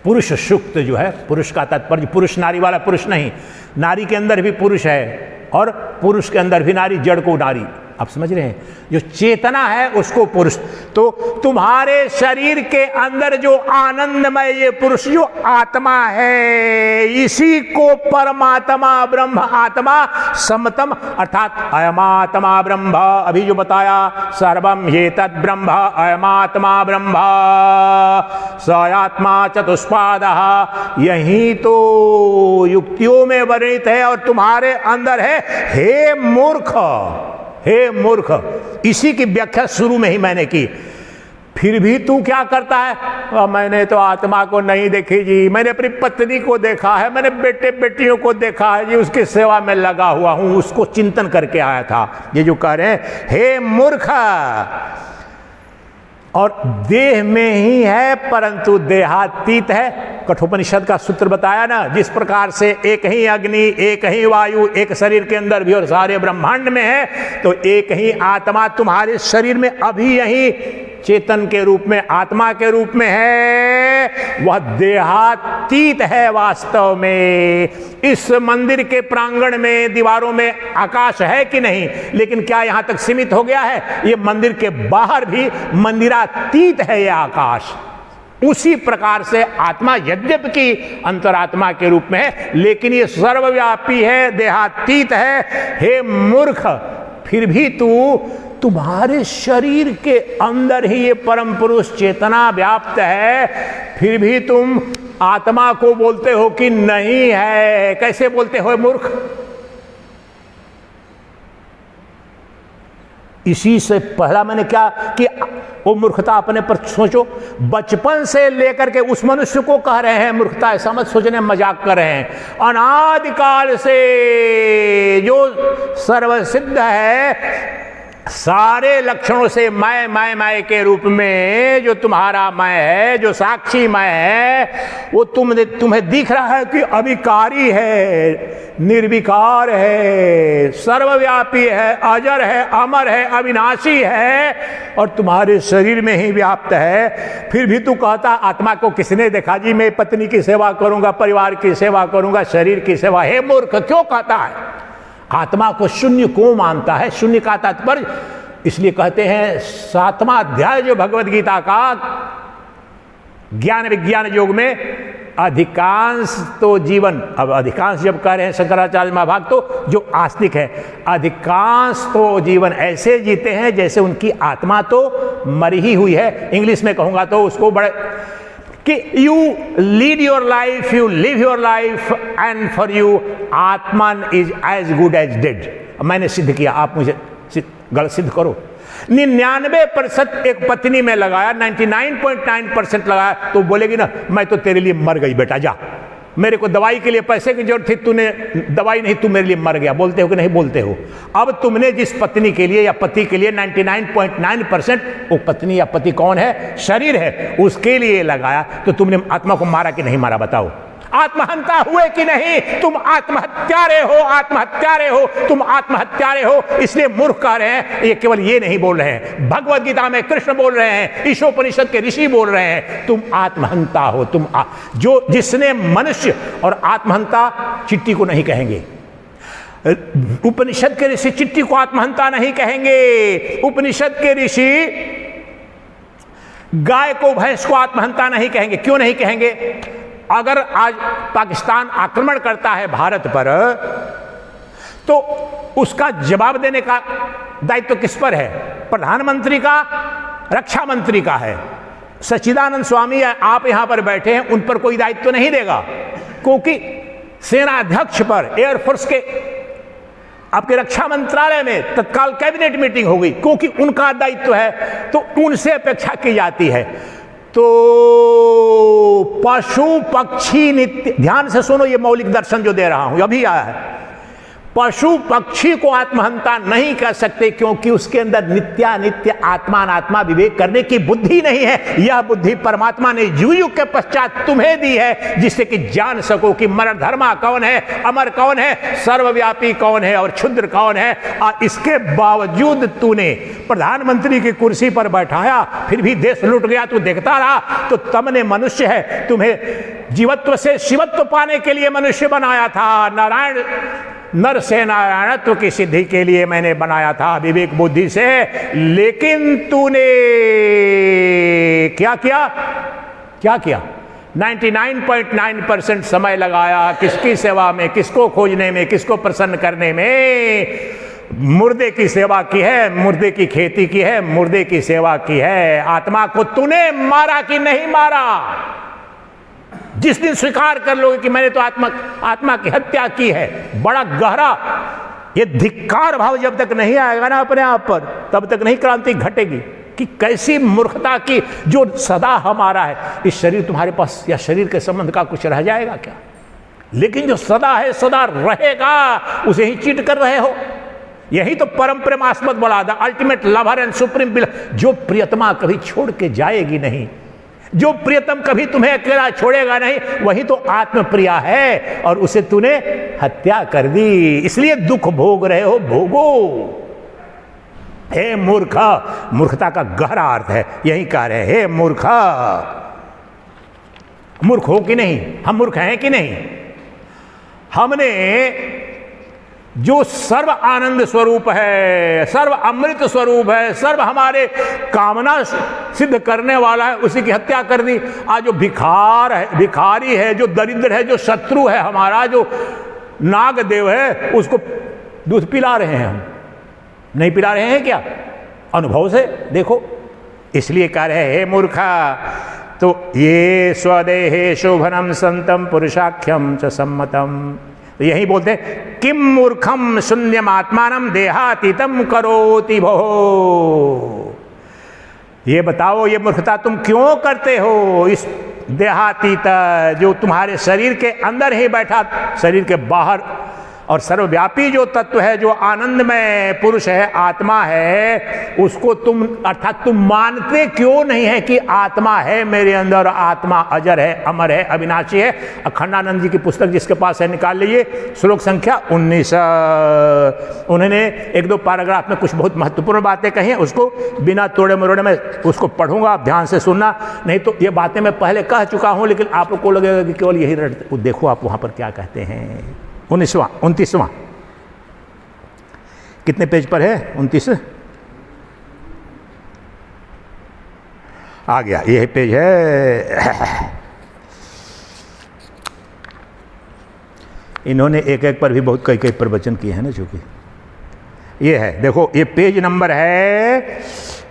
पुरुष सूक्त जो है, पुरुष का तात्पर्य पुरुष नारी वाला पुरुष नहीं, नारी के अंदर भी पुरुष है और पुरुष के अंदर भी नारी, जड़ को नारी, आप समझ रहे हैं, जो चेतना है उसको पुरुष। तो तुम्हारे शरीर के अंदर जो आनंदमय ये पुरुष जो आत्मा है, इसी को परमात्मा ब्रह्म आत्मा समतम अर्थात अयमात्मा ब्रह्म, अभी जो बताया सर्वम ये तद ब्रह्म अयमात्मा ब्रह्म स आत्मा चतुष्पादः, यही तो युक्तियों में वर्णित है और तुम्हारे अंदर है। हे मूर्ख, हे मूर्ख, इसी की व्याख्या शुरू में ही मैंने की। फिर भी तू क्या करता है? मैंने तो आत्मा को नहीं देखी जी, मैंने अपनी पत्नी को देखा है, मैंने बेटे बेटियों को देखा है जी, उसकी सेवा में लगा हुआ हूं, उसको चिंतन करके आया था। ये जो कह रहे हैं, हे मूर्ख, और देह में ही है परंतु देहातीत है। कठोपनिषद का सूत्र बताया ना, जिस प्रकार से एक ही अग्नि, एक ही वायु, एक शरीर के अंदर भी और सारे ब्रह्मांड में है, तो एक ही आत्मा तुम्हारे शरीर में अभी यही चेतन के रूप में, आत्मा के रूप में है, वह देहातीत है वास्तव में। इस मंदिर के प्रांगण में, दीवारों में आकाश है कि नहीं, लेकिन क्या यहां तक सीमित हो गया है? ये मंदिर के बाहर भी मंदिरातीत है ये आकाश। उसी प्रकार से आत्मा यद्यपि की अंतरात्मा के रूप में है, लेकिन ये सर्वव्यापी है, देहातीत है। हे मूर्ख, फिर भी तुम्हारे शरीर के अंदर ही ये परम पुरुष चेतना व्याप्त है, फिर भी तुम आत्मा को बोलते हो कि नहीं है। कैसे बोलते हो मूर्ख? इसी से पहला मैंने क्या कि वो मूर्खता अपने पर सोचो, बचपन से लेकर के उस मनुष्य को कह रहे हैं मूर्खता, ऐसा मत सोचने मजाक कर रहे हैं। अनादिकाल से जो सर्वसिद्ध है, सारे लक्षणों से मैं के रूप में जो तुम्हारा मैं है, जो साक्षी मैं है, वो तुम्हें दिख रहा है कि अविकारी है, निर्विकार है, सर्वव्यापी है, अजर है, अमर है, अविनाशी है और तुम्हारे शरीर में ही व्याप्त है। फिर भी तू कहता आत्मा को किसने देखा जी, मैं पत्नी की सेवा करूंगा, परिवार की सेवा करूंगा, शरीर की सेवा। हे मूर्ख, क्यों कहता है? आत्मा को शून्य क्यों मानता है? शून्य का तात्पर्य इसलिए कहते हैं 7वां अध्याय जो भगवद गीता का ज्ञान विज्ञान योग में अधिकांश तो जीवन, अब अधिकांश जब कह रहे हैं शंकराचार्य महाभाग, तो जो आस्तिक है अधिकांश तो जीवन ऐसे जीते हैं जैसे उनकी आत्मा तो मरी ही हुई है। इंग्लिश में कहूंगा तो उसको बड़े कि you lead your life, you live your life and for you आत्मन is as good as dead. मैंने सिद्ध किया, आप मुझे गलत सिद्ध करो। 99% एक पत्नी में लगाया, 99.9% लगाया, तो बोलेगी ना मैं तो तेरे लिए मर गई बेटा, जा, मेरे को दवाई के लिए पैसे की जरूरत थी, तूने दवाई नहीं, तू मेरे लिए मर गया। बोलते हो कि नहीं बोलते हो? अब तुमने जिस पत्नी के लिए या पति के लिए 99.9%, वो पत्नी या पति कौन है? शरीर है, उसके लिए लगाया, तो तुमने आत्मा को मारा कि नहीं मारा? बताओ। आत्महंता हुए कि नहीं? तुम आत्महत्यारे हो, आत्महत्यारे हो, तुम आत्महत्यारे हो। इसलिए मूर्ख कह रहे हैं, ये केवल ये नहीं बोल रहे हैं, भगवद गीता में कृष्ण बोल रहे हैं, ईशोपनिषद के ऋषि बोल रहे हैं, तुम आत्महंता हो। जो जिसने मनुष्य और आत्महंता चिट्टी को नहीं कहेंगे। उपनिषद के ऋषि चिट्टी को आत्महंता नहीं कहेंगे। उपनिषद के ऋषि गाय को, भैंस को आत्महंता नहीं कहेंगे। क्यों नहीं कहेंगे? अगर आज पाकिस्तान आक्रमण करता है भारत पर, तो उसका जवाब देने का दायित्व किस पर है? प्रधानमंत्री का, रक्षा मंत्री का है। सच्चिदानंद स्वामी आप यहां पर बैठे हैं, उन पर कोई दायित्व नहीं देगा, क्योंकि सेना अध्यक्ष पर, एयरफोर्स के, आपके रक्षा मंत्रालय में तत्काल कैबिनेट मीटिंग होगी, क्योंकि उनका दायित्व है, तो उनसे अपेक्षा की जाती है। तो पशु पक्षी नित्य, ध्यान से सुनो, ये मौलिक दर्शन जो दे रहा हूं अभी आया है। पशु पक्षी को आत्महंता नहीं कर सकते, क्योंकि उसके अंदर नित्यानित्य आत्मानात्मा विवेक करने की बुद्धि नहीं है। यह बुद्धि परमात्मा ने युग के पश्चात तुम्हें दी है, जिससे कि जान सको कि मरण धर्मा कौन है, अमर कौन है, सर्वव्यापी कौन है और क्षुद्र कौन है। और इसके बावजूद तूने प्रधानमंत्री की कुर्सी पर बैठाया, फिर भी देश लुट गया, तू देखता रहा। तो तुमने मनुष्य है, तुम्हें जीवत्व से शिवत्व पाने के लिए मनुष्य बनाया था। नारायण नर से नारायणत्व की सिद्धि के लिए मैंने बनाया था, विवेक बुद्धि से। लेकिन तूने क्या किया? क्या किया? 99.9% समय लगाया किसकी सेवा में, किसको खोजने में, किसको प्रसन्न करने में? मुर्दे की सेवा की है, मुर्दे की खेती की है, मुर्दे की सेवा की है। आत्मा को तूने मारा कि नहीं मारा? जिस दिन स्वीकार कर लोगे कि मैंने तो आत्मा की हत्या की है, बड़ा गहरा ये धिक्कार भाव जब तक नहीं आएगा ना अपने आप पर, तब तक नहीं क्रांति घटेगी। कि कैसी मूर्खता की, जो सदा हमारा है। इस शरीर तुम्हारे पास या शरीर के संबंध का कुछ रह जाएगा क्या? लेकिन जो सदा है सदा रहेगा, उसे ही चीट कर रहे हो। यही तो परम प्रेमास्पद बोला, the ultimate lover and supreme bill. जो प्रियतमा कभी छोड़ के जाएगी नहीं, जो प्रियतम कभी तुम्हें अकेला छोड़ेगा नहीं, वही तो आत्मप्रिया है, और उसे तूने हत्या कर दी। इसलिए दुख भोग रहे हो, भोगो। हे मूर्खा, मूर्खता का गहरा अर्थ है यही कह रहे हैं। हे मूर्खा, मूर्ख हो कि नहीं? हम मूर्ख हैं कि नहीं? हमने जो सर्व आनंद स्वरूप है, सर्व अमृत स्वरूप है, सर्व हमारे कामना सिद्ध करने वाला है, उसी की हत्या कर दी। आज जो भिखारी है, जो दरिद्र है, जो शत्रु है हमारा, जो नागदेव है, उसको दूध पिला रहे हैं हम। नहीं पिला रहे हैं क्या? अनुभव से देखो। इसलिए कह रहे हैं हे मूर्खा, तो ये स्वदेहे शोभनम संतम पुरुषाख्यम च सम्मतम, तो यही बोलते हैं किम मूर्खम शून्यम आत्मानम देहातीतम करोति भो। ये बताओ, ये मूर्खता तुम क्यों करते हो? इस देहातीत जो तुम्हारे शरीर के अंदर ही बैठा, शरीर के बाहर और सर्वव्यापी जो तत्व है, जो आनंदमय पुरुष है, आत्मा है, उसको तुम अर्थात तुम मानते क्यों नहीं है कि आत्मा है मेरे अंदर, आत्मा अजर है, अमर है, अविनाशी है। अखंडानंद जी की पुस्तक जिसके पास है निकाल लीजिए, श्लोक संख्या 19। उन्होंने एक दो पैराग्राफ में कुछ बहुत महत्वपूर्ण बातें कही हैं, उसको बिना तोड़े मरोड़े में उसको पढ़ूंगा, आप ध्यान से सुनना। नहीं तो ये बातें मैं पहले कह चुका हूं, लेकिन आप लोग को लगेगा कि केवल यही रटते। देखो आप वहां पर क्या कहते हैं। 29वां कितने पेज पर है? 29 आ गया, यही पेज है। इन्होंने एक एक पर भी बहुत कई कई प्रवचन किए हैं ना, चूंकि ये है, देखो ये पेज नंबर है,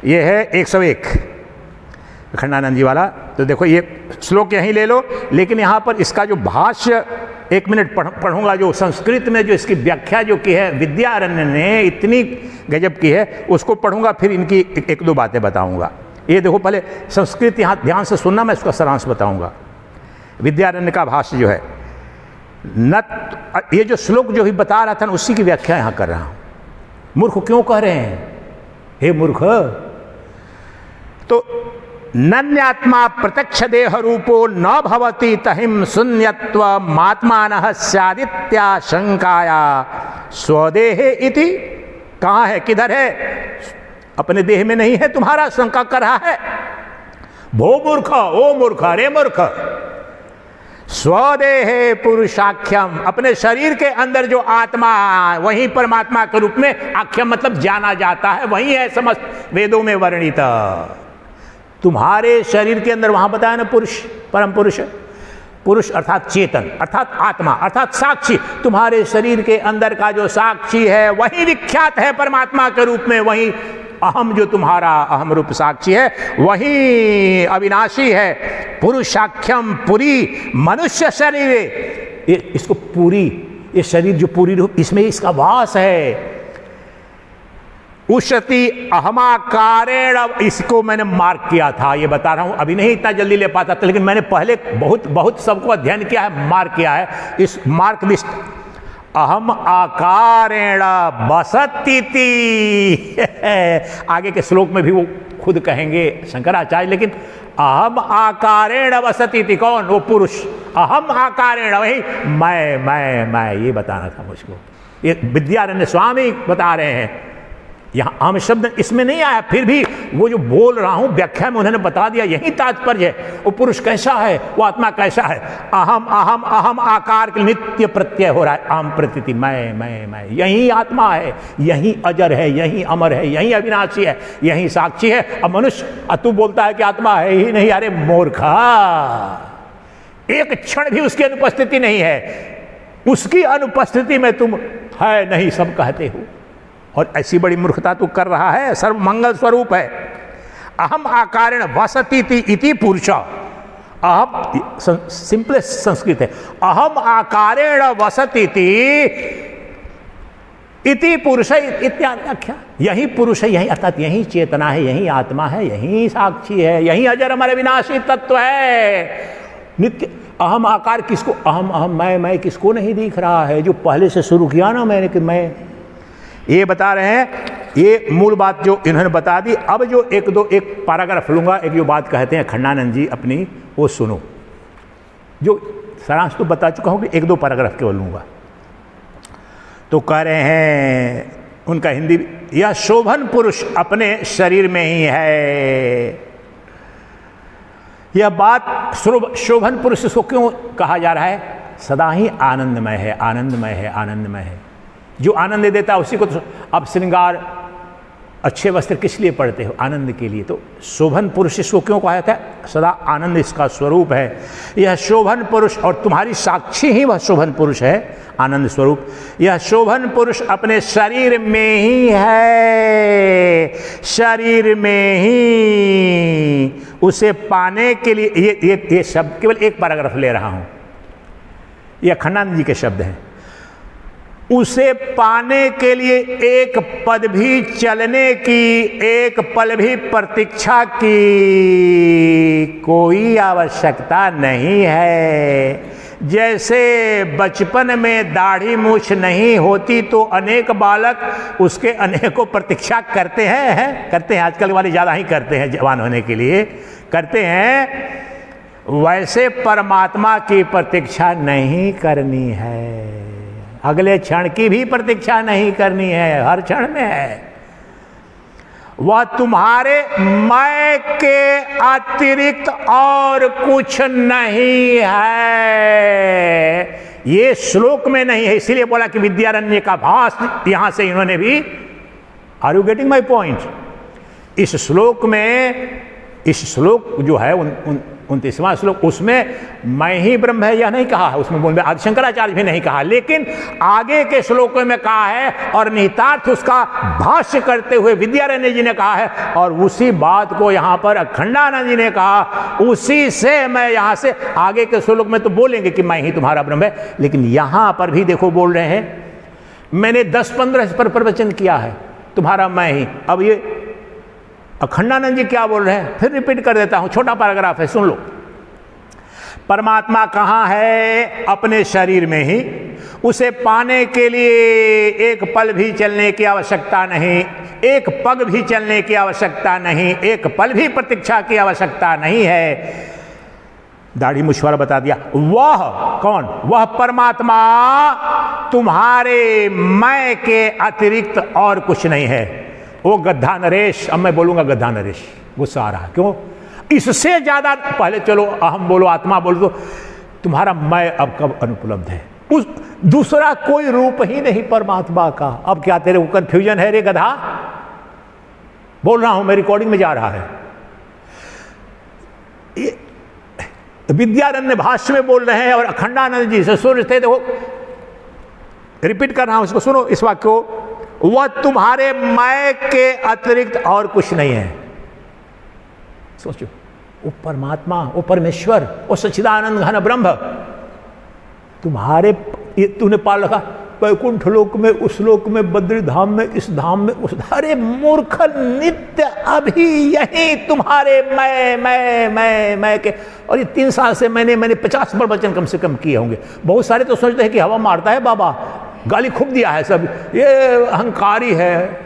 ये है 101 अखंडानंद जी वाला। तो देखो ये श्लोक यहीं ले लो, लेकिन यहाँ पर इसका जो भाष्य 1 मिनट पढ़ूंगा, जो संस्कृत में जो इसकी व्याख्या जो की है विद्यारण्य ने इतनी गजब की है, उसको पढ़ूंगा, फिर इनकी एक दो बातें बताऊंगा। ये देखो पहले संस्कृत यहाँ ध्यान से सुनना, मैं इसका सारांश बताऊंगा। विद्यारण्य का भाष्य जो है न, ये जो श्लोक जो भी बता रहा था ना, उसी की व्याख्या यहाँ कर रहा हूँ। मूर्ख क्यों कह रहे हैं, हे मूर्ख? तो नन्यात्मा प्रत्यक्ष देह रूपो न भवति तहिं शून्यत्व मात्मानः स्यादित्या शंकाया स्वदेहे इति। कहाँ है, किधर है? अपने देह में नहीं है, तुम्हारा शंका कर रहा है। भो मूर्ख, ओ मूर्ख, रे मूर्ख, स्वदेहे पुरुषाख्यम, अपने शरीर के अंदर जो आत्मा, वही परमात्मा के रूप में आख्यम मतलब जाना जाता है, वही है समस्त वेदों में वर्णित। तुम्हारे शरीर के अंदर वहां बताया ना पुरुष, परम पुरुष, पुरुष अर्थात चेतन, अर्थात आत्मा, अर्थात साक्षी। तुम्हारे शरीर के अंदर का जो साक्षी है वही विख्यात है परमात्मा के रूप में, वही अहम जो तुम्हारा अहम रूप साक्षी है वही अविनाशी है। पुरुषाख्यम पुरी मनुष्य शरीर, इसको पूरी, ये शरीर जो पूरी रूप, इसमें इसका वास है। उशति अहमाकारेण, इसको मैंने मार्क किया था, ये बता रहा हूं, अभी नहीं इतना जल्दी ले पाता था, लेकिन मैंने पहले बहुत सबको अध्ययन किया है, मार्क किया है। इस मार्क लिस्ट, अहम आकारेण बसतीति आगे के श्लोक में भी वो खुद कहेंगे शंकराचार्य, लेकिन अहम आकारेण बसतीति, कौन? वो पुरुष। अहम आकारेण, वही मैं, ये बताना था मुझको। ये विद्यारण्य स्वामी बता रहे हैं। यहाँ अहम शब्द इसमें नहीं आया, फिर भी वो जो बोल रहा हूं व्याख्या में उन्होंने बता दिया, यही तात्पर्य है। वो पुरुष कैसा है, वो आत्मा कैसा है। अहम अहम अहम आकार के नित्य प्रत्यय हो रहा है, अहम प्रतीति, मैं, यही आत्मा है, यही अजर है, यही अमर है, यही अविनाशी है, यही साक्षी है। अब मनुष्य तू बोलता है कि आत्मा है ही नहीं, अरे मूर्खा, एक क्षण भी उसकी अनुपस्थिति नहीं है, उसकी अनुपस्थिति में तुम है नहीं सब कहते हो, और ऐसी बड़ी मूर्खता तू कर रहा है। सर्व मंगल स्वरूप है। अहम आकारेण वसतीति इति पुरुष, अहम सिंपलेस्ट संस्कृत है, अहम आकारेण वसतीति इति पुरुष इत्यादि आख्या। यही पुरुष है, यही अर्थात यही चेतना है, यही आत्मा है, यही साक्षी है, यही अजर अमर विनाशी तत्व है, नित्य। अहम आकार किसको, अहम मैं किसको नहीं दिख रहा है? जो पहले से शुरू किया ना मैंने कि मैं, ये बता रहे हैं। ये मूल बात जो इन्होंने बता दी। अब जो एक पैराग्राफ लूंगा, एक जो बात कहते हैं खंडानंद जी अपनी, वो सुनो। जो सारांश तो बता चुका हूं कि 1-2 पैराग्राफ केवल लूंगा। तो कह रहे हैं उनका हिंदी, यह शोभन पुरुष अपने शरीर में ही है। यह बात शोभन पुरुष इसको क्यों कहा जा रहा है? सदा ही आनंदमय है, आनंदमय है, आनंदमय है। जो आनंद देता है उसी को तो अब श्रृंगार, अच्छे वस्त्र किस लिए पड़ते हो? आनंद के लिए। तो शोभन पुरुष इसको क्यों कहा जाता है? सदा आनंद इसका स्वरूप है। यह शोभन पुरुष, और तुम्हारी साक्षी ही वह शोभन पुरुष है, आनंद स्वरूप। यह शोभन पुरुष अपने शरीर में ही है, शरीर में ही। उसे पाने के लिए ये शब्द केवल एक पैराग्राफ ले रहा हूं, यह खंडानंद जी के शब्द हैं। उसे पाने के लिए एक पद भी चलने की, एक पल भी प्रतीक्षा की कोई आवश्यकता नहीं है। जैसे बचपन में दाढ़ी मूछ नहीं होती तो अनेक बालक उसके अनेकों प्रतीक्षा करते हैं करते हैं, आजकल वाले ज़्यादा ही करते हैं, जवान होने के लिए करते हैं, वैसे परमात्मा की प्रतीक्षा नहीं करनी है। अगले क्षण की भी प्रतीक्षा नहीं करनी है, हर क्षण में है। वह तुम्हारे मैं के अतिरिक्त और कुछ नहीं है। ये श्लोक में नहीं है, इसीलिए बोला कि विद्यारण्य का भास यहां से इन्होंने भी, are you getting my point? इस श्लोक में, इस श्लोक जो है 29वां श्लोक, उसमें मैं ही ब्रह्म है यह नहीं कहा है, उसमें बोल आदि शंकराचार्य भी नहीं कहा, लेकिन आगे के श्लोकों में कहा है और निहितार्थ उसका भाष्य करते हुए विद्यारण्य जी ने कहा है, और उसी बात को यहां पर अखंडानंद जी ने कहा। उसी से मैं यहां से आगे के श्लोक में तो बोलेंगे कि मैं ही तुम्हारा ब्रह्म है, लेकिन यहां पर भी देखो बोल रहे हैं, मैंने 10-15 पर प्रवचन किया है तुम्हारा मैं ही। अब ये अखंडानंद जी क्या बोल रहे हैं, फिर रिपीट कर देता हूं, छोटा पैराग्राफ है, सुन लो। परमात्मा कहाँ है? अपने शरीर में ही। उसे पाने के लिए एक पल भी चलने की आवश्यकता नहीं, एक पग भी चलने की आवश्यकता नहीं, एक पल भी प्रतीक्षा की आवश्यकता नहीं है। दाढ़ी मुछवारा बता दिया। वह कौन? वह परमात्मा तुम्हारे मैं के अतिरिक्त और कुछ नहीं है। वो गद्दा नरेश, अब मैं बोलूंगा गद्दा नरेश, गुस्सा आ रहा, क्यों? इससे ज्यादा पहले चलो अहम बोलो, आत्मा बोलो, तो तुम्हारा मैं अब कब अनुपलब्ध है? उस दूसरा कोई रूप ही नहीं परमात्मा का। अब क्या तेरे को कंफ्यूजन है रे गधा? बोल रहा हूं मैं, रिकॉर्डिंग में जा रहा है। विद्यारण्य भाष्य में बोल रहे हैं और अखंडानंद जी से सुन रहे, देखो रिपीट कर रहा हूं, इसको सुनो, इस वाक्य को। वह तुम्हारे मैं के अतिरिक्त और कुछ नहीं है। सोचो, वो परमात्मा, वो परमेश्वर, वो सच्चिदानंद घन ब्रह्म तुम्हारे, तूने पाल रखा वैकुंठ लोक में, उस लोक में, बद्री धाम में, इस धाम में, उस, अरे मूर्ख, नित्य अभी यही तुम्हारे मैं के। और ये 3 साल से मैंने 50 प्रवचन कम से कम किए होंगे। बहुत सारे तो सोचते हैं कि हवा मारता है बाबा, गाली खूब दिया है सब, ये अहंकारी है।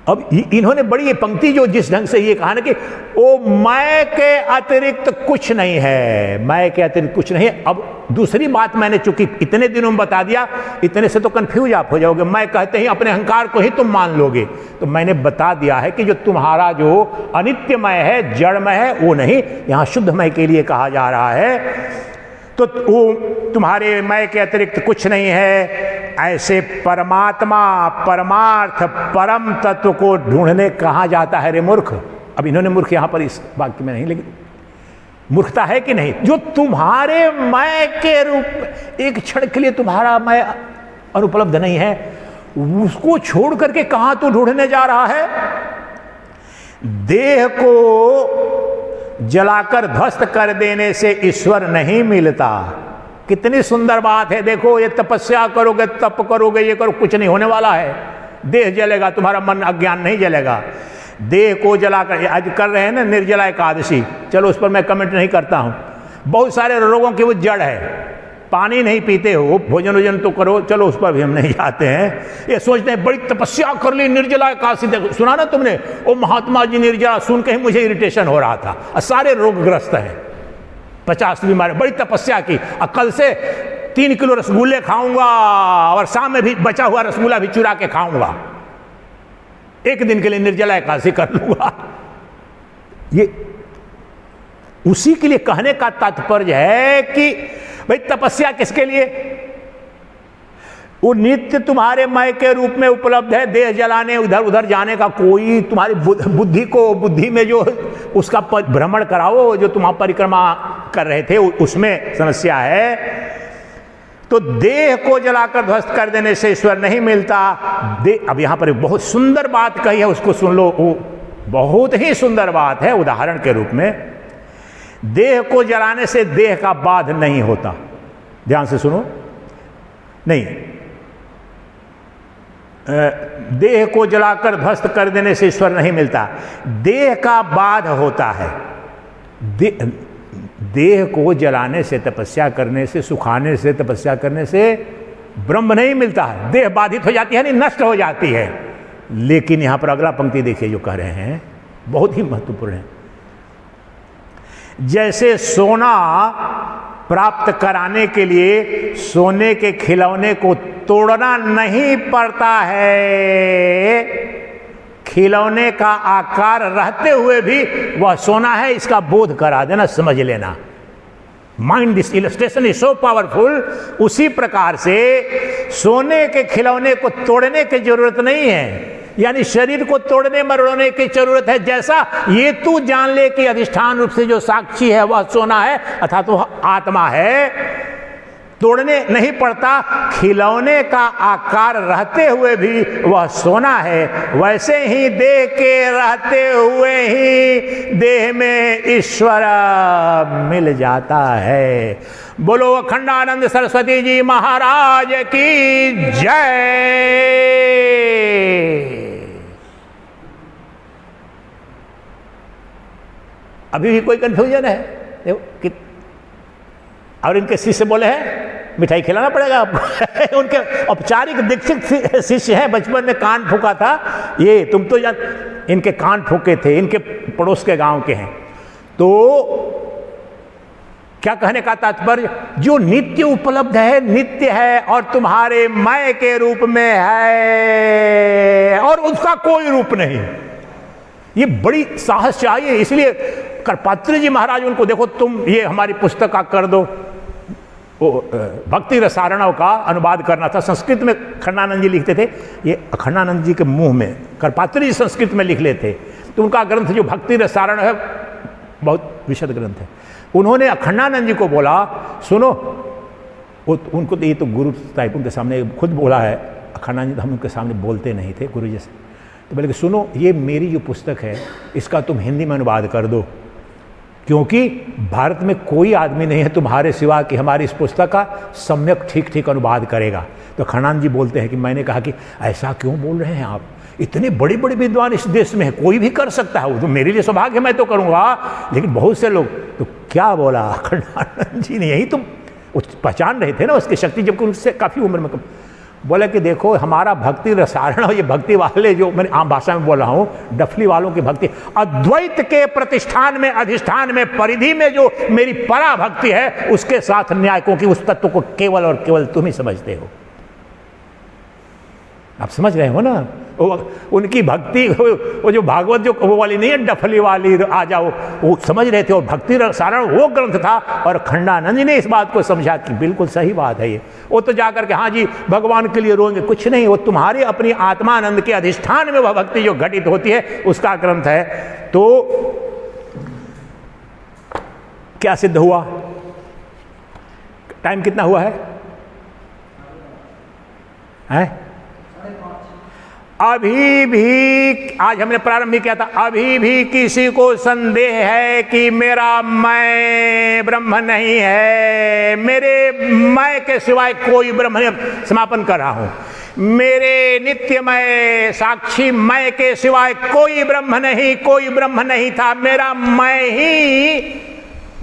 अब इन्होंने बड़ी ये पंक्ति जो जिस ढंग से ये कहा ना कि ओ मैं के अतिरिक्त कुछ नहीं है, मैं के अतिरिक्त कुछ नहीं है। अब दूसरी बात मैंने चूंकि इतने दिनों में बता दिया, इतने से तो कंफ्यूज आप हो जाओगे। मैं कहते ही अपने अहंकार को ही तुम मान लोगे, तो मैंने बता दिया है कि जो तुम्हारा जो अनित्यमय है, जड़मय है, वो नहीं, यहां शुद्धमय के लिए कहा जा रहा है। तो वो तुम्हारे मैं के अतिरिक्त कुछ नहीं है। ऐसे परमात्मा, परमार्थ, परम तत्व को ढूंढने कहाँ जाता है रे मूर्ख? अब इन्होंने मूर्ख यहां पर इस वाक्य में नहीं, लेकिन मूर्खता है कि नहीं? जो तुम्हारे मैं के रूप, एक क्षण के लिए तुम्हारा मैं अनुपलब्ध नहीं है, उसको छोड़ करके कहां तू ढूंढने जा रहा है? देह को जलाकर ध्वस्त कर देने से ईश्वर नहीं मिलता। कितनी सुंदर बात है, देखो, ये तपस्या करोगे, तप करोगे, ये करो, कुछ नहीं होने वाला है। देह जलेगा, तुम्हारा मन अज्ञान नहीं जलेगा। देह को जलाकर, आज कर रहे हैं ना निर्जला एकादशी, चलो उस पर मैं कमेंट नहीं करता हूं। बहुत सारे रोगों की वो जड़ है। पानी नहीं पीते हो, भोजन वोजन तो करो, चलो उस पर भी हम नहीं जाते हैं। ये सोचते हैं बड़ी तपस्या कर ली, निर्जला एकादशी, देखो सुना ना तुमने, वो महात्मा जी निर्जला, सुन के ही मुझे इरिटेशन हो रहा था। और सारे रोगग्रस्त हैं, 50 बीमारी, बड़ी तपस्या की, और कल से 3 किलो रसगुल्ले खाऊंगा और शाम में भी बचा हुआ रसगुल्ला भी चुरा के खाऊंगा, एक दिन के लिए निर्जला एकादशी कर लूंगा। ये उसी के लिए कहने का तात्पर्य है कि भाई तपस्या किसके लिए? वो नित्य तुम्हारे मैं के रूप में उपलब्ध है। देह जलाने, इधर उधर जाने का कोई, तुम्हारी बुद्धि को, बुद्धि में जो उसका भ्रमण कराओ, जो तुम परिक्रमा कर रहे थे, उसमें समस्या है। तो देह को जलाकर ध्वस्त कर देने से ईश्वर नहीं मिलता। अब यहां पर बहुत सुंदर बात कही है, उसको सुन लो, वो बहुत ही सुंदर बात है। उदाहरण के रूप में, देह को जलाने से देह का बाध नहीं होता। ध्यान से सुनो, नहीं, देह को जलाकर ध्वस्त कर देने से ईश्वर नहीं मिलता, देह का बाध होता है। देह को जलाने से, तपस्या करने से, सुखाने से, तपस्या करने से ब्रह्म नहीं मिलता है, देह बाधित हो जाती है, नहीं नष्ट हो जाती है। लेकिन यहां पर अगला पंक्ति देखिए जो कह रहे हैं, बहुत ही महत्वपूर्ण है। जैसे सोना प्राप्त कराने के लिए सोने के खिलौने को तोड़ना नहीं पड़ता है, खिलौने का आकार रहते हुए भी वह सोना है, इसका बोध करा देना, समझ लेना। Mind this illustration is so powerful. उसी प्रकार से सोने के खिलौने को तोड़ने की जरूरत नहीं है, यानी शरीर को तोड़ने मरोड़ने की जरूरत है। जैसा ये तू जान ले कि अधिष्ठान रूप से जो साक्षी है वह सोना है, अर्थात वह आत्मा है, तोड़ने नहीं पड़ता, खिलौने का आकार रहते हुए भी वह सोना है। वैसे ही देह के रहते हुए ही देह में ईश्वर मिल जाता है। बोलो अखंडानंद सरस्वती जी महाराज की जय। अभी भी कोई कंफ्यूजन है? देखो, और इनके शिष्य बोले हैं मिठाई खिलाना पड़ेगा आपको उनके औपचारिक दीक्षित शिष्य हैं, बचपन में कान फूका था ये, तुम तो यार इनके कान फूके थे, इनके पड़ोस के गांव के हैं। तो क्या कहने का तात्पर्य, जो नित्य उपलब्ध है, नित्य है और तुम्हारे मैं के रूप में है और उसका कोई रूप नहीं। ये बड़ी साहस चाहिए। इसलिए करपात्री जी महाराज उनको देखो, तुम ये हमारी पुस्तक का कर दो, भक्ति रसारणव का अनुवाद करना था, संस्कृत में खंडानंद जी लिखते थे, ये अखंडानंद जी के मुंह में करपात्री जी संस्कृत में लिख लेते। तो उनका ग्रंथ जो भक्ति रसारण है बहुत विशद ग्रंथ है। उन्होंने अखंडानंद जी को बोला, सुनो, उनको तो ये तो गुरु टाइप उनके सामने खुद बोला है, अखंडानंद जी हम उनके सामने बोलते नहीं थे गुरु जी से, तो बोले कि सुनो, ये मेरी जो पुस्तक है इसका तुम हिंदी में अनुवाद कर दो, क्योंकि भारत में कोई आदमी नहीं है तुम्हारे सिवा कि हमारी इस पुस्तक का सम्यक ठीक ठीक अनुवाद करेगा। तो खंडानंद जी बोलते हैं कि मैंने कहा कि ऐसा क्यों बोल रहे हैं आप, इतने बड़े बड़े विद्वान इस देश में है, कोई भी कर सकता है, वो तो मेरे लिए सौभाग्य, मैं तो करूँगा, लेकिन बहुत से लोग। तो क्या बोला खंडानंद जी ने, यही तो पहचान रहे थे ना उसकी शक्ति, जबकि उनसे काफ़ी उम्र में बोला कि देखो हमारा भक्ति रसायन, ये भक्ति वाले जो मैंने आम भाषा में बोल रहा हूँ, डफली वालों की भक्ति, अद्वैत के प्रतिष्ठान में, अधिष्ठान में, परिधि में जो मेरी परा भक्ति है, उसके साथ न्यायकों की उस तत्व को केवल और केवल तुम ही समझते हो। आप समझ रहे हो ना, उनकी भक्ति, वो जो भागवत जो वो वाली नहीं है, डफली वाली आ जाओ, वो समझ रहे थे। और भक्ति रसायन वो ग्रंथ था, और खंडानंद जी ने इस बात को समझा कि बिल्कुल सही बात है ये। वो तो जाकर के हाँ जी भगवान के लिए रोएंगे, कुछ नहीं, वो तुम्हारी अपनी आत्मानंद के अधिष्ठान में वह भक्ति जो घटित होती है उसका ग्रंथ है। तो क्या सिद्ध हुआ? टाइम कितना हुआ है? अभी भी, आज हमने प्रारंभ भी किया था, अभी भी किसी को संदेह है कि मेरा मैं ब्रह्म नहीं है, मेरे मैं के सिवाय कोई ब्रह्म नहीं, समापन कर रहा हूं, मेरे नित्यमय साक्षी मैं के सिवाय कोई ब्रह्म नहीं, कोई ब्रह्म नहीं था, मेरा मैं ही,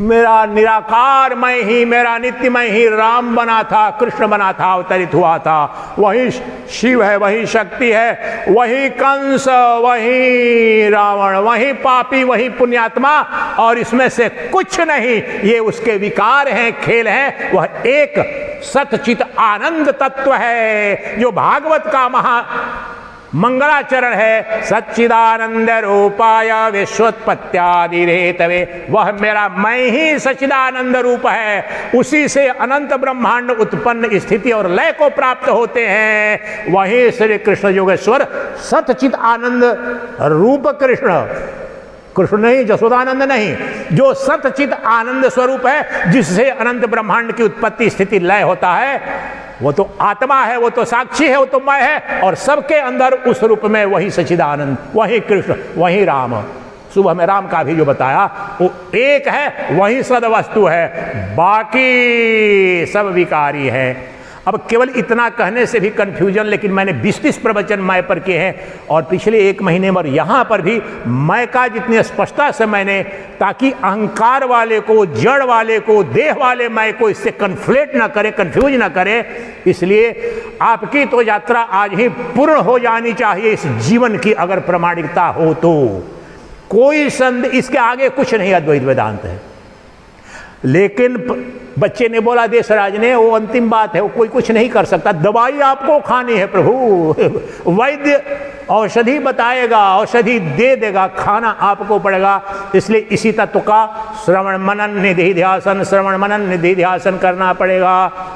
मेरा निराकार मैं ही, मेरा नित्यमय ही राम बना था, कृष्ण बना था, अवतरित हुआ था। वही शिव है, वही शक्ति है, वही कंस, वही रावण, वही पापी, वही पुण्यात्मा, और इसमें से कुछ नहीं, ये उसके विकार हैं, खेल हैं। वह एक सतचित आनंद तत्व है जो भागवत का महा मंगलाचरण है। सच्चिदानंद रूपाय विश्वोत्पत्त्यादि हेतवे, वह मेरा मैं ही सच्चिदानंद रूप है, उसी से अनंत ब्रह्मांड उत्पन्न, स्थिति और लय को प्राप्त होते हैं। वही श्री कृष्ण योगेश्वर सतचित आनंद रूप कृष्ण, कृष्ण नहीं, जसोदानंद नहीं, जो सतचित आनंद स्वरूप है, जिससे अनंत ब्रह्मांड की उत्पत्ति स्थिति लय होता है, वो तो आत्मा है, वो तो साक्षी है, वो तो मैं है, और सबके अंदर उस रूप में वही सच्चिदानंद, वही कृष्ण, वही राम। सुबह में राम का भी जो बताया वो एक है, वही सद वस्तु है, बाकी सब विकारी है। अब केवल इतना कहने से भी कन्फ्यूजन, लेकिन मैंने 20-30 प्रवचन मैं पर किए हैं और पिछले 1 महीने में यहाँ पर भी मैं का जितनी स्पष्टता से मैंने, ताकि अहंकार वाले को, जड़ वाले को, देह वाले मैं को इससे कन्फ्लेट ना करे, कन्फ्यूज ना करे। इसलिए आपकी तो यात्रा आज ही पूर्ण हो जानी चाहिए इस जीवन की, अगर प्रामाणिकता हो तो। कोई संदेह, इसके आगे कुछ नहीं अद्वैत वेदांत है। लेकिन बच्चे ने बोला, देशराज ने, वो अंतिम बात है, वो कोई कुछ नहीं कर सकता। दवाई आपको खानी है प्रभु, वैद्य औषधि बताएगा, औषधि दे देगा, खाना आपको पड़ेगा। इसलिए इसी तत्व का श्रवण मनन निधिध्यासन, श्रवण मनन निधिध्यासन करना पड़ेगा।